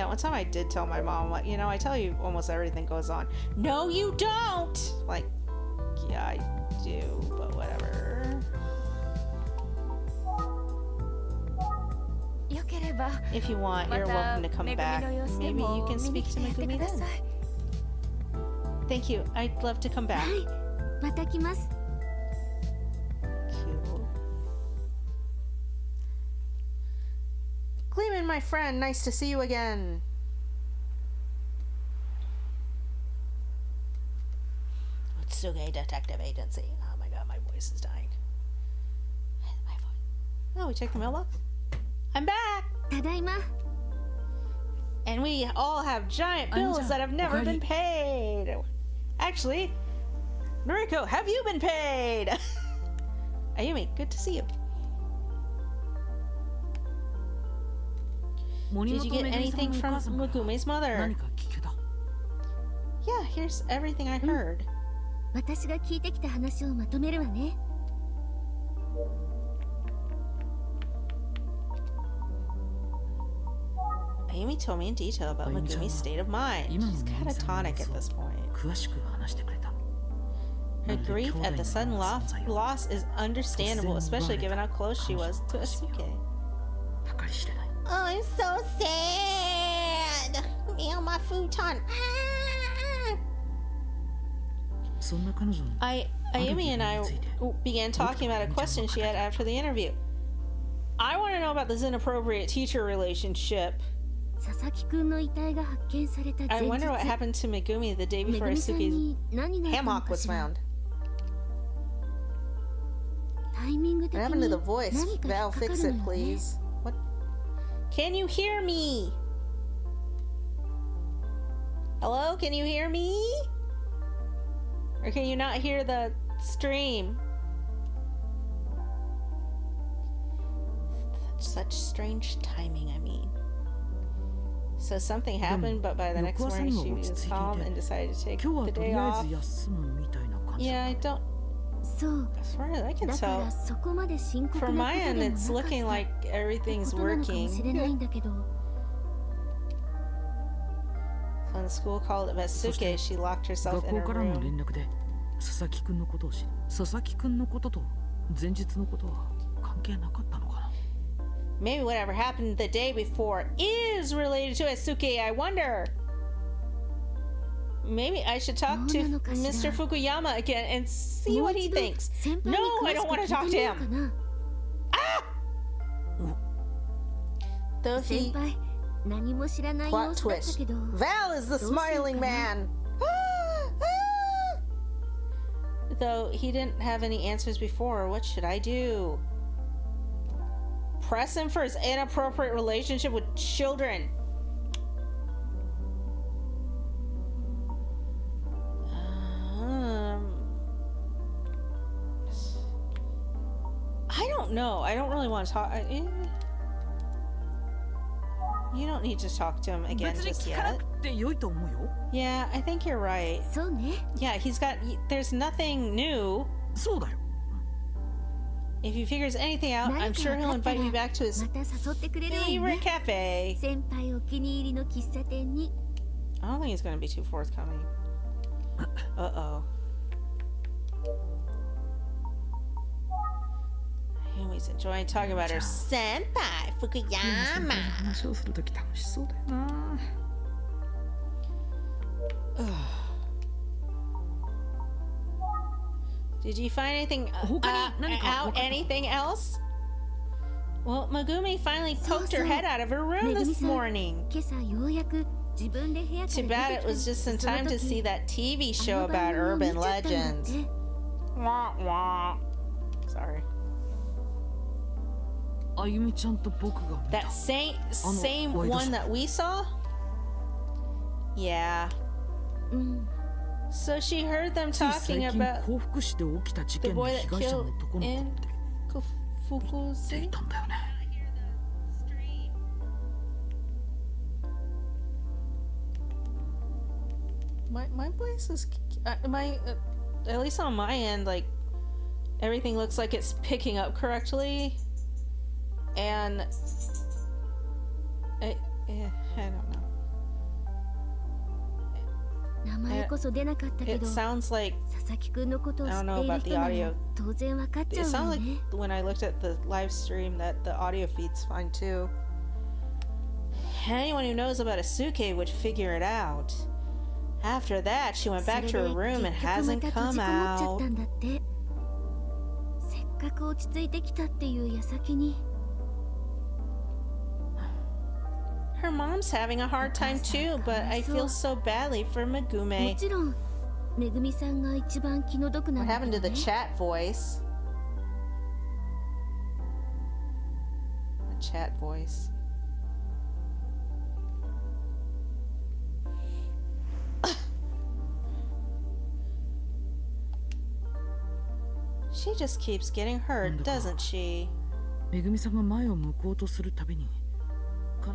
One time I did tell my mom, like, you know, I tell you almost everything goes on. No, you don't. Like, yeah, I do, but whatever. よければ If you want, ま you're た welcome to め come ぐみ back. の様子で Maybe you も can 見に speak 来 to てやって Megumi くだ then. さい Thank you. I'd love to come back. はい、また来ます。 Cool. Gleeman, my friend, nice to see you again. Utsuge Detective Agency. Oh my god, my voice is dying. My voice. Oh, we checked the mailbox? I'm back! ただいま。 And we all have giant bills that have never been paid. Actually, Noriko, have you been paid? Ayumi, good to see you. Did you get anything from Megumi's mother? 何か聞けた？ Yeah, here's everything I heard. 私が聞いてきた話をまとめるわね。Amy told me in detail about Megumi's state of mind. She's catatonic at this point. 詳しく話してくれた。 Her grief at the sudden loss is understandable, especially given how close she was to Asuke. 計り知れない。 Oh, I'm so sad. Me on my futon. そんな彼女の Ayumi and I began talking about a question she had after the interview. I want to know about this inappropriate teacher relationship. 佐々木くんの遺体が発見された前 I 日、 wonder what happened to Megumi the day め before ぐみさん Asuke's に何があったの hammock か was しら。 found. タイミング的 What に happened to 何 the voice? か引っ Val, かか fix る it, のよね。 please. What? Can you hear me? Hello? Can you hear me? Or can you not hear the stream? Such strange timing, I mean. So something happened, but by the next morning she was calm and decided to take 今日は the とり day あ off. えず休むみたいな感じ。 Yeah, I don't. そう。 As far as I can だか tell, らそこまで深刻な from こと my で end, もな it's かった looking like って everything's ことなのかもしれない working. んだけど。 When the school called Vetsuke, she locked herself 学 in 校 her からの room. 連絡で佐々木くんのことを知り、佐々木くんのことと前日のことは関係なかったのかな。 Maybe whatever happened the day before is related to Asuke, I wonder. Maybe I should talk to Mr. Fukuyama again and see what he thinks. 先輩に No, 詳 I し don't く want 聞 to いて talk み to ようか him. な。 Though 先 he 輩、何も知らない様 plot 子だった twist. けど。 Val is the smiling man. Though he didn't have any answers before, what should I do? Press him for his inappropriate relationship with children. I don't know. I don't really want to talk. You don't need to talk to him again 別に just 聞かな yet. くて良いと思うよ。 Yeah, I think you're right. そうね。 Yeah, there's nothing new. そうだよ。 If he figures anything out, 何 I'm か sure 分 he'll かったら invite me back to his また誘ってくれるわよ favorite ね。 cafe. 先輩お気に入りの喫茶店に。 I don't think he's gonna be too forthcoming. Uh-oh. Amy's enjoying talking about her senpai, Fukuyama. 話をするとき楽しそうだよな。 Did you find anything out? Anything else? Well, Megumi finally poked her head out of her room めぐみ this さん、 morning. 今朝ようやく自分で部屋から Too 出て bad き it た was just in その time to 時 see that TV あ show の about 番組を見 urban ちゃったんだっ legends. て。 Wah, wah. Sorry. あゆみちゃんと僕が見た。 That same wait, one that we saw? Yeah. うん。 So she heard them つい talking 最近 about 幸福市で起きた事 the 件の boy 被 that 害者の killed 男の子って in 言って Fukusi. いたんだよね。 My place is at least on my end, like everything looks like it's picking up correctly, and I don't know. 名前こそ出なかったけ It ど、佐 sounds like 々木くんのことを知 I っ don't て know いる about the 人な audio. ら当然わかっち It ゃう sounded わ like よね。 when I looked at the live stream that the audio feed's fine too. Anyone who knows about Asuke would figure it out. After that, she went そ back れ to で her room and 結局ま hasn't た閉 come じこもっちゃっ out. たんだって。せっかく落ち着いてきたっていう矢先に。 Her mom's having a hard time too, but I feel so badly for も Megume. ちろん、めぐみさんが一番気の毒なん What だ happened け to ど the ね。 chat voice? The chat voice. She just keeps getting hurt, doesn't she? めぐみさんが前を向こうとするたびにか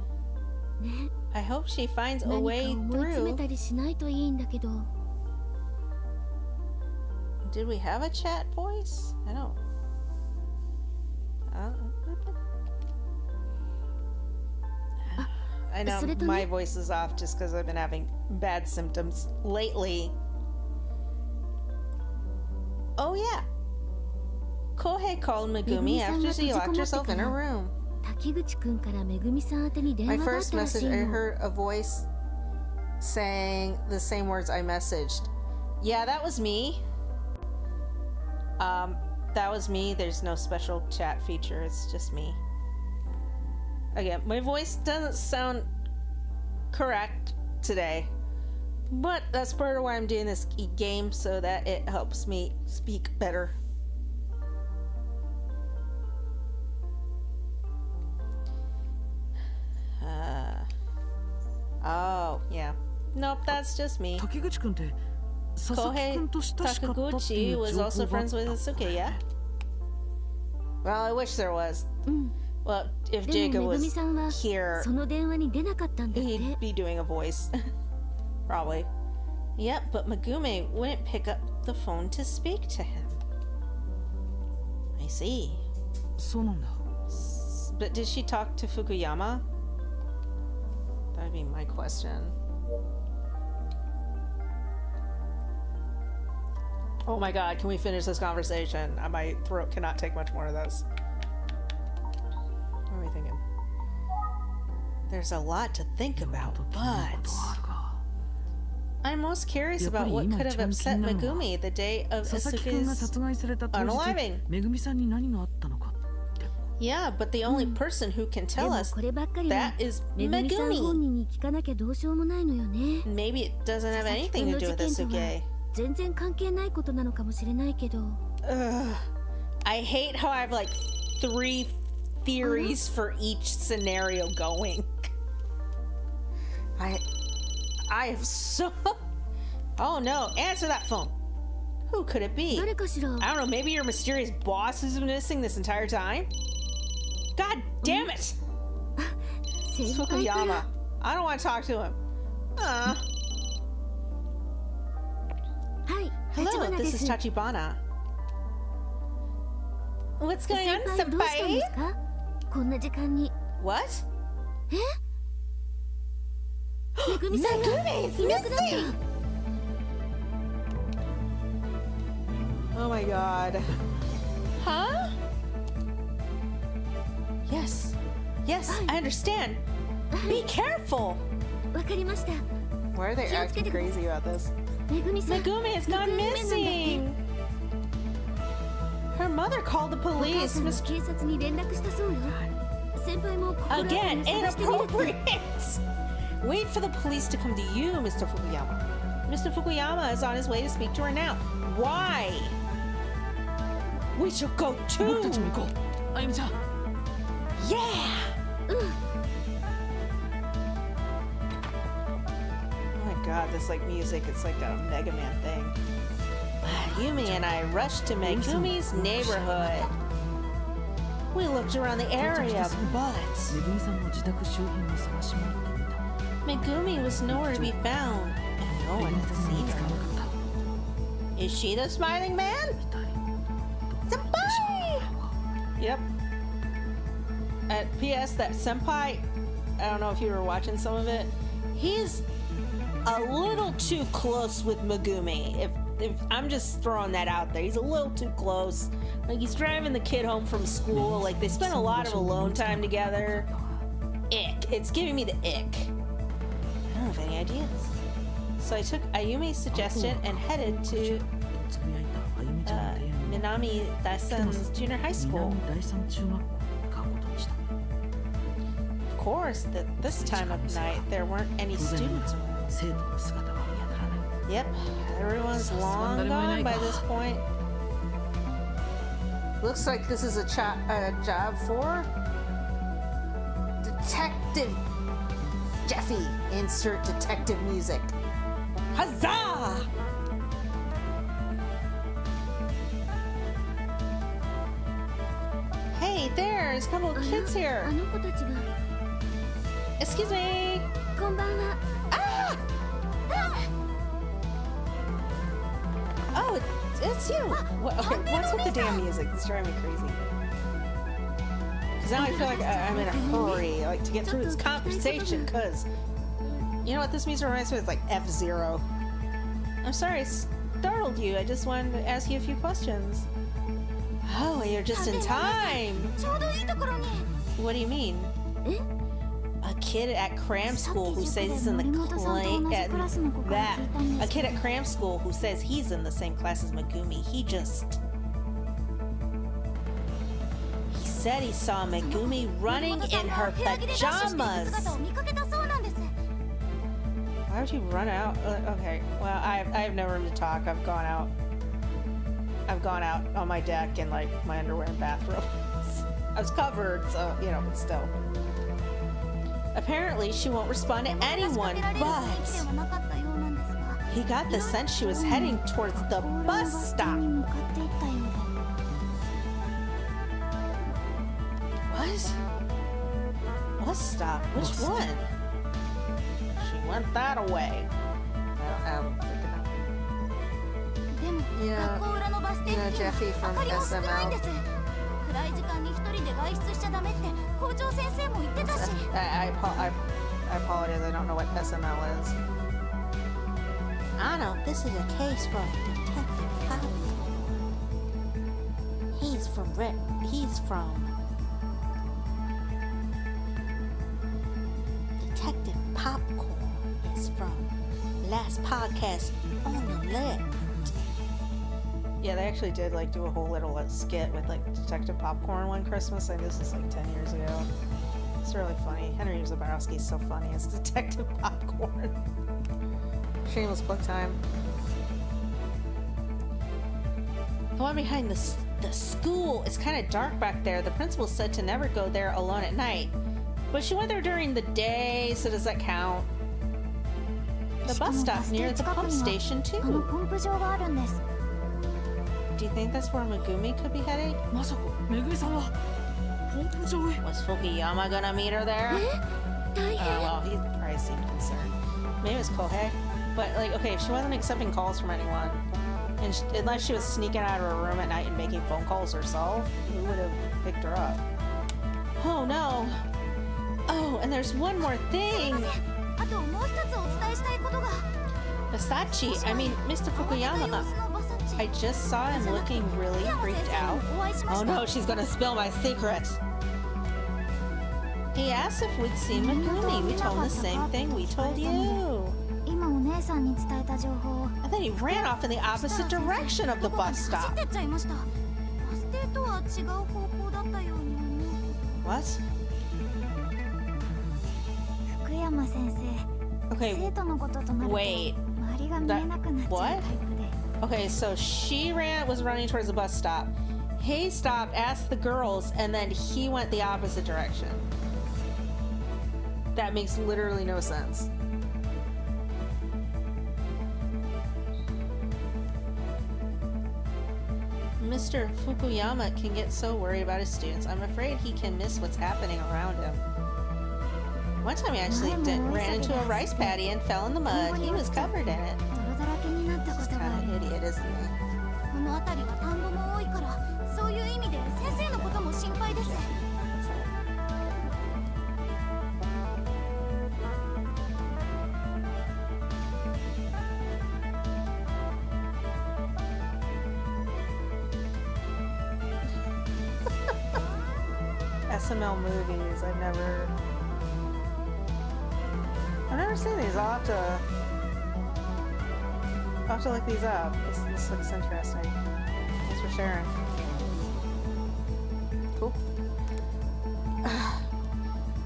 ね。 I hope she finds a 何か way 思い詰め through. たりしないといいんだけど。 Did we have a chat voice? I don't. I know それとね。 my voice is off just because I've been having bad symptoms lately. Oh yeah. Kohei called Megumi after she locked herself in her room. 滝口くんからめぐみさん宛てに電 My 話があっ first たらし message, い I の。 heard a voice saying the same words I messaged. Yeah, that was me. That was me. There's no special chat feature. It's just me. Again, my voice doesn't sound correct today, but that's part of why I'm doing this game, so that it helps me speak better. Oh, yeah. Nope, that's just me. 滝口くんって佐々木くんと親しかったってい Takaguchi う was 情 also 報があっ friends た with んだ Asuke, yeah? Well, I wish there was. うん。 Well, if で Jacob もめぐみ was さんは here, その電話に出なかったんだって he'd be doing a voice. Probably. Yep, but Megumi wouldn't pick up the phone to speak to him. I see. そうなんだ But did she talk to Fukuyama? That'd be my question. Oh my god, can we finish this conversation? My throat cannot take much more of this. What are we thinking? There's a lot to think about, but I'm most curious about what could have upset Megumi the day of 佐々木くんが Asuke's 殺害された当日 unaliving. めぐみさんに何があったのかって Yeah, but the only person who can で tell も us こればっかりは that is めぐみさん本 Megumi. 人に聞かなきゃどうしようもないのよね。 Maybe it doesn't have 佐々木く anything ん to の do 事 with 件とは Asuke. 全然関係ないことなのかもしれないけど。 Ugh. I hate how I have like 3 theories for each scenario going. I have so. Oh no! Answer that phone. Who could it be? 誰かしら。 I don't know. Maybe your mysterious boss has been missing this entire time. God damn it! 先 It's 輩から Fukuyama. I don't want to talk to him. はい、 Hello, 橘で this す。 is Tachibana. What's 先 going on, 輩どうしたんで senpai? すか？こんな時間に。 What? めぐみさんが Megumi's いなくなっ missing! Oh my god. Huh? Yes. Yes, I understand. Be careful. た。わかりました。 Why are they 気をつけ acting てください。 crazy about this? めぐみさん。 Megumi has gone 行方不明なんだって missing. Her mother called the お母 police. さんが Mr. 警察に連絡したそうよ。先輩も心当たり Again, を探してみるって。 inappropriate. Wait for the police to come to you, Mr. Fukuyama. Mr. Fukuyama is on his way to speak to her now. Why? We should go 僕たち too. も行こうあゆみちゃん Yeah. うん。 Oh my god, this like music, it's like a Mega Man thing. Yumi and I rushed to Megumi's neighborhood. We looked around the area, but めぐみさんの自宅周辺を探し回ってみた Megumi was nowhere to be found, and no め one ぐみ had さんが seen 見つから her. なかった Is she the smiling man? みたい Senpai! Yep. P.S. That senpai, I don't know if you were watching some of it. He's a little too close with Megumi. If I'm just throwing that out there, he's a little too close. Like he's driving the kid home from school. Like they spend a lot of alone time together. Ick. It's giving me the ick. I don't have any ideas. So I took Ayumi's suggestion and headed to つぶやいたあゆみちゃんの提案に Minami Daisan's junior high school. 南第三中学校に向かうことにした Of course, that this time of night there weren't any 当然 students around. 生徒の姿は見当たらない Yep, everyone's long gone by this point. Looks like this is a job for Detective Jeffy. Insert detective music. Huzzah! Hey, there's a couple of kids あ here. の子たちが。Excuse me. こんばんは。 Ah! Oh, it's you. What, okay, what's with the damn music? It's driving me crazy. Because now I feel like I'm in a hurry, like to get through this conversation. Because you know what this music reminds me of? It's like F-Zero. I'm sorry, I startled you. I just wanted to ask you a few questions. Oh, you're just in time. ちょうどいいところに。 What do you mean? え？ A kid at cram school who says he's in the a kid at cram school who says he's in the same class as Megumi. He said he saw Megumi running in her pajamas. Why would you run out? Okay, well, I have no room to talk. I've gone out on my deck in like my underwear and bathrobe. I was covered, so you know, but still. Apparently, she won't respond to anyone, but he got the sense she was heading towards the bus stop. What? Bus stop? Which one? She went that way. I don't freaking know. Yeah, Jeffy from SML. I apologize, I don't know what SML is. I know, this is a case for Detective Popcorn. He's from Detective Popcorn is from last podcast on the left. Yeah, they actually did like do a whole little skit with like Detective Popcorn one Christmas. I think this is like 10 years ago. It's really funny. Henry Zabrowski's so funny as Detective Popcorn. Shameless plug time. The one behind the school is kind of dark back there. The principal said to never go there alone at night. But she went there during the day, so does that count? The bus stop near the pump station too. Do you think that's where Megumi could be heading? Was Fukuyama gonna meet her there? Well, he probably seemed concerned. Maybe it was Kohei. But, like, okay, if she wasn't accepting calls from anyone, and unless she was sneaking out of her room at night and making phone calls herself, who would have picked her up? Oh, no. Oh, and there's one more thing. Versace, I mean, Mr. Fukuyama. I just saw him looking really freaked out. Oh no, she's gonna spill my secret. He asked if we'd seen Megumi. We told him the same thing we told you. And then he ran off in the opposite direction of the bus stop. What? Okay, wait. What? Okay, so she was running towards the bus stop. He stopped, asked the girls, and then he went the opposite direction. That makes literally no sense. Mr. Fukuyama can get so worried about his students. I'm afraid he can miss what's happening around him. One time he actually ran into a rice paddy and fell in the mud. He was covered in it. He's kind of an idiot, isn't he? SML movies. I've never seen these. I'll have to look these up. This looks interesting. Thanks for sharing. Cool.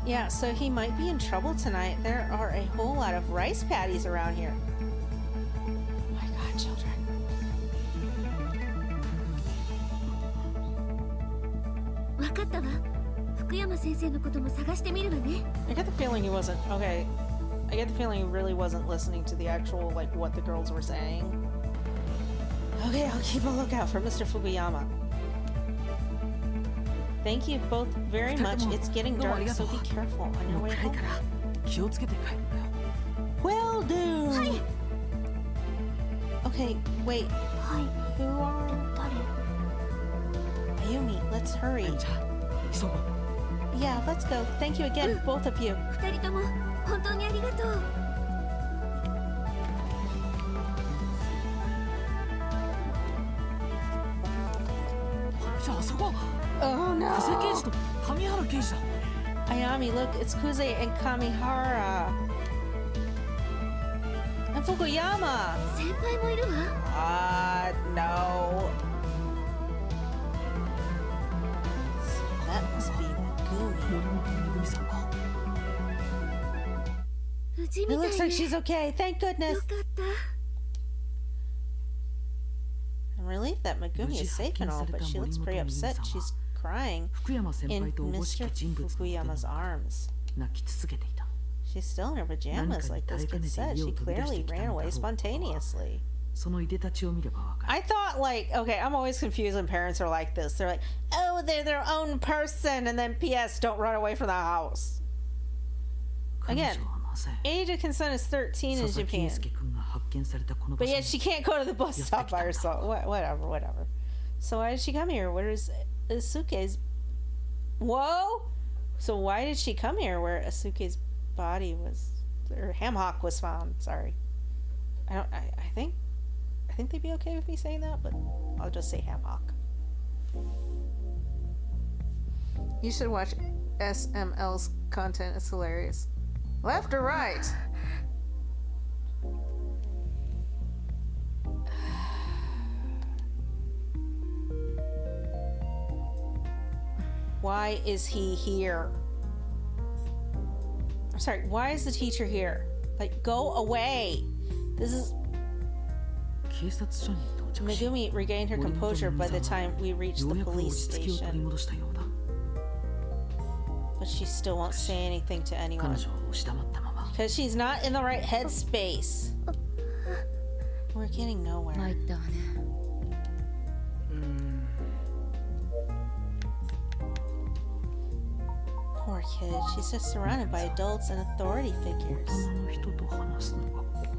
Yeah, so he might be in trouble tonight. There are a whole lot of rice paddies around here. Oh my god, children. I get the feeling he wasn't. Okay. I get the feeling he really wasn't listening to the actual, like, what the girls were saying. Okay, I'll keep a lookout for Mr. Fukuyama. Thank you both very much. It's getting dark, so be careful on your もう way 暗い home. から気をつけて帰るんだよ Will do! Okay, wait. はい Who are... 誰 Ayumi, let's hurry. じゃあ急ごう Yeah, let's go. Thank you again, both of you. 二人とも本当にありがとう。じゃああそこ Oh 久世刑事 no! と上原刑事だ Ayami, look, it's Kuze and Kamihara. And Fukuyama! 先輩もいるわ。 No. So that must be Megumi. めぐみさんか無事 It みたい looks like ね。 she's okay. Thank goodness. よかった。 I'm relieved that Megumi is safe and all, but she looks pretty upset. She's crying 福山先 in 輩とおぼし Mr. き人物の手で Fukuyama's arms. 泣き続けていた She's still in her pajamas, like this kid said. She clearly ran away spontaneously. そのいでたちを見ればわかる I thought, like, okay, I'm always confused when parents are like this. They're like, oh, they're their own person, and then P.S. don't run away from the house. 彼女 Again, はなぜ age of consent is 13 in 佐々木英 Japan. 介君が発見されたこの場 But 所 yet に she can't go to the bus stop by herself. Whatever. So why did she come here? Where's Asuke's... Whoa! So why did she come here where Asuke's body was... Or ham hock was found. Sorry. I think they'd be okay with me saying that, but I'll just say ham hock. You should watch SML's content. It's hilarious. Left or right? Why is he here? I'm sorry, why is the teacher here? Like, go away. This is... 警察署に到着し Megumi regained her composure by the time we reached よう the やく落 police ち着きを取り station. 戻したようだ But she still won't say anything to 彼 anyone. 女は押し黙ったまま Because she's not in the right headspace. We're getting nowhere. 参ったわね。 Poor kid. She's just surrounded by adults and authority 大 figures. 人の人と話すのが怖い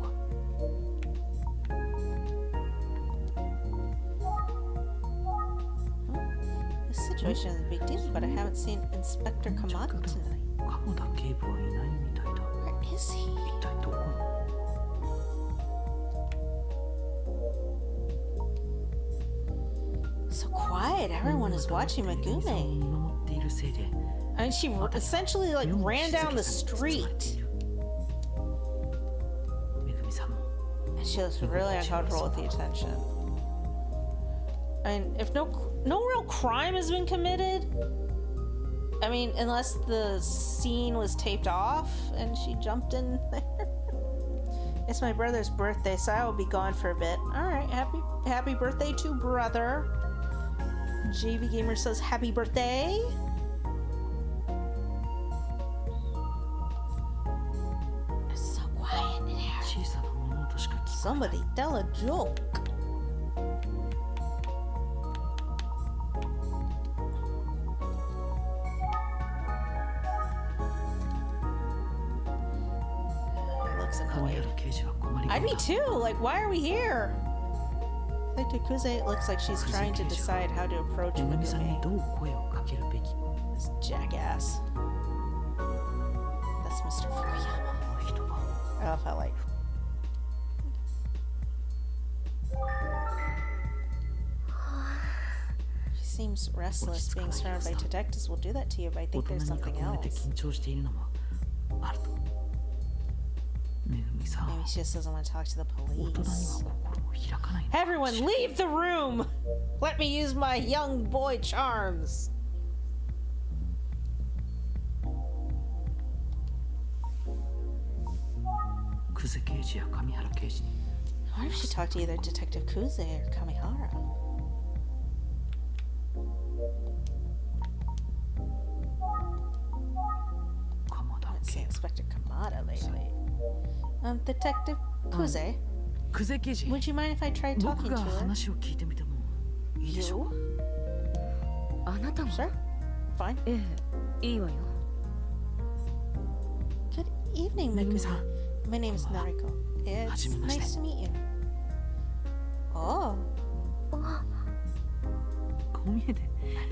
This situation is a big deal, but I haven't seen Inspector Kamada tonight. 鎌田警部はいないみたいだ Where is he? 一体どこに So quiet. Everyone is watching めぐみさんを Megumi. 見守っているせいで I mean, she essentially like ran down the street. めぐみさんも And she looks really uncomfortable with the attention. I mean, if no real crime has been committed, I mean, unless the scene was taped off and she jumped in there. It's my brother's birthday, so I will be gone for a bit. All right, happy birthday to brother. JV Gamer says happy birthday. It's so quiet in here. 小さな物音しか聞こ Somebody tell a joke. It looks えない上 annoyed. 原刑事は困り I'd 果 be てた too. Like, why are we here? Like Kuze, it looks like she's trying to decide how to approach めぐみさんに Megumi. どう声をかけるべき This jackass. That's Mr. こ Fukuyama. の人は I love how like. She seems restless. Being surrounded by detectives will do that to you, but I 大 think 人 there's に囲 something まれて else. 緊張しているのもあるとめぐみさん Maybe she just doesn't want to talk to the 大人には police. 心を開かないのかも Everyone, しれない leave the room! Let me use my young boy charms.久世刑事や上原刑事に What if she talked to either Detective Kuze or Kamihara? I haven't seen Inspector Kamada lately. Detective Kuze, 久世刑事 would you mind if I tried 僕 talking が to her? 話を聞いてみてもいいでしょう You? あなたも Sure. fine. ええ、いいわよ。 Good evening, Megumi. My name is Nariko. It's はじめまして。 nice to meet you. Oh, こう見えて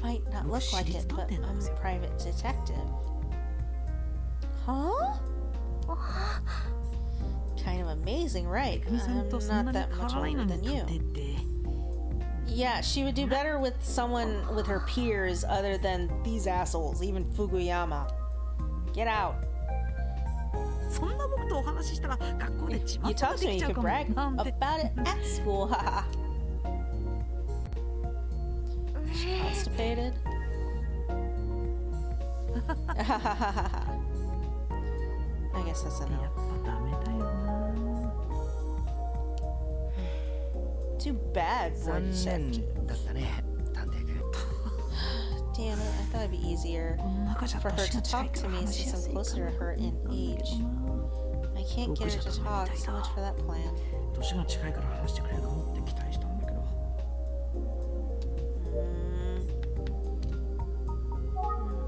I might not look like it, but I'm a private detective. Huh? Kind of amazing, right? めぐみさん I'm とそんな not に that much 可愛いの older に than 立 you. ってて Yeah, she would do better with someone with her peers other than these assholes, even Fuguyama. Get out. そんな僕とお話ししたら学校で自 You 慢 talk で to me, きち you ゃう can かも brag なんて about it at school, haha. Constipated? I guess that's a やっ no. ぱダメだよな Too bad for a 残念 detective. だったね、探偵君。 Damn it, I thought it'd be easier この中じゃ for her 年 to が近い talk か to ら me 話し since や I'm すいか closer な to her in と思ったんだけ age. どな I can't get her to talk, so much for that plan. 年が近いから話してくれるかもって期待したんだけど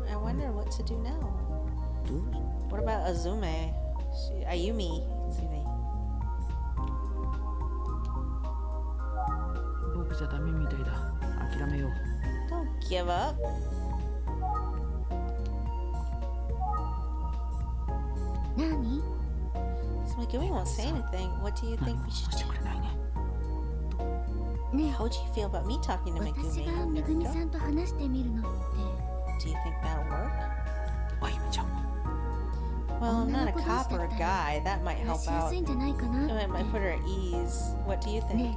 I wonder what to do now. どう What about Azume? Ayumi. Excuse me. 僕じゃダメみたいだ諦めよう Don't give up. Nani? So Megumi won't say anything. What do you 何 think も we 話 should して do? くれないね ね How would you feel about me talking to え、私 Megumi? がめぐみ Nariko? さんと話してみるのって Do you think that'll work? あゆみちゃん Well, I'm not a 女の子同士 cop だ or っ a たら guy. That might 話 help しや out. すいんじゃないかなって It might put her at ease. What do you think? ねえ、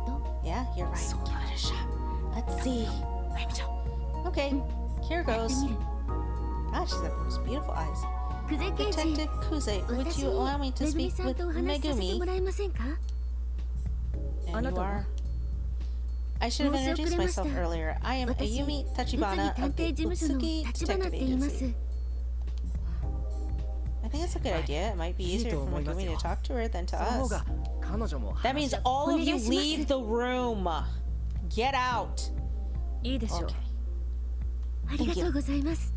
どう Yeah, you're right. Give it a shot. Let's see. あゆみちゃん Okay, here やって goes. みる Ah, she's got the most beautiful eyes. 久世刑事 Detective Kuze, would 私 you allow me に to めぐみ speak さん with とお話しさせて Megumi? もらえませんか And you あなたは？ are? I should have 申し遅 introduced れました。 myself earlier. I am 私、 Ayumi 宇津木 Tachibana 探 of 偵 the 事務所の Utsuki 立花っ Detective て言いま Agency. す。 I think that's a good idea. It might be いい easier と for 思います Megumi よ。 to talk to her than to その方 us. が彼女も That 話 means しや all of you お願いします。 leave the room. Get out. いいでしょう。 Okay. ありがとうございます。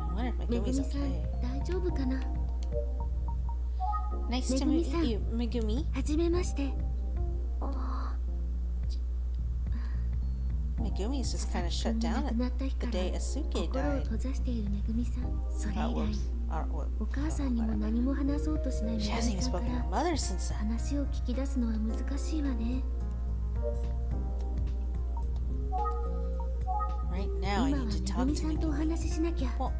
I wonder if めぐ Megumi's みさん、 okay. 大丈夫かな Nice to meet you, Megumi. はじめまして。 Megumi's just kind of shut 亡 down くなった日 the から day Asuke 心を died. 閉ざしているめぐみさん。それ以 Oh, 来、 whoops. What? お母さんにも何も話そうとしないめぐ She み hasn't even さんか spoken to ら her mother since then. 話を聞き出すのは難しいわね。 Right 今 now, は I め need to ぐ talk み to さんとお Megumi. 話ししなきゃ。 Well,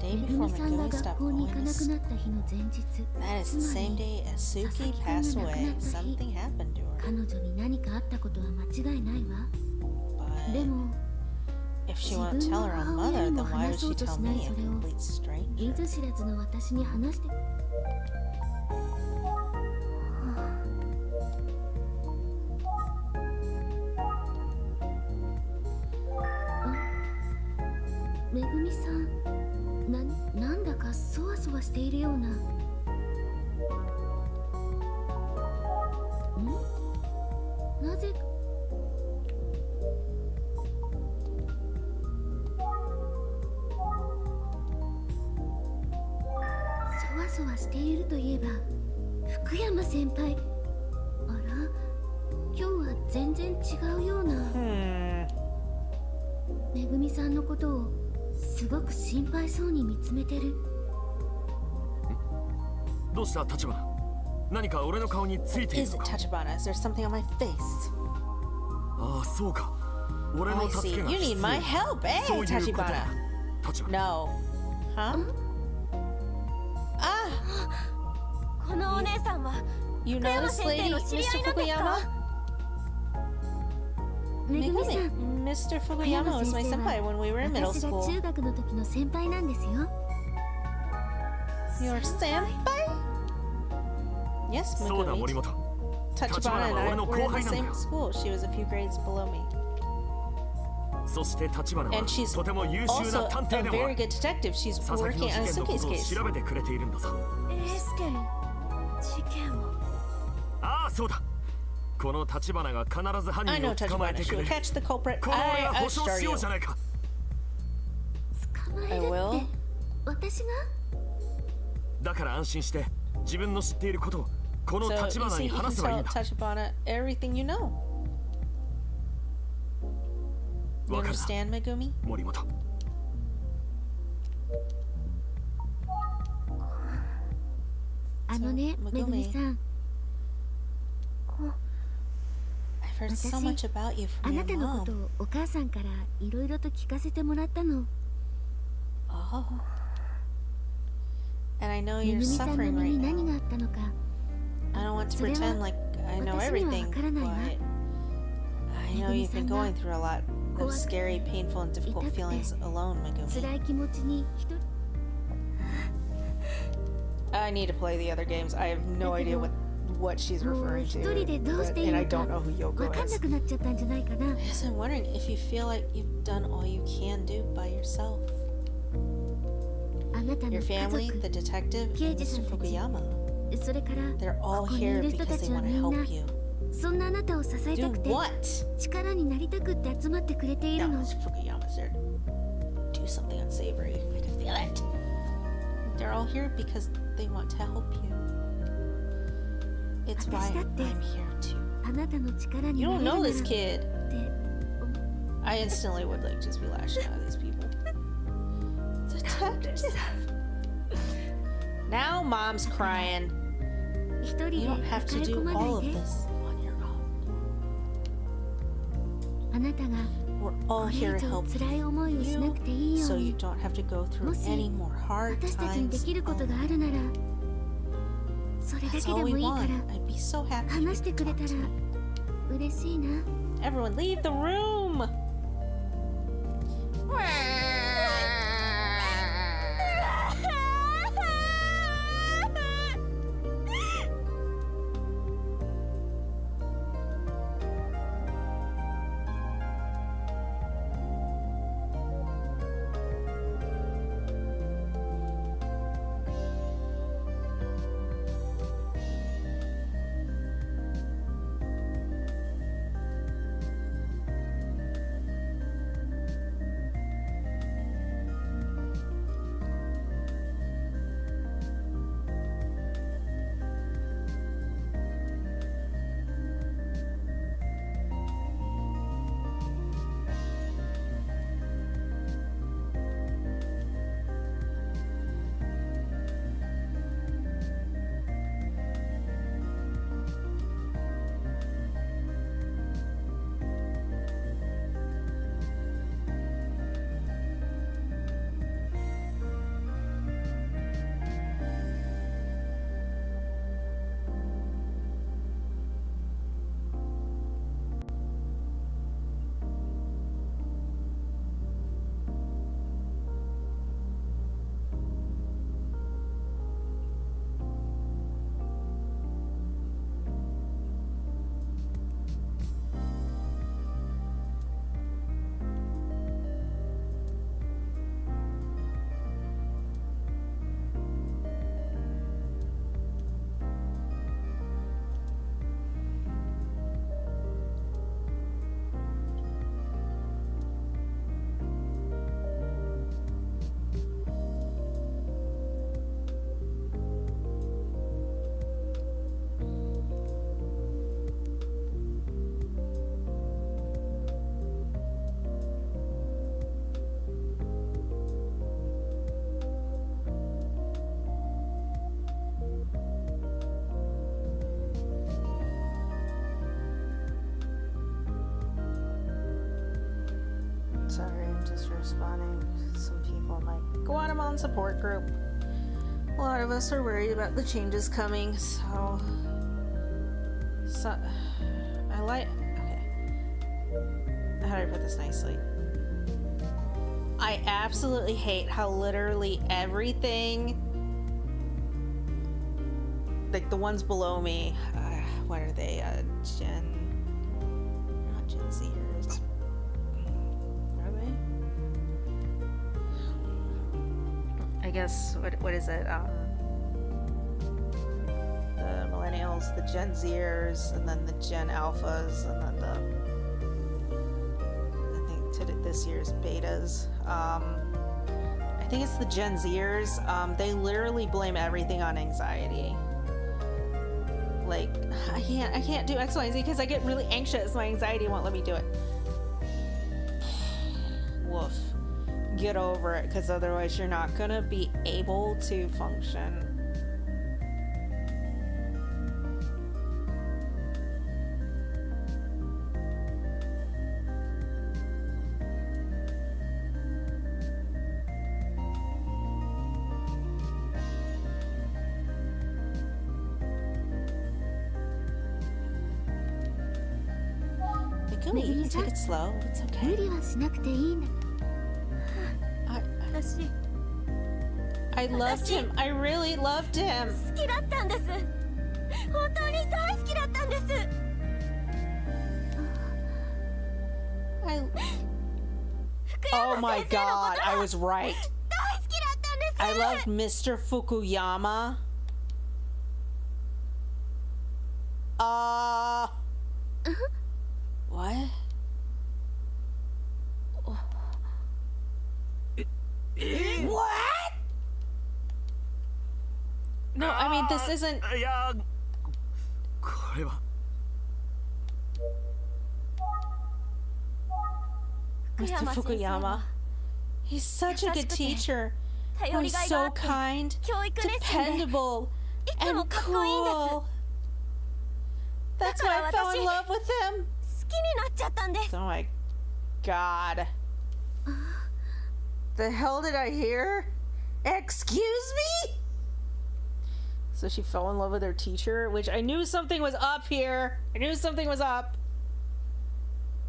the day めぐ before みさんが Megumi 学 stopped 校に going 行か to なく school. なった日の前日、 That is つ the ま same り day Asuki 佐々木 passed 君が亡く away. なった日。 Something happened to 彼 her. 女に何かあったことは間違いないわ。で But も、 if she won't tell her own mother, then why would she tell me, a complete 見 stranger? ず知らずの私に話して。めぐみさん、なんだかそわそわしているような。なぜそわそわしているといえば福山先輩。あら、今日は全然違うような。 めぐみさんのことをすごく心配そうに見つめてる。どうした立花何か俺の顔についている Is の it か Tachibana? Is there something on my face? ああそうか俺 Oh, の I 助 see. けが You 必 need 要 my help, eh, そういうことだ Tachibana? 立花 No. Huh? Ah! このお姉さんは You 福 know 山 this 先生 lady, の知り合い Mr. なんですか？ Fukuyama? めぐみさん、 Mr. 福 Fukuyama 山 was 先 my 生 senpai は when we were in middle 私が school. 中学の時の先輩なんですよ。 Your senpai? Yes, そうだ森 Megumi. 本 Tachibana and I Tachibanaは俺の were in 後輩 the なんだ same school. She was a few grades below me. そして立花は And she's とても優秀 also な探 a 偵でもあ very る good detective. She's 佐々木の working 事 on a 件のこ suitcase とを case. 調べてくれているんだぞエースケの事件を。ああそうだこの立花が必ず犯 I 人 know を捕まえ Tachibana. て She くれ will る catch the culprit. この俺が I 保証 assure しよ you. うじゃないか捕まえる I っ will. て私がだから安心して自分の知っていることをこの So you 立花 see, に you can 話せばいい tell んだ Tachibana everything you know. You わかるな understand, Megumi? 森本あのね、 So, めぐみさん、 I've heard so 私 much about you あ from な your たのこと mom. をお母さんからいろいろと聞かせてもらったの。 Oh. And I know め you're ぐみさんの suffering 身 right に何 now. があったのか、 I don't want to それは pretend like I know 私には everything, わからないわ。 but I know you've been going through a lot of scary, painful, and difficult feelings alone, 辛 Megumi. い気持ちに一人 I need to play the other games. I have no idea what she's もう referring 一 to, 人でどうしていい and I のか don't know who わ Yoko かんな is. くなっちゃったんじゃないかな。 I guess I'm wondering if you feel like you've done all you can do by yourself. あなたの Your 家 family, 族、 the detective, and 刑事 Mr. さんたち、 Fukuyama. それから They're こ all こにい here る人 because た they ちは want to みんな help you. そんなあなたを支えた Do くて what? 力になりたくって集まってくれている No, の。 Mr. Fukuyama's there to do something unsavory. I can feel it. They're all here because they want to help you. It's why 私だって I'm here too. あなたの力に You な don't れるな know ら this って kid. I instantly would like just be lashing out at these people. Detective. Now mom's crying. 一人 You で don't have 抱 to え込 do ま all な of いで。 this on your own. あなたが We're こ all れ here 以 to 上 help 辛い思いをしなくていい you よ so う you に don't have to go through もし any more hard 私たちにで times. きることがあるならそれだ That's けで all も we いいか want. ら I'd be so happy if 話して you くれ could た talk ら to me. 嬉しいな。 Everyone leave the room! Sorry, I'm just responding to some people in my Guatemala support group. A lot of us are worried about the changes coming, so I like. Okay. How do I put this nicely? I absolutely hate how literally everything, like the ones below me, what are they? Not Gen Zers. guess, what is it? The millennials, the Gen Zers, and then the Gen Alphas, and then I think this year's betas. I think it's the Gen Zers. They literally blame everything on anxiety. Like, I can't do X, Y, and Z because I get really anxious. My anxiety won't let me do it. Woof. Get over it, because otherwise you're not gonna be able to function. You can take it slow. It's 無 okay. 理はしなくていいんだ。 私 I loved him. I really loved him. 好きだったんです。本当に大好きだったんです。 Oh my god, I was right. 大好きだったんです。 I loved Mr. Fukuyama. What? What? No, I mean, this isn't... いやこれは Mr. Fukuyama. He's such a good teacher. He's so kind, dependable, and cool. That's why I fell in love with him. 好きになっちゃったんです。 Oh my god. The hell did I hear? Excuse me? So she fell in love with her teacher, which I knew something was up here. I knew something was up.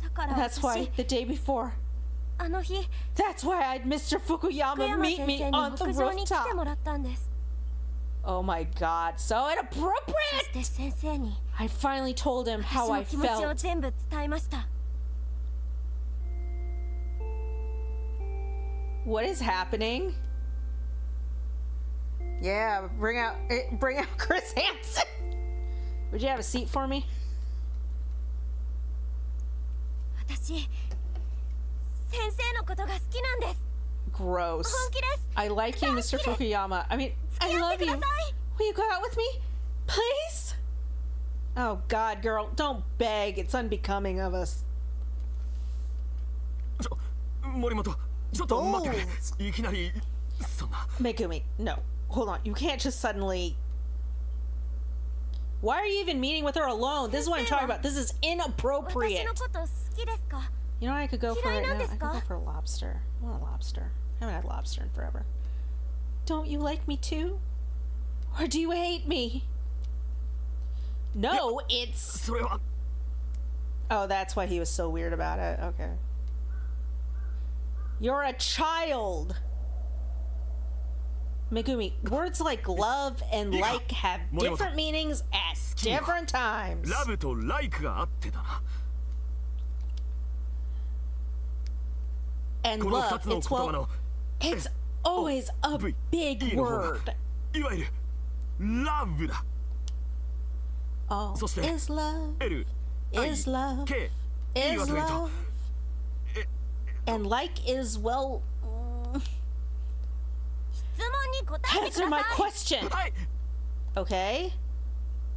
だから That's 私 why the day before. あの日 That's why I had Mr. 福 Fukuyama 山 meet 先 me 生に on the 屋上に来ても rooftop. らったんです。 Oh my god, so そ inappropriate! して先生に I finally told him 私 how の I 気持ちを felt. 全部伝えました。 What is happening? Yeah, bring out Chris Hansen. Would you have a seat for me? 私先生のことが好きなんです。 Gross. 本気です。 I like you, Mr. Fukuyama. I mean, I love you. 付き合ってください。 Will you go out with me? Please? Oh god, girl, don't beg. It's unbecoming of us. 森本ちょっと待ってくれいきなりそんな Megumi, no. Hold on. You can't just suddenly... Why are you even meeting with her alone? This is what I'm talking about. This is 私 inappropriate. のこと好きですか？ You know what I could go for right now? I could go 嫌いなんですか？ for a lobster. I want a lobster. I haven't had lobster in forever. Don't you like me too? Or do you hate me? No, it's... それは Oh, that's why he was so weird about it. Okay. You're a child. Megumi, words like love and like have different meanings at different times. ラブとライクがあってだな And この love, 二つの it's 言葉 well, の it's always a big の方が word. いわゆるラブだ Oh, そして is love, L is love, K いい is わと言うと love. And like is, well, 質問に答えてく answer だ my さい。 question. はい Okay.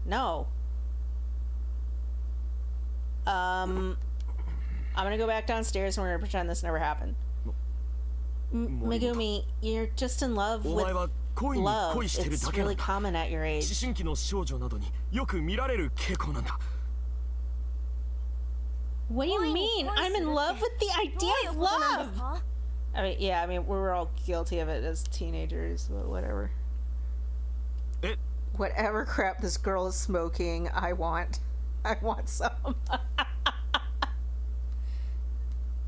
No. I'm gonna go back downstairs and we're gonna pretend this never happened. Megumi, you're just in love お前 with は恋に love. 恋してる It's だけなん really だ common at your 思 age. 春期の少女などによく見られる傾向なんだ What do you 恋に mean? 恋 I'm する in って love with the ど idea ういう of ことなんです love. か？ I mean, yeah, I mean, we were all guilty of it as teenagers, but whatever. え Whatever crap this girl is smoking, I want. I want some.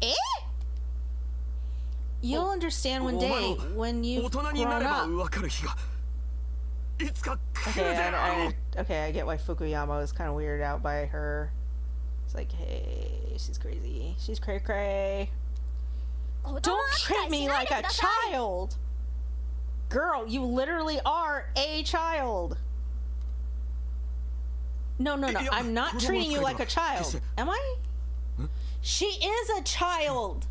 Eh? You'll understand one day when 大 you've 人にな grown れば up. 分かる日がいつか来 Okay, るであろう okay, I get why Fukuyama was kind of weirded out by her. It's like, hey, she's crazy. She's cray cray. 子供 Don't 扱 treat い me しない like で a ください。 child. Girl, you literally are a child. No, I'm not treating you like a child. Am I? She is a child.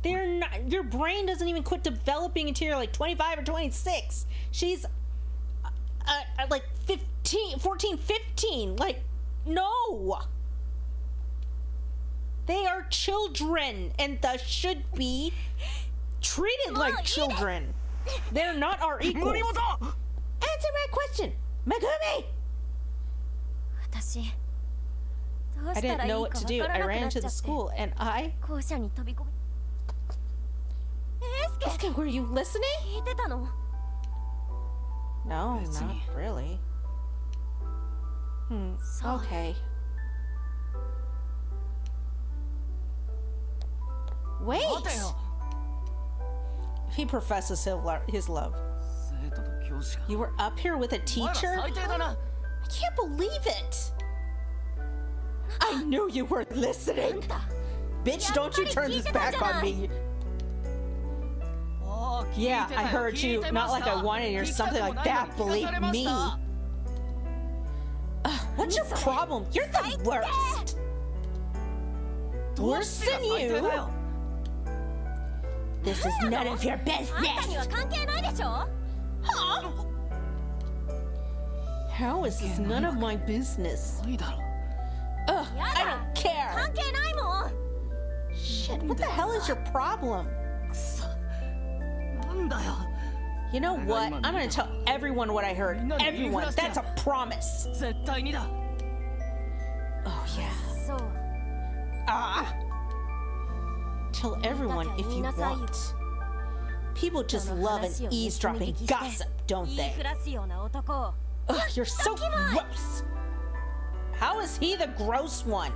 They're not. Your brain doesn't even quit developing until you're like 25 or 26. She's like 14, 15. Like, no. They are children and thus should be treated like children. They're not our equals. Answer my question, Megumi. I didn't know what to do. I ran to the school and I... Eisuke, were you listening? No, not really. Okay. Wait! He professes his love. You were up here with a teacher? I can't believe it! I knew you were listening! Bitch, don't you turn this back on me! Yeah, I heard you. Not like I wanted you or something like that, believe me. What's your problem? You're the worst! Worse than you? This is none of your business! Huh? How is this none of my business? Ugh, I don't care! Shit, what the hell is your problem? You know what? I'm gonna tell everyone what I heard. Everyone! That's a promise! Oh, yeah. Tell everyone if you want. People just love an eavesdropping gossip, don't they? Ugh, you're so gross! How is he the gross one?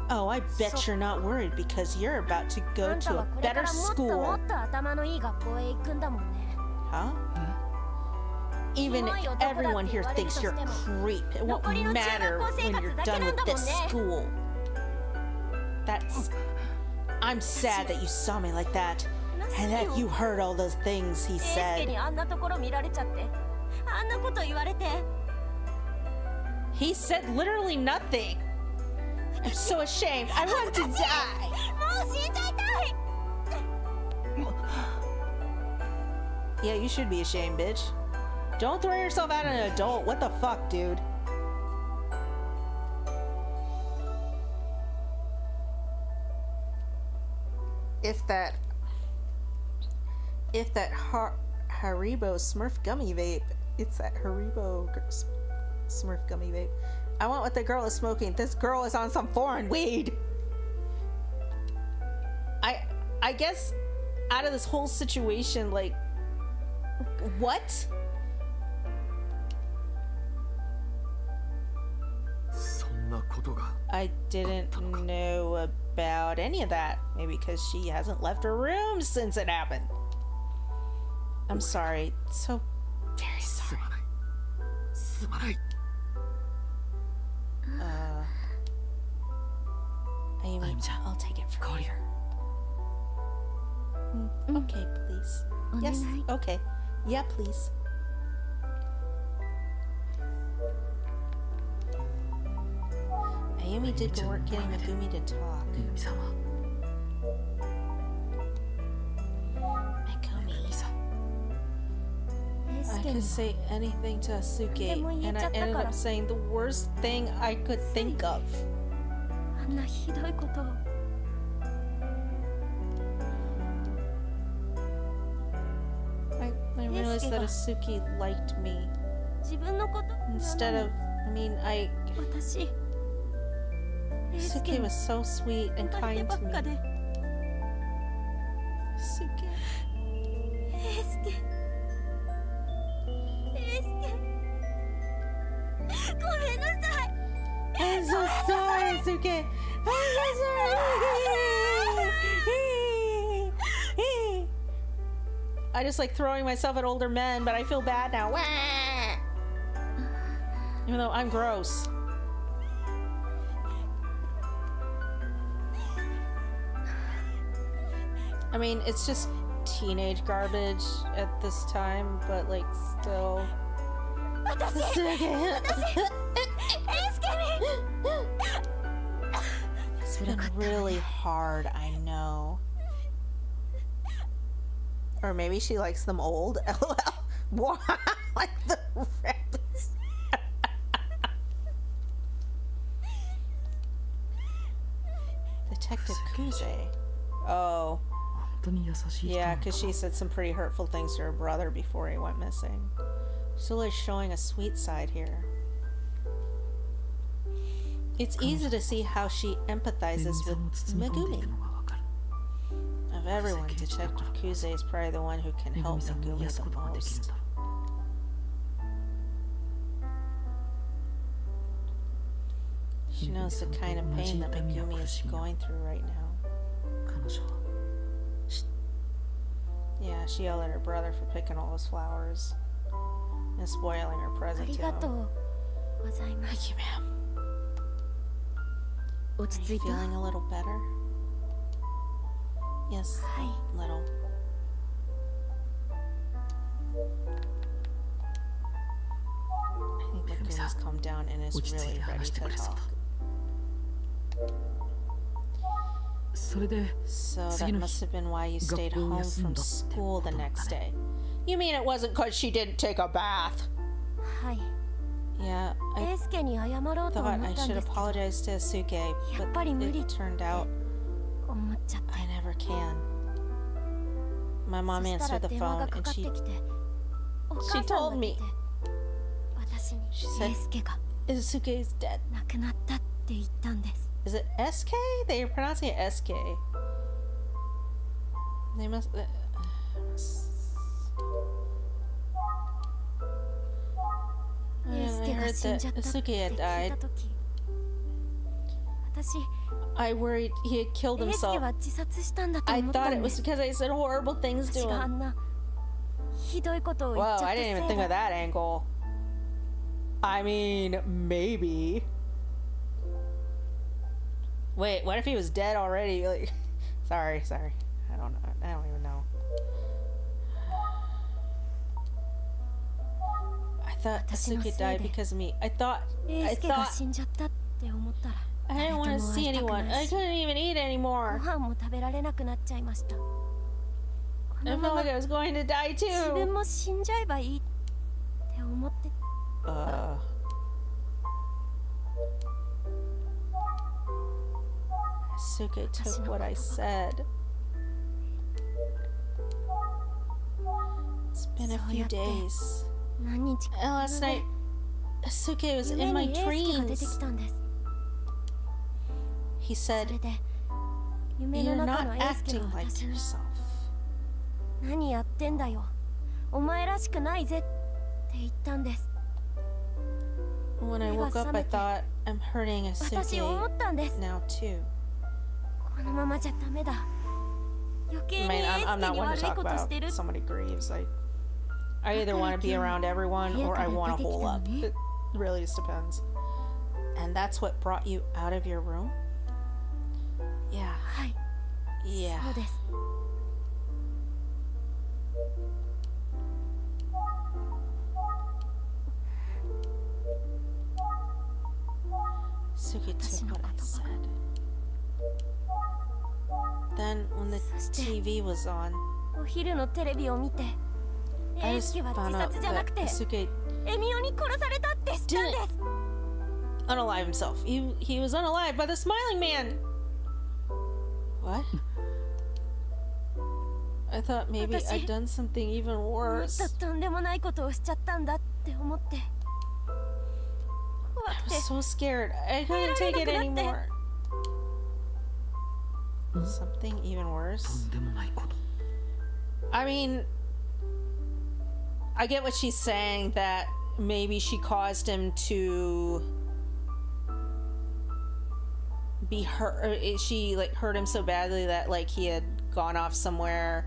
Oh, I bet you're not worried because you're about to go to a better school. Huh? Even if everyone here thinks you're a creep, it won't matter when you're done with this school. I'm sad that you saw me like that, and that you heard all those things he said. He said literally nothing. I'm so ashamed. I want to die. Yeah, you should be ashamed, bitch. Don't throw yourself out on an adult. What the fuck, dude? If that Haribo Smurf gummy vape, it's that Haribo Smurf gummy vape. I want what the girl is smoking. This girl is on some foreign weed. I guess out of this whole situation, like, what? I didn't know about any of that. Maybe because she hasn't left her room since it happened. I'm sorry. So very sorry. Ayumi, I'll take it from here. Okay, please. Yes, okay. Yeah, please. Ayumi did good work getting Megumi to talk. Megumi. I could say anything to Asuke, and I ended up saying the worst thing I could think of. I realized that Asuke liked me. Instead of, Asuke was so sweet and kind to me. Asuke. I'm so sorry, Asuke. I'm so sorry. I just like throwing myself at older men, but I feel bad now. Even though I'm gross. I mean, it's just teenage garbage at this time, but like still. It's been really hard, I know. Or maybe she likes them old. LOL. What? Like the rabbits. Detective Kuze. Oh. Yeah, because she said some pretty hurtful things to her brother before he went missing. She's really showing a sweet side here. It's easy to see how she empathizes with Megumi. Of everyone, Detective Kuze is probably the one who can help Megumi the most. She knows the kind of pain that Megumi is going through right now. Yeah, she yelled at her brother for picking all those flowers and spoiling her present to him. Thank you, ma'am. Are you feeling a little better? Yes, little. I think Megumi's calmed down and is really ready to talk. So that must have been why you stayed home from school the next day. You mean it wasn't because she didn't take a bath? Yeah, I thought I should apologize to Asuke, but it turned out I never can. My mom answered the phone and she told me. She said Asuke is dead. Is it SK? They're pronouncing it SK. They must... I heard that Asuke had died. I worried he had killed himself. I thought it was because I said horrible things to him. Whoa, I didn't even think of that angle. I mean, maybe. Wait, what if he was dead already? Like, sorry. I don't even know. I thought Asuke died because of me. I thought I didn't want to see anyone. I couldn't even eat anymore. I felt like I was going to die too. Asuke took what I said. It's been a few days. And last night, Asuke was in my dreams. He said, "You're not acting like yourself." When I woke up, I thought, I'm hurting Asuke now too. I mean, I'm not one to talk about somebody grieves. I either want to be around everyone or I want to hole up. It really just depends. And that's what brought you out of your room? Yeah. Yeah. Suki took what I said. Then, when the TV was on, I just found out that Asuke didn't unalive himself. He was unalived by the smiling man. What? I thought maybe I'd done something even worse. I was so scared. I couldn't take it anymore. Something even worse? I mean, I get what she's saying, that maybe she caused him to be hurt. She like hurt him so badly that like he had gone off somewhere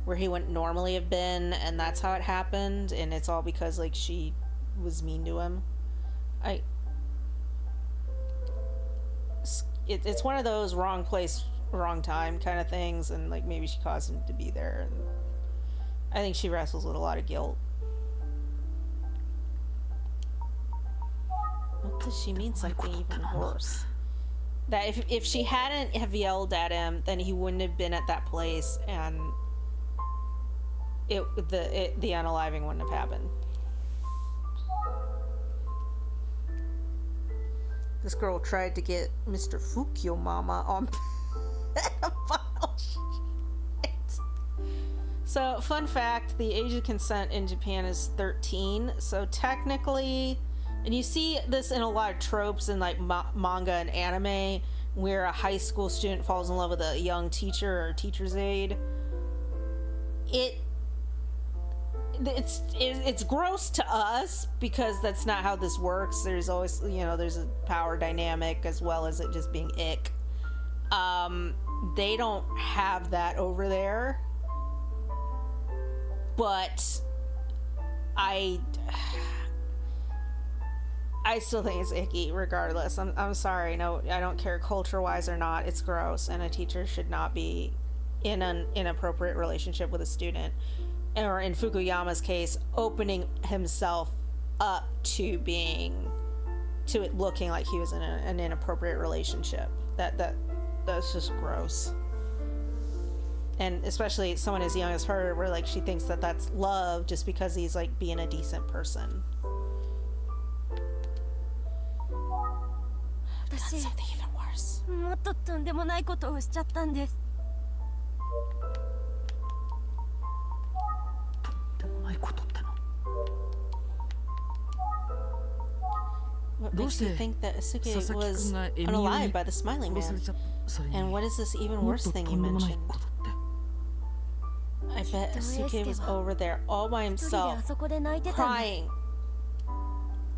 where he wouldn't normally have been, and that's how it happened, and it's all because like she was mean to him. It's one of those wrong place, wrong time kind of things, and like maybe she caused him to be there. And I think she wrestles with a lot of guilt. What does she mean? Something even worse? That if she hadn't have yelled at him, then he wouldn't have been at that place, and the unaliving wouldn't have happened. This girl tried to get Mr. Fukio Mama on pedophile shit. So, fun fact, the age of consent in Japan is 13. So technically, and you see this in a lot of tropes in like manga and anime, where a high school student falls in love with a young teacher or teacher's aide. It's gross to us because that's not how this works. There's always, there's a power dynamic as well as it just being ick. They don't have that over there, but I still think it's icky regardless. I'm sorry. No, I don't care culture wise or not. It's gross, and a teacher should not be in an inappropriate relationship with a student. Or in Fukuyama's case, opening himself up to it looking like he was in an inappropriate relationship. That's just gross. And especially someone as young as her, where like she thinks that that's love just because he's like being a decent person. That's something even worse. もっととんでもないことをしちゃったんです。 What makes you think that Asuke was unalived by the smiling man? And what is this even worse thing you mentioned? I bet Asuke was over there all by himself, crying.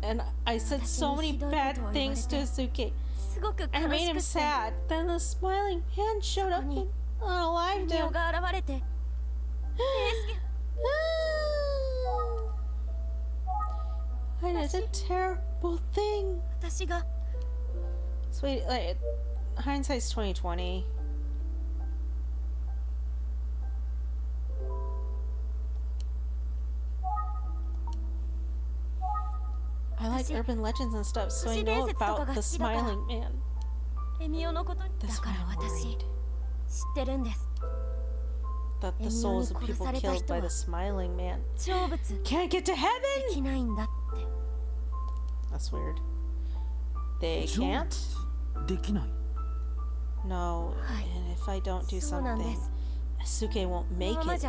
And I said so many bad things to Asuke. I made him sad. Then the smiling man showed up and unalived him. I did a terrible thing. Sweet, like, hindsight's 2020. I like urban legends and stuff, so I know about the smiling man. That's why I'm worried. That the souls of people killed by the smiling man can't get to heaven! That's weird. They can't? No, and if I don't do something, Asuke won't make it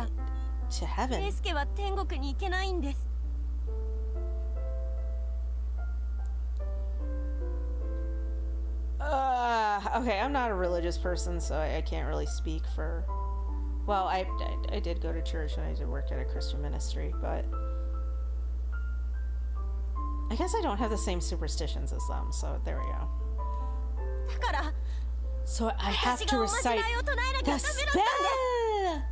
to heaven. Okay, I'm not a religious person, so I can't really speak for... Well, I did go to church and I did work at a Christian ministry, but... I guess I don't have the same superstitions as them, so there we go. So I have to recite the spell!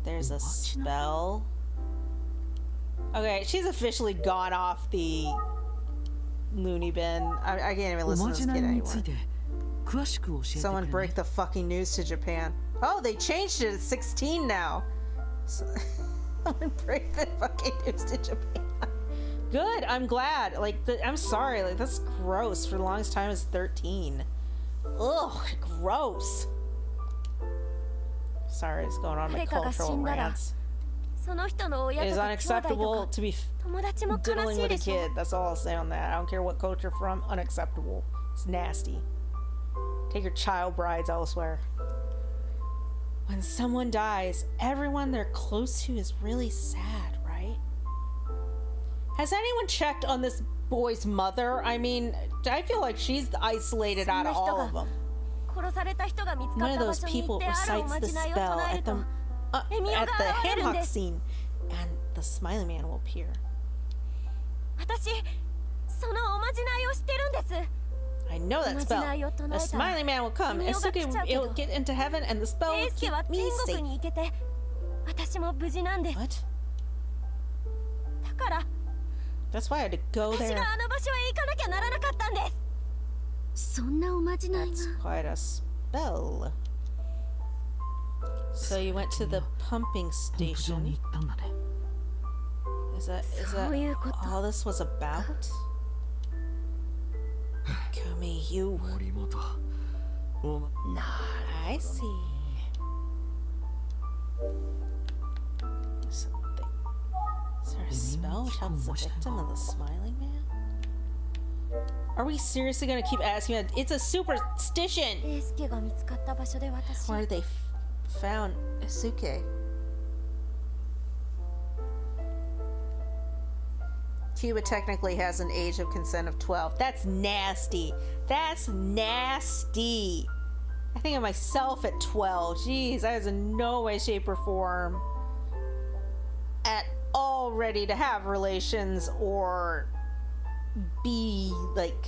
There's a spell? Okay, she's officially gone off the loony bin. I can't even listen to this kid anymore. Someone break the fucking news to Japan. Oh, they changed it at 16 now. Someone break the fucking news to Japan. Good, I'm glad. Like, I'm sorry, like, that's gross. For the longest time, it's 13. Ugh, gross. Sorry, it's going on my cultural rants. It is unacceptable to be diddling with a kid. That's all I'll say on that. I don't care what culture from. Unacceptable. It's nasty. Take your child brides elsewhere. When someone dies, everyone they're close to is really sad, right? Has anyone checked on this boy's mother? I mean, I feel like she's isolated out of all of them. One of those people recites the spell at the hammock scene, and the smiling man will appear. I know that spell. The smiling man will come. Asuke will get into heaven, and the spell will keep me safe. What? That's why I had to go there. そんなおまじないが。 That's quite a spell. So you went to the pumping ポンプ場 station. に行ったんだね。 Is that そういうこと。 all this was about? Kumi, you. 森本おま I see. Something. Is there a spell which helps the victim of the smiling man? Are we seriously gonna keep asking that? It's a superstition! 英介が見つかった場所で私。 Where they found Isuke. Cuba technically has an age of consent of 12. That's nasty. That's nasty. I think of myself at 12. Jeez, I was in no way, shape, or form at all ready to have relations or be like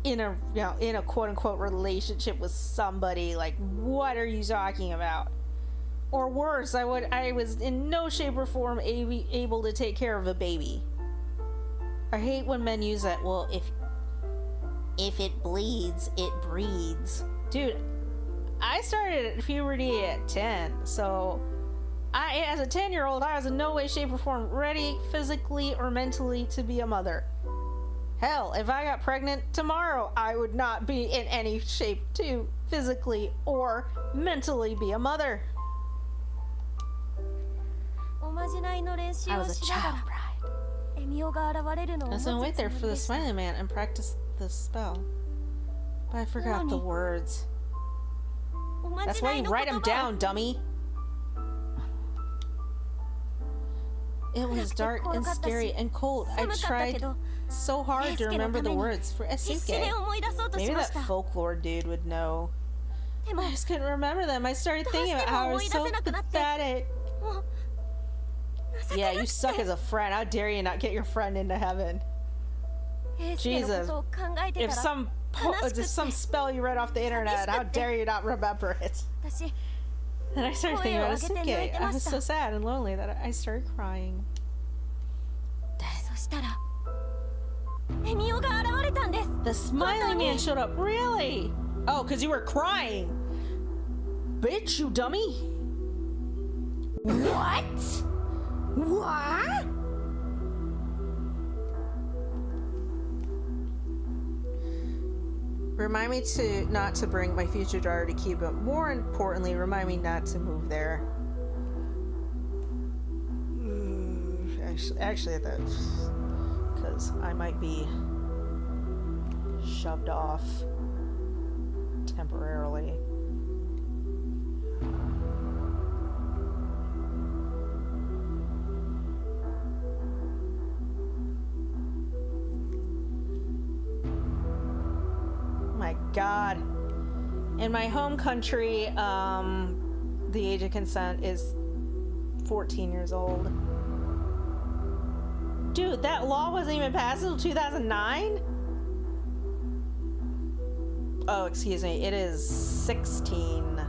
in a in a quote unquote relationship with somebody. Like, what are you talking about? Or worse, I was in no shape or form able to take care of a baby. I hate when men use that. Well, if it bleeds, it breeds. Dude, I started puberty at 10, so as a 10-year-old, I was in no way, shape, or form ready physically or mentally to be a mother. Hell, if I got pregnant tomorrow, I would not be in any shape to physically or mentally be a mother. おまじないの練習 I を was a しなが child ら bride. エミオが現れるのを I 待 was つ gonna つも wait there り for the でした smiling man and practice the spell. But I forgot the words. おま That's じ why ない you の write 言 them 葉 down, dummy. It was dark and scary and cold. I 寒かったけ tried ど so hard to remember the words for 必死 Asuke. で思い出そうとし Maybe ま that した folklore dude would know. でも I just couldn't remember them. I started thinking about how I was so pathetic. もう情け Yeah, な you く suck て as a friend. How dare you not get your friend into heaven? 英介のことを考えて If たら some 悲しく some て spell you read off the internet, how dare you not remember it? 私 And I started thinking about 声を上げて泣い Asuke. て I ま was した so sad and lonely that I started crying. そしたらエミオが現れたんです The smiling man showed up. Really? Oh, because you were crying. Bitch, you dummy. What? What? Remind me not to bring my future daughter to Cuba. More importantly, remind me not to move there. Actually, that's because I might be shoved off temporarily. My God. In my home country, the age of consent is 14 years old. Dude, that law wasn't even passed until 2009? Oh, excuse me. It is 16.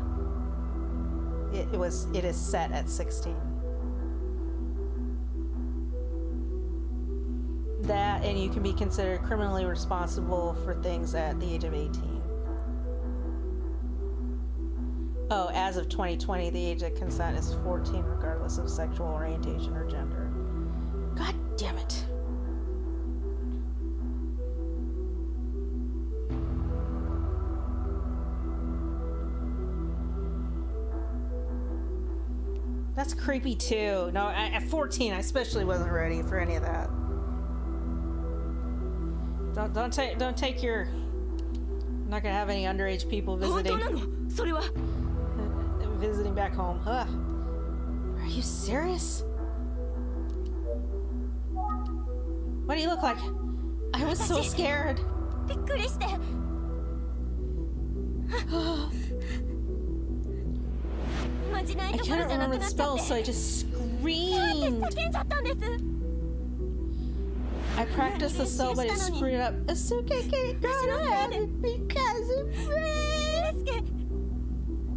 It is set at 16. That, and you can be considered criminally responsible for things at the age of 18. Oh, as of 2020, the age of consent is 14, regardless of sexual orientation or gender. God damn it. That's creepy too. No, at 14, I especially wasn't ready for any of that. Don't take your. I'm not gonna have any underage people visiting. 本当なのそれは Visiting back home. Huh? Are you serious? What do you look like? I was so scared. びっくりしてまじない I どころ couldn't じゃな remember く the なっちゃ spell, っ so I て just 叫 screamed. んじゃったんです I practiced the spell, but it screwed up. Asuke got ahead because of me. 英介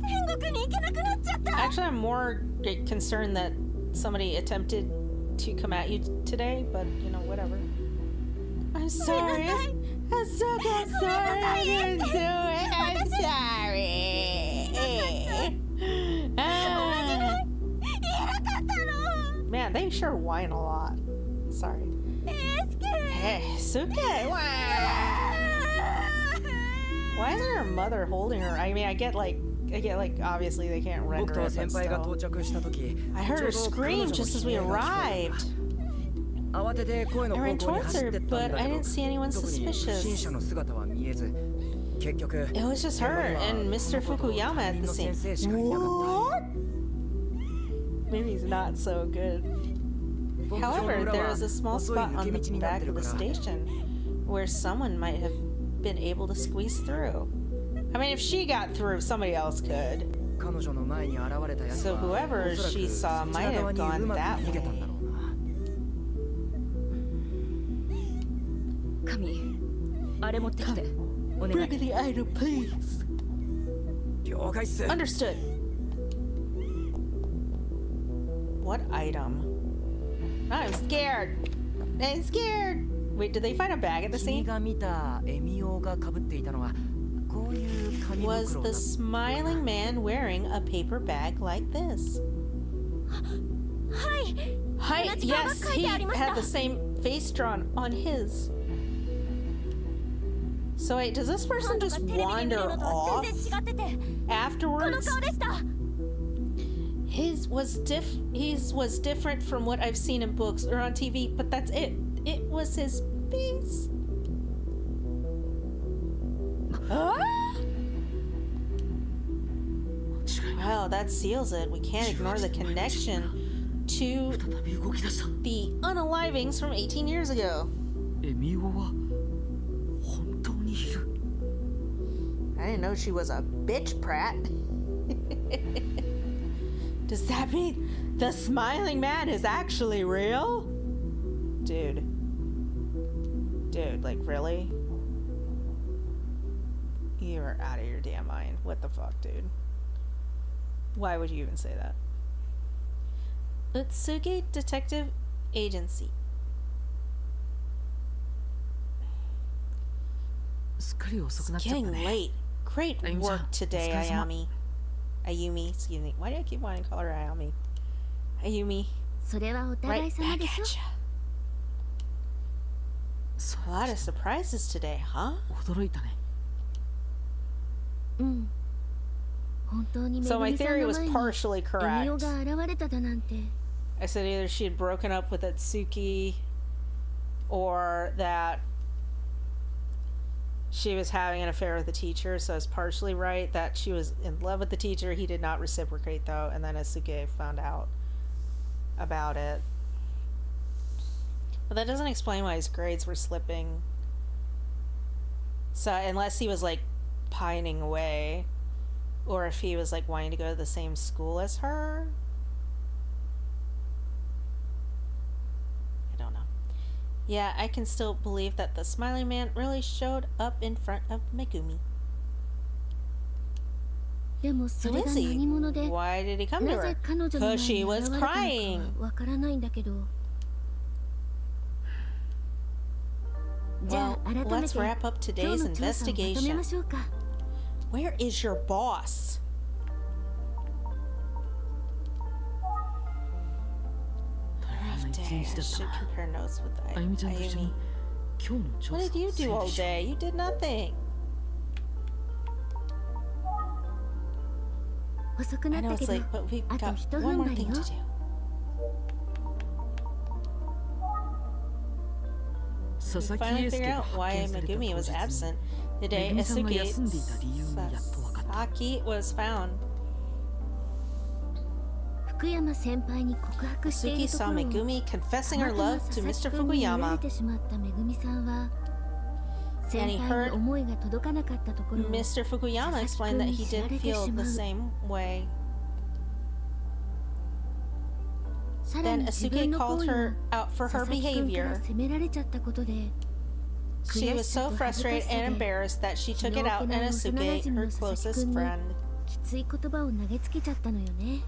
天国に行けなくなっちゃった Actually, I'm more concerned that somebody attempted to come at you today, but you know, whatever. I'm I'm sorry. Asuka, I'm sorry. I didn't do it. I'm sorry. Man, they sure whine a lot. Sorry. Hey, Suke. Why isn't her mother holding her? I mean, I get like, obviously they can't 僕 render と it, but 先輩が still. 到着した時 I heard her scream just as we arrived. 慌てて声の I 方 ran 向に towards 走っ her, てったん but だ I け didn't ど see anyone 特に不審者 suspicious. の姿は見えず結局 It was just her and Mr. Fukuyama at the 担任の same. 先生しかいなかった Maybe he's not so good. 牧場の However, 裏 there は is a small 細い spot 抜 on け the 道になっ back てる of か the ら station where someone might have been able to squeeze through. I mean, if she got through, somebody else could. 彼女の前に現れたやつ So は whoever おそらく she そ saw ち might ら have 側に gone うまく that 逃げたん way. だろうな神あれ持ってきてお願い Bring the item, please. 了解っす Understood. What item? I'm scared. I'm scared. Wait, did they find a bag at the 君 scene? が見たエミオが被っていたのはこういう紙袋 Was だ the smiling man wearing a paper bag like this? はい Hi, 同じ顔が yes, 書い he てありました had the same face drawn on his. So wait, does this person 今度 just がテレビで見 wander るのとは off 全然違っててこの afterwards? 顔でした His was different from what I've seen in books or on TV, but that's it. It was his face. Ah! Well, that seals it. We can't ignore the connection to 再び動き出した the unalivings from 18 years ago. エミオは本当にいる I didn't know she was a bitch prat. Does that mean the smiling man is actually real? Dude. Dude, like, really? You're out of your damn mind. What the fuck, dude? Why would you even say that? Utsugi Detective Agency. すっかり遅く It's なっちゃった getting ね late. Great Ayumi-san, work today, お疲れ様。 Ayumi, excuse me. Why do I keep wanting to call her Ayumi? Ayumi, それはお互い right 様 back でしょ at ya. そう A lot of surprises today, huh? 驚いたねうん本当にめ So ぐ my みさん theory の was 前に partially エミオ correct. が現れただなんて I said either she had broken up with Atsuki or that she was having an affair with the teacher, so it's partially right that she was in love with the teacher. He did not reciprocate though, and then Atsuki found out about it. But that doesn't explain why his grades were slipping. So unless he was like pining away, or if he was like wanting to go to the same school as her. I don't know. Yeah, I can still believe that the smiling man really showed up in front of Megumi. でもそ Who れが is he? 何者で Why did he come to なぜ her? 彼女の Because 前 she に was 現れたの crying. かわからないんだけどじゃ Well, あ改め let's て wrap up 今 today's 日の調査をまとめ investigation. ましょうか Where is your boss? Rough day. I should compare notes with あゆみちゃんと一緒に Ayumi. 今日の調 What 査 did you を do 整 all 理しよう day? You did nothing. 遅く I なっ know たけ it's ど late, but we've あと got 一 one 分 more だ thing よ to do. We 佐々木 finally 英介 figured が out 発 why 見された当 Megumi 日 was に absent. The め day ぐみさんが Asuke 休んでいた理由がやっと分かった Sasaki was found. 福山先輩に告白してい Asuki るとこ saw ろを Megumi た confessing ま her たま love 佐 to 々 Mr. 木君に見られ Fukuyama. てしまっためぐみさんは And 先 he 輩 heard に思いが届かなかったところを Mr. Fukuyama explained that he didn't feel the same way. さら Then に自分 Asuke の called 行為を her out for 佐 her 々木君から behavior. 責められちゃったことで She 悔 was しさ so と恥ずか frustrated しさ and で embarrassed that she 気 took の it 置 out け on ない幼馴 Asuke, 染 her の佐々木 closest 君に friend. きつい言葉を投げつけちゃったのよね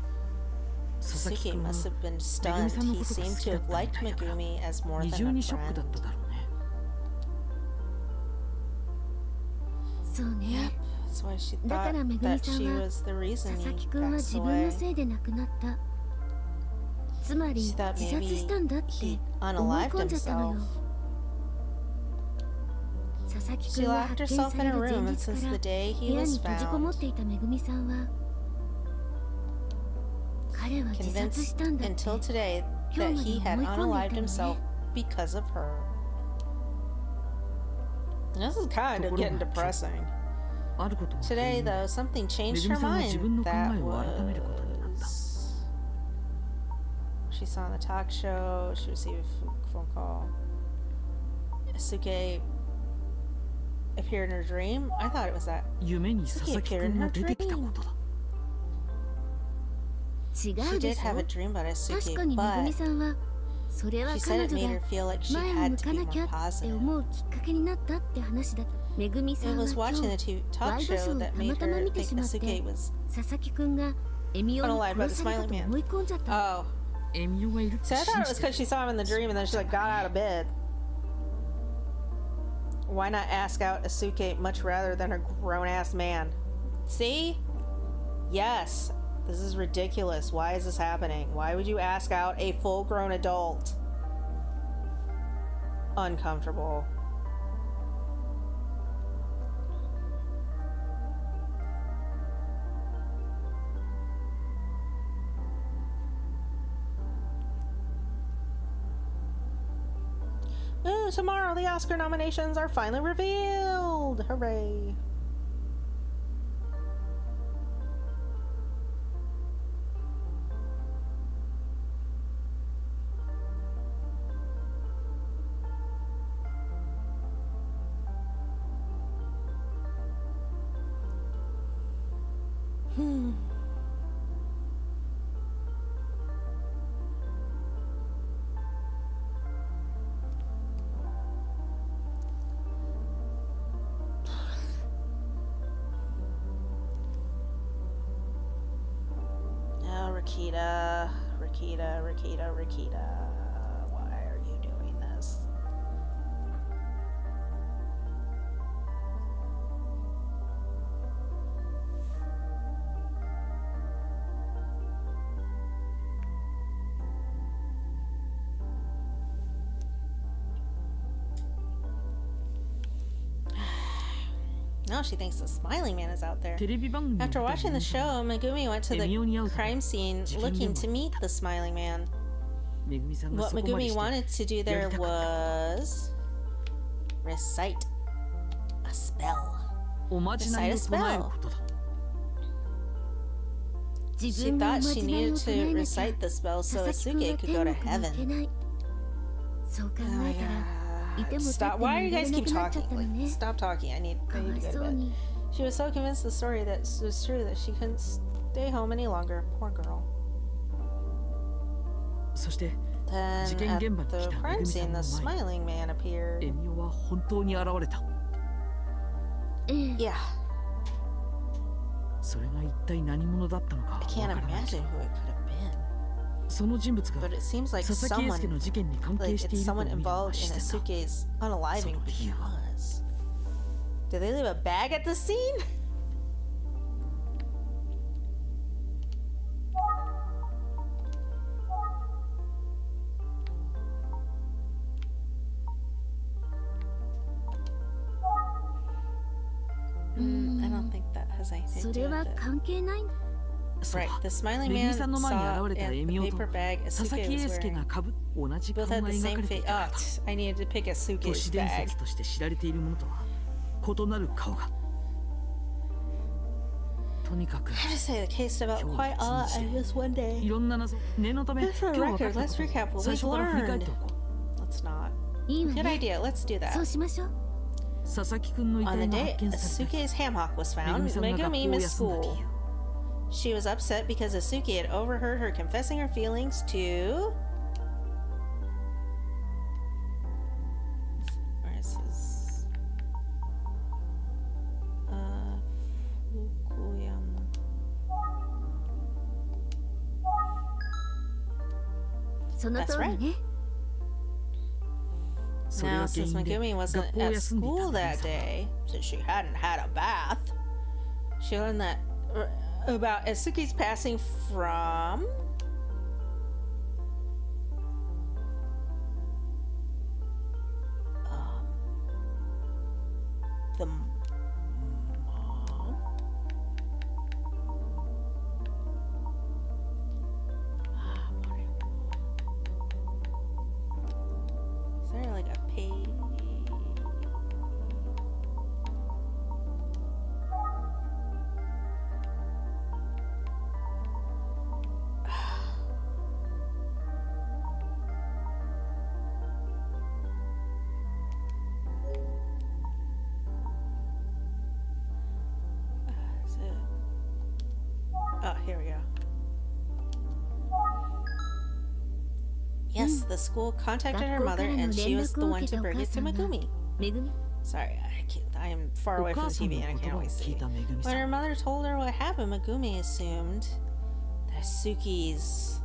佐々木 Asuke 君は must have been めぐみ stunned. さんの He ことが seemed 好き to だ have ったみ liked たいだから Megumi as more 二 than 重 a にショックだ friend. っただろうねそうね。 That's why she だか thought らめぐみ that さん she は was the 佐 reason 々 he 木くんは passed 自分の away. せいで亡くなった。つまり She 自 thought 殺 maybe したんだって he 思い unalived 込んじゃったのよ。 himself. 佐々木く She んが locked 発見 herself さ in れ a る前 room, and 日か since ら the day 部 he 屋 was に閉じこも found, っていためぐみさんは彼は自殺 convinced したんだって until today 今 that 日まで he 思 had い込んでいた unalived の himself ね。 because of her. This is kind of getting depressing. あることを Today, though, something め changed ぐみ her さんは自分 mind の考 that えを改めることになった。 was... She saw on the talk show, she received a phone call. Asuke appeared in her dream? I thought it was that. 夢に佐々木くんが出てきたことだ。違 She うで did し have a ょ。 dream about 確か Asuke, にめぐ but みさんはそれは she 彼 said it 女 made が her feel like she 前を had 向 to か be なきゃ more って positive. 思うきっかけになったって話だった。めぐみさ It んは was 今 watching 日 the talk ワイドショ show ーを that た made またま her 見て think しまって Asuke was 佐々木くんがエミオに unalived by the 殺された smiling と man. 思い込んじゃった。 Oh. エミオがいるって See, I 信 thought it じ was て because she saw him in the dream and then she like got out of bed. Why not ask out Asuke much rather than a grown-ass man? See? Yes. This is ridiculous. Why is this happening? Why would you ask out a full-grown adult? Uncomfortable. Ooh, tomorrow the Oscar nominations are finally revealed! Hooray! Oh, Rakita. Why are you doing this? No, she thinks the smiling man is out there. テレビ番組を見 After た watching the show, Megumi went to the crime scene looking to meet the smiling man. めぐみさんが What そこまで Megumi して wanted to do there was recite a spell. おまじないを唱えることだ。自 She 分がお thought ま she じないを needed 唱え to なきゃ recite the spell so 佐々木くん Asuke は could 天 go 国 to に行け heaven. ないそう考えたらいても立って Stop. も Why い do ら you れ guys な keep くなっちゃっ talking? たの Like, ね。 stop talking. I need か to わい go そ to う bed. に。 She was so convinced the story that was true that she couldn't stay home any longer. Poor girl. そして Then 事件 at 現場に来 the ため crime ぐみさ scene, んの the 前 smiling man に appeared. エミオは本当に現れた。ええ Yeah, それが一体何者だったのか I わ can't からない imagine who it could have been. その人物が But it seems like 佐々木英介 someone, の事件に関 like 係してい it's ると someone 見るのが involved 自 in 然だ。 Asuke's unaliving その理由は because. Did they leave a bag at the scene? I don't think that has anything そ to れ do は with it. 関係ない。そう Right, だ。 the smiling めぐみ man さんの前に saw 現れた in エ the ミオと paper bag 佐々 Asuke 木英 was 介 wearing. がかぶ同じ顔 Both が had 描 the か same れてい face. たから Oh, だ。 I needed to pick 都 Asuke's 市伝 bag. 説として知られているものとは異なる顔が。とにかく I have to say, the case developed quite odd in this one い day. ろんな謎念のため Just for 今 a 日分か record, った let's こと recap what 最 we've 初から振り返っ learned. ておこう。 Let's not. いいわ Good ね。 idea. Let's do そう that. しましょう。佐々木くんの遺 On 体 the が day 発見された日 Asuke's ham hock was めぐ found, みさんが学校 Megumi を missed 休んだ school. 理由 She was upset because Asuke had overheard her confessing her feelings to. Where is his? Fukuyama. それ Now, が原 since 因で Megumi 学 wasn't 校を at 休んでいた school めぐみ that さんは day, since she hadn't had a bath, she learned that about Asuki's passing from the mom. Is there like a page? Is it? Oh, here we go. Yes, the school contacted her mother, and she was the one to bring it to Megumi. めぐみ Sorry, I am far お away from 母 the さんの TV 言 and I 葉 can't を always 聞い see. ためぐみさ When ん her mother told her what happened, Megumi assumed that Suki's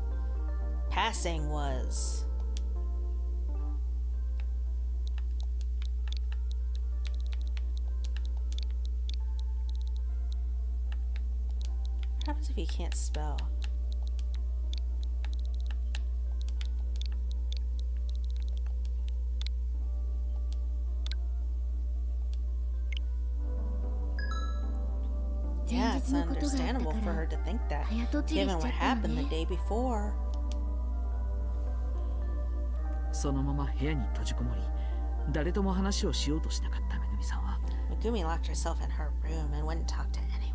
passing was what happens if you can't spell? Yeah, it's 前日のことがあった understandable か for ら her to think that, 早とちり given しちゃ what ったの happened the ね day before. そのまま部屋に閉じこもり誰とも話をしようとしなかっためぐみさんは Megumi locked herself in her room and wouldn't talk to anyone.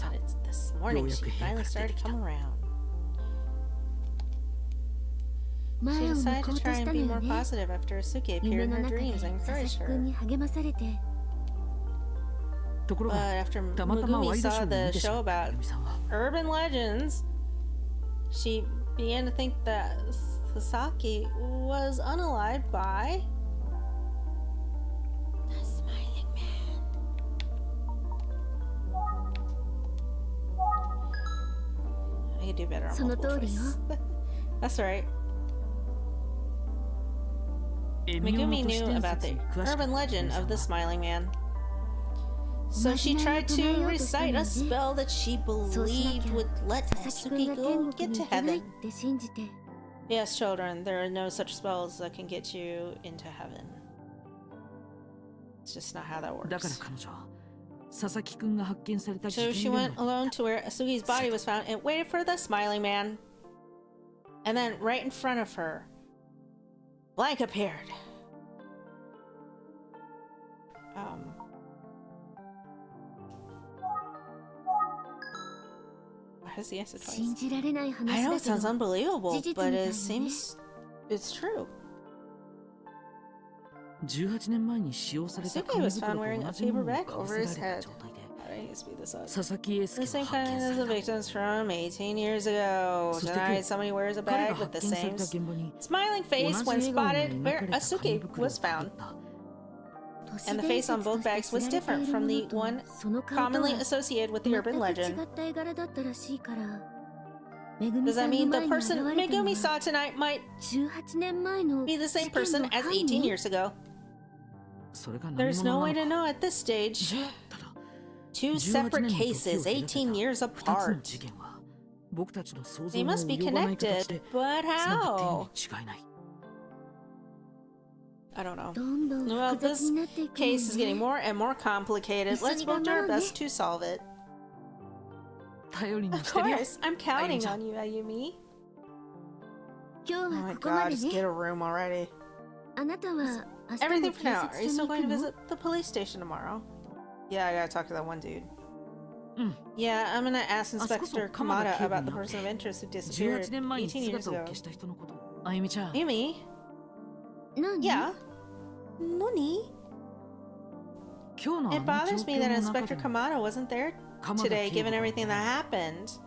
But it's this morning she finally started to come around. 前 She を向 decided こ to うと try し and たの be よ more ね positive after Asuki appeared 夢 in の her 中で dreams 佐 and 々 encouraged 木 her. くんに励まされてところ But が after たまたま Megumi ワイドショ saw ーを見 the てし show まった about めぐみさんは urban legends, she began to think that Sasaki was unalived by the Smiling Man. I could do better on その multiple 通りよ choice. That's right. エミオの Megumi 都市 knew 伝 about 説 the に詳しかった urban めぐ legend みさ of ん the は Smiling Man. So she tried to recite a spell that she そうしな believed きゃ would let 佐々木くん Asuki が go 天 get 国に to 行けないっ heaven. て信じて Yes, children, there are no such spells that can get you into heaven. It's just not how that だから works. 彼女は佐々木くんが発見された So 事 she 件現 went 場に alone to where Asugi's body was found and waited for the Smiling Man. And then right in front of her, blank appeared. Why does he answer twice? 信じられない I 話 know だ it けど sounds unbelievable, 事実 but みたい it よね seems it's true. 18年前に使用された Asuki 紙 was 袋 found と wearing a 同じも paper のを bag かぶ over せら his れた head. 状態で I need to speed this up. 佐々木英 The 介 same は発 kind 見 as さ the れた victims from 18 years ago. そして Tonight, somebody wears a 彼 bag が with the 発見され same た現場に smiling 同 face じ when 笑顔が spotted 描 where かれた紙 Asuki 袋を was か found. ぶった 都市 And the 伝 face on 説と both して bags was 知られて different いる from も the のと one その顔と commonly は associated with the 全 urban く legend. 違った絵柄だったらしいからめぐみ Does さ that んの mean the 前に person 現れたの Megumi は saw tonight might 18年前の be the 事 same 件 person の as 犯 18 人 years ago? それが何 There's no 者 way な to の know か at this stage. ただ Two 18 separate 年の時を cases, 隔てた18 years 2つの apart. 事件は僕たちの想像 They も must be 及ばない形で connected, but つながっている how? に違いない I don't know. どんどん Well, 複雑 this になっていくもん case is getting ね more and more complicated. Let's both do our best to solve it. 頼りに Of してるよ course, I'm counting Ayumi-chan. on you, Ayumi. 今 Oh 日 my はここま god, で just ね get a room already. あなたは明日も Everything 警 for now. Are 察 you 署 still に going 行 to くの visit the police station tomorrow? Yeah, I gotta talk to that one dude. うん Yeah, I'm gonna ask あそこそ Inspector 鎌田 Kamada 警部 about に the 会って person of interest who disappeared 18年前に 18 years 姿を ago. 消した人のことあゆみちゃん Ayumi? 何 Yeah. Nani? 今日のあ It の bothers 状 me 況 that の中 Inspector でも Kamada wasn't there 鎌田 today, 警部 given が everything that happened.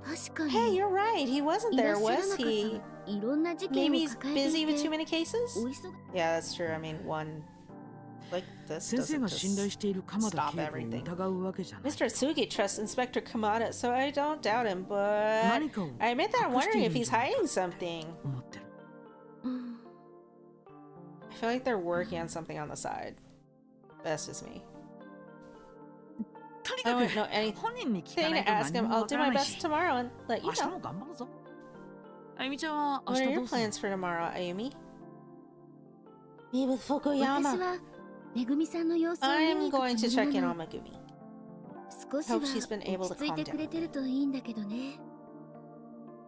確かに Hey, you're right. He wasn't いら there, っしゃら was なかった he? いろんな事件 Maybe を he's 抱えて busy い with て too many cases? お忙 Yeah, that's true. I mean, one like this 先生 doesn't が信頼 just している鎌田 stop 警部を everything. 疑うわけじゃない Mr. Tsugi trusts Inspector Kamada, so I don't doubt him, but 何かを I admit that I'm 隠して wondering い if るん he's じゃないか hiding something. 思ってる I feel like they're working on something on the side. That's just me. とに I か wouldn't く know anything 本人に聞か to ないと ask 何 him. も I'll わ do から my ない best し tomorrow and let you 明日 know. も頑張るぞあゆみちゃんは明 What are 日ど your うする plans for tomorrow, Ayumi? Be with 私 Fukuyama. はめぐみさんの様子を見 I'm に行 going く to つも check り in な on の Megumi. 少し Hope は she's been able 落 to ち着い calm てくれ down. てるといいんだけどね。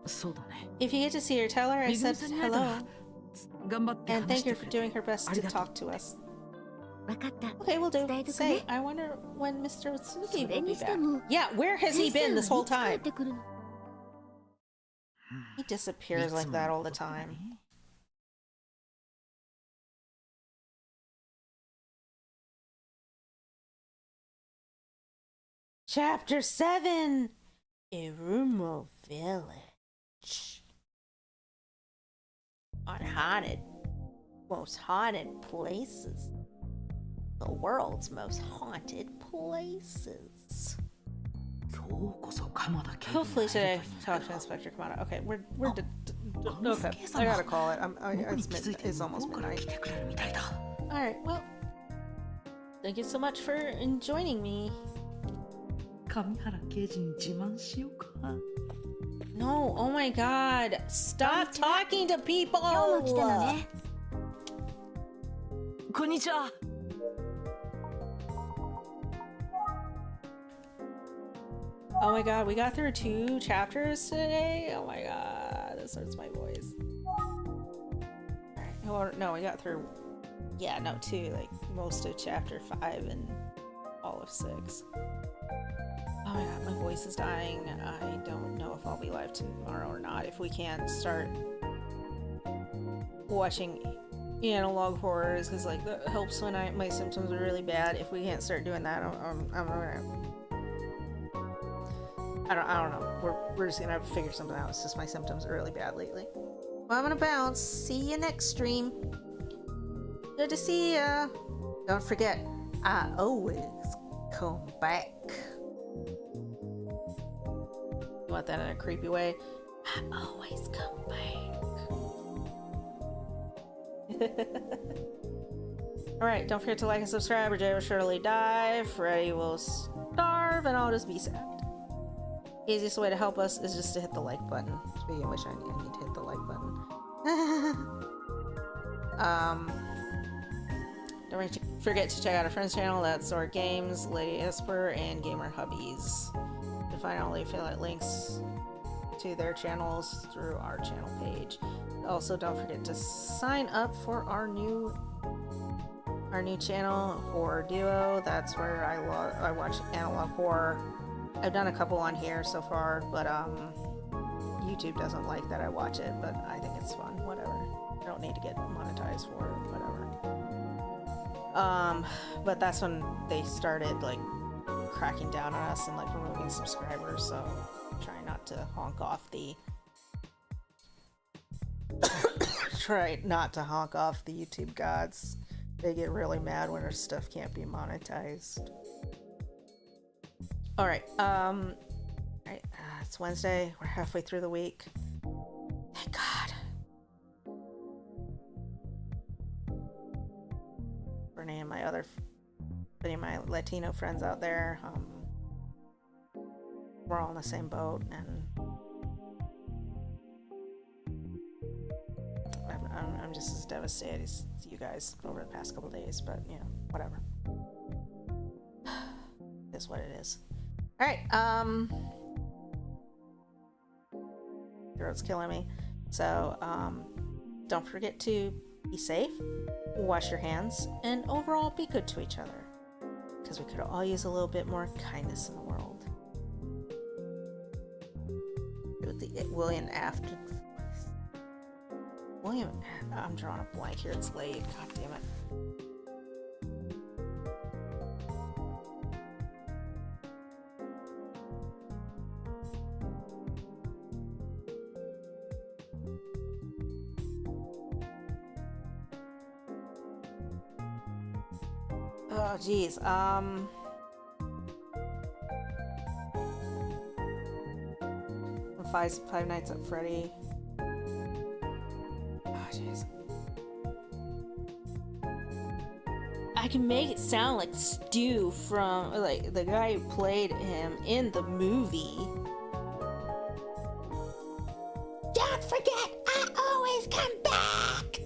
そうだね If you get to see her, tell her I めぐみ said さんに会えた hello ら頑張って and 話 thank して her く for れて doing her best to Arigato. talk to us. わかった。 Okay, we'll do. 伝えとく Say, ね。 I wonder when Mr. そ Tsugi れ will be にして back. も Yeah, where has he 先生 been は this whole いつ帰っ time? てくるの？ He disappears like that all the time. Chapter 7 Irumo Village. Most haunted places. The world's most haunted places. 今日こそ鎌田警部 Hopefully に会え today, るといい talk ん to だが Inspector Kamada. Okay, we're Oh, okay. Mr. I gotta call it. Kesama. 僕に It's 気づい midnight. て It's 向 almost こうから midnight. 来てくれるみたいだ All right. Well, thank you so much for joining me. 上原刑事に自慢しようか No, oh my God! Stop talking to people. 今日も来たのね。こんにちは Oh my God, we got through 2 chapters today. Oh my God, this hurts my voice. Alright, well, no, we got through. Yeah, no, 2, like most of chapter 5 and all of 6. Oh my God, my voice is dying. I don't know if I'll be live tomorrow or not. If we can't start watching analog horrors, because like that helps when my symptoms are really bad. If we can't start doing that, I'm gonna. I don't know. We're just gonna have to figure something out. It's just my symptoms are really bad lately. Well, I'm gonna bounce. See you next stream. Good to see ya. Don't forget, I always come back. You want that in a creepy way? I always come back. Alright, don't forget to like and subscribe or Jay will surely die, Freddy will starve, and I'll just be sad. Easiest way to help us is just to hit the like button. Speaking of which, I need to hit the like button. Don't forget to check out our friend's channel. That's Sword Games, Lady Esper, and Gamer Hubbies. You can find all the affiliate links to their channels through our channel page. Also, don't forget to sign up for our new channel, Horror Duo. That's where I watch analog horror. I've done a couple on here so far, but YouTube doesn't like that I watch it, but I think it's fun. Whatever. I don't need to get monetized for it. Whatever. But that's when they started like cracking down on us and like removing subscribers. So try not to honk off the YouTube gods. They get really mad when our stuff can't be monetized. Alright, it's Wednesday. We're halfway through the week. Thank God. For any of my Latino friends out there, we're all in the same boat, and I'm just as devastated as you guys over the past couple days, but you know, whatever. It is what it is. Alright, throat's killing me. So, don't forget to be safe, wash your hands, and overall be good to each other. Because we could all use a little bit more kindness in the world. With the William after. I'm drawing a blank here, it's late. God damn it. Oh, geez. Five Nights at Freddy. Oh, jeez. I can make it sound like Stu from, like, the guy who played him in the movie. Don't forget, I always come back!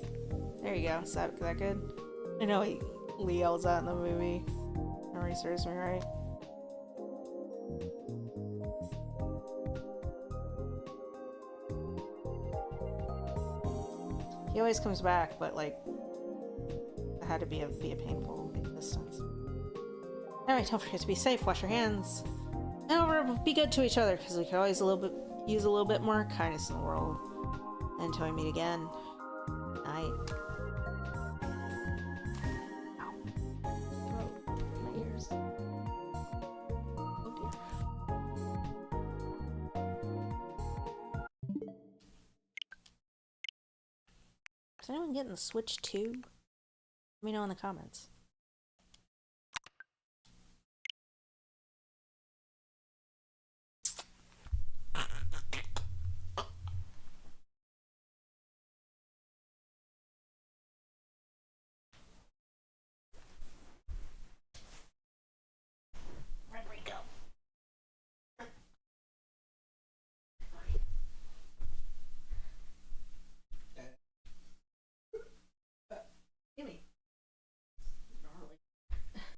There you go. Is that good? I know Lee yells that in the movie. Memory serves me right. He always comes back, but like, it had to be a painful existence. Anyway, don't forget to be safe, wash your hands, and be good to each other, because we could always use a little bit more kindness in the world. Until we meet again. Night. Ow. Throat. My ears. Oh dear. Is anyone getting the Switch 2? Let me know in the comments.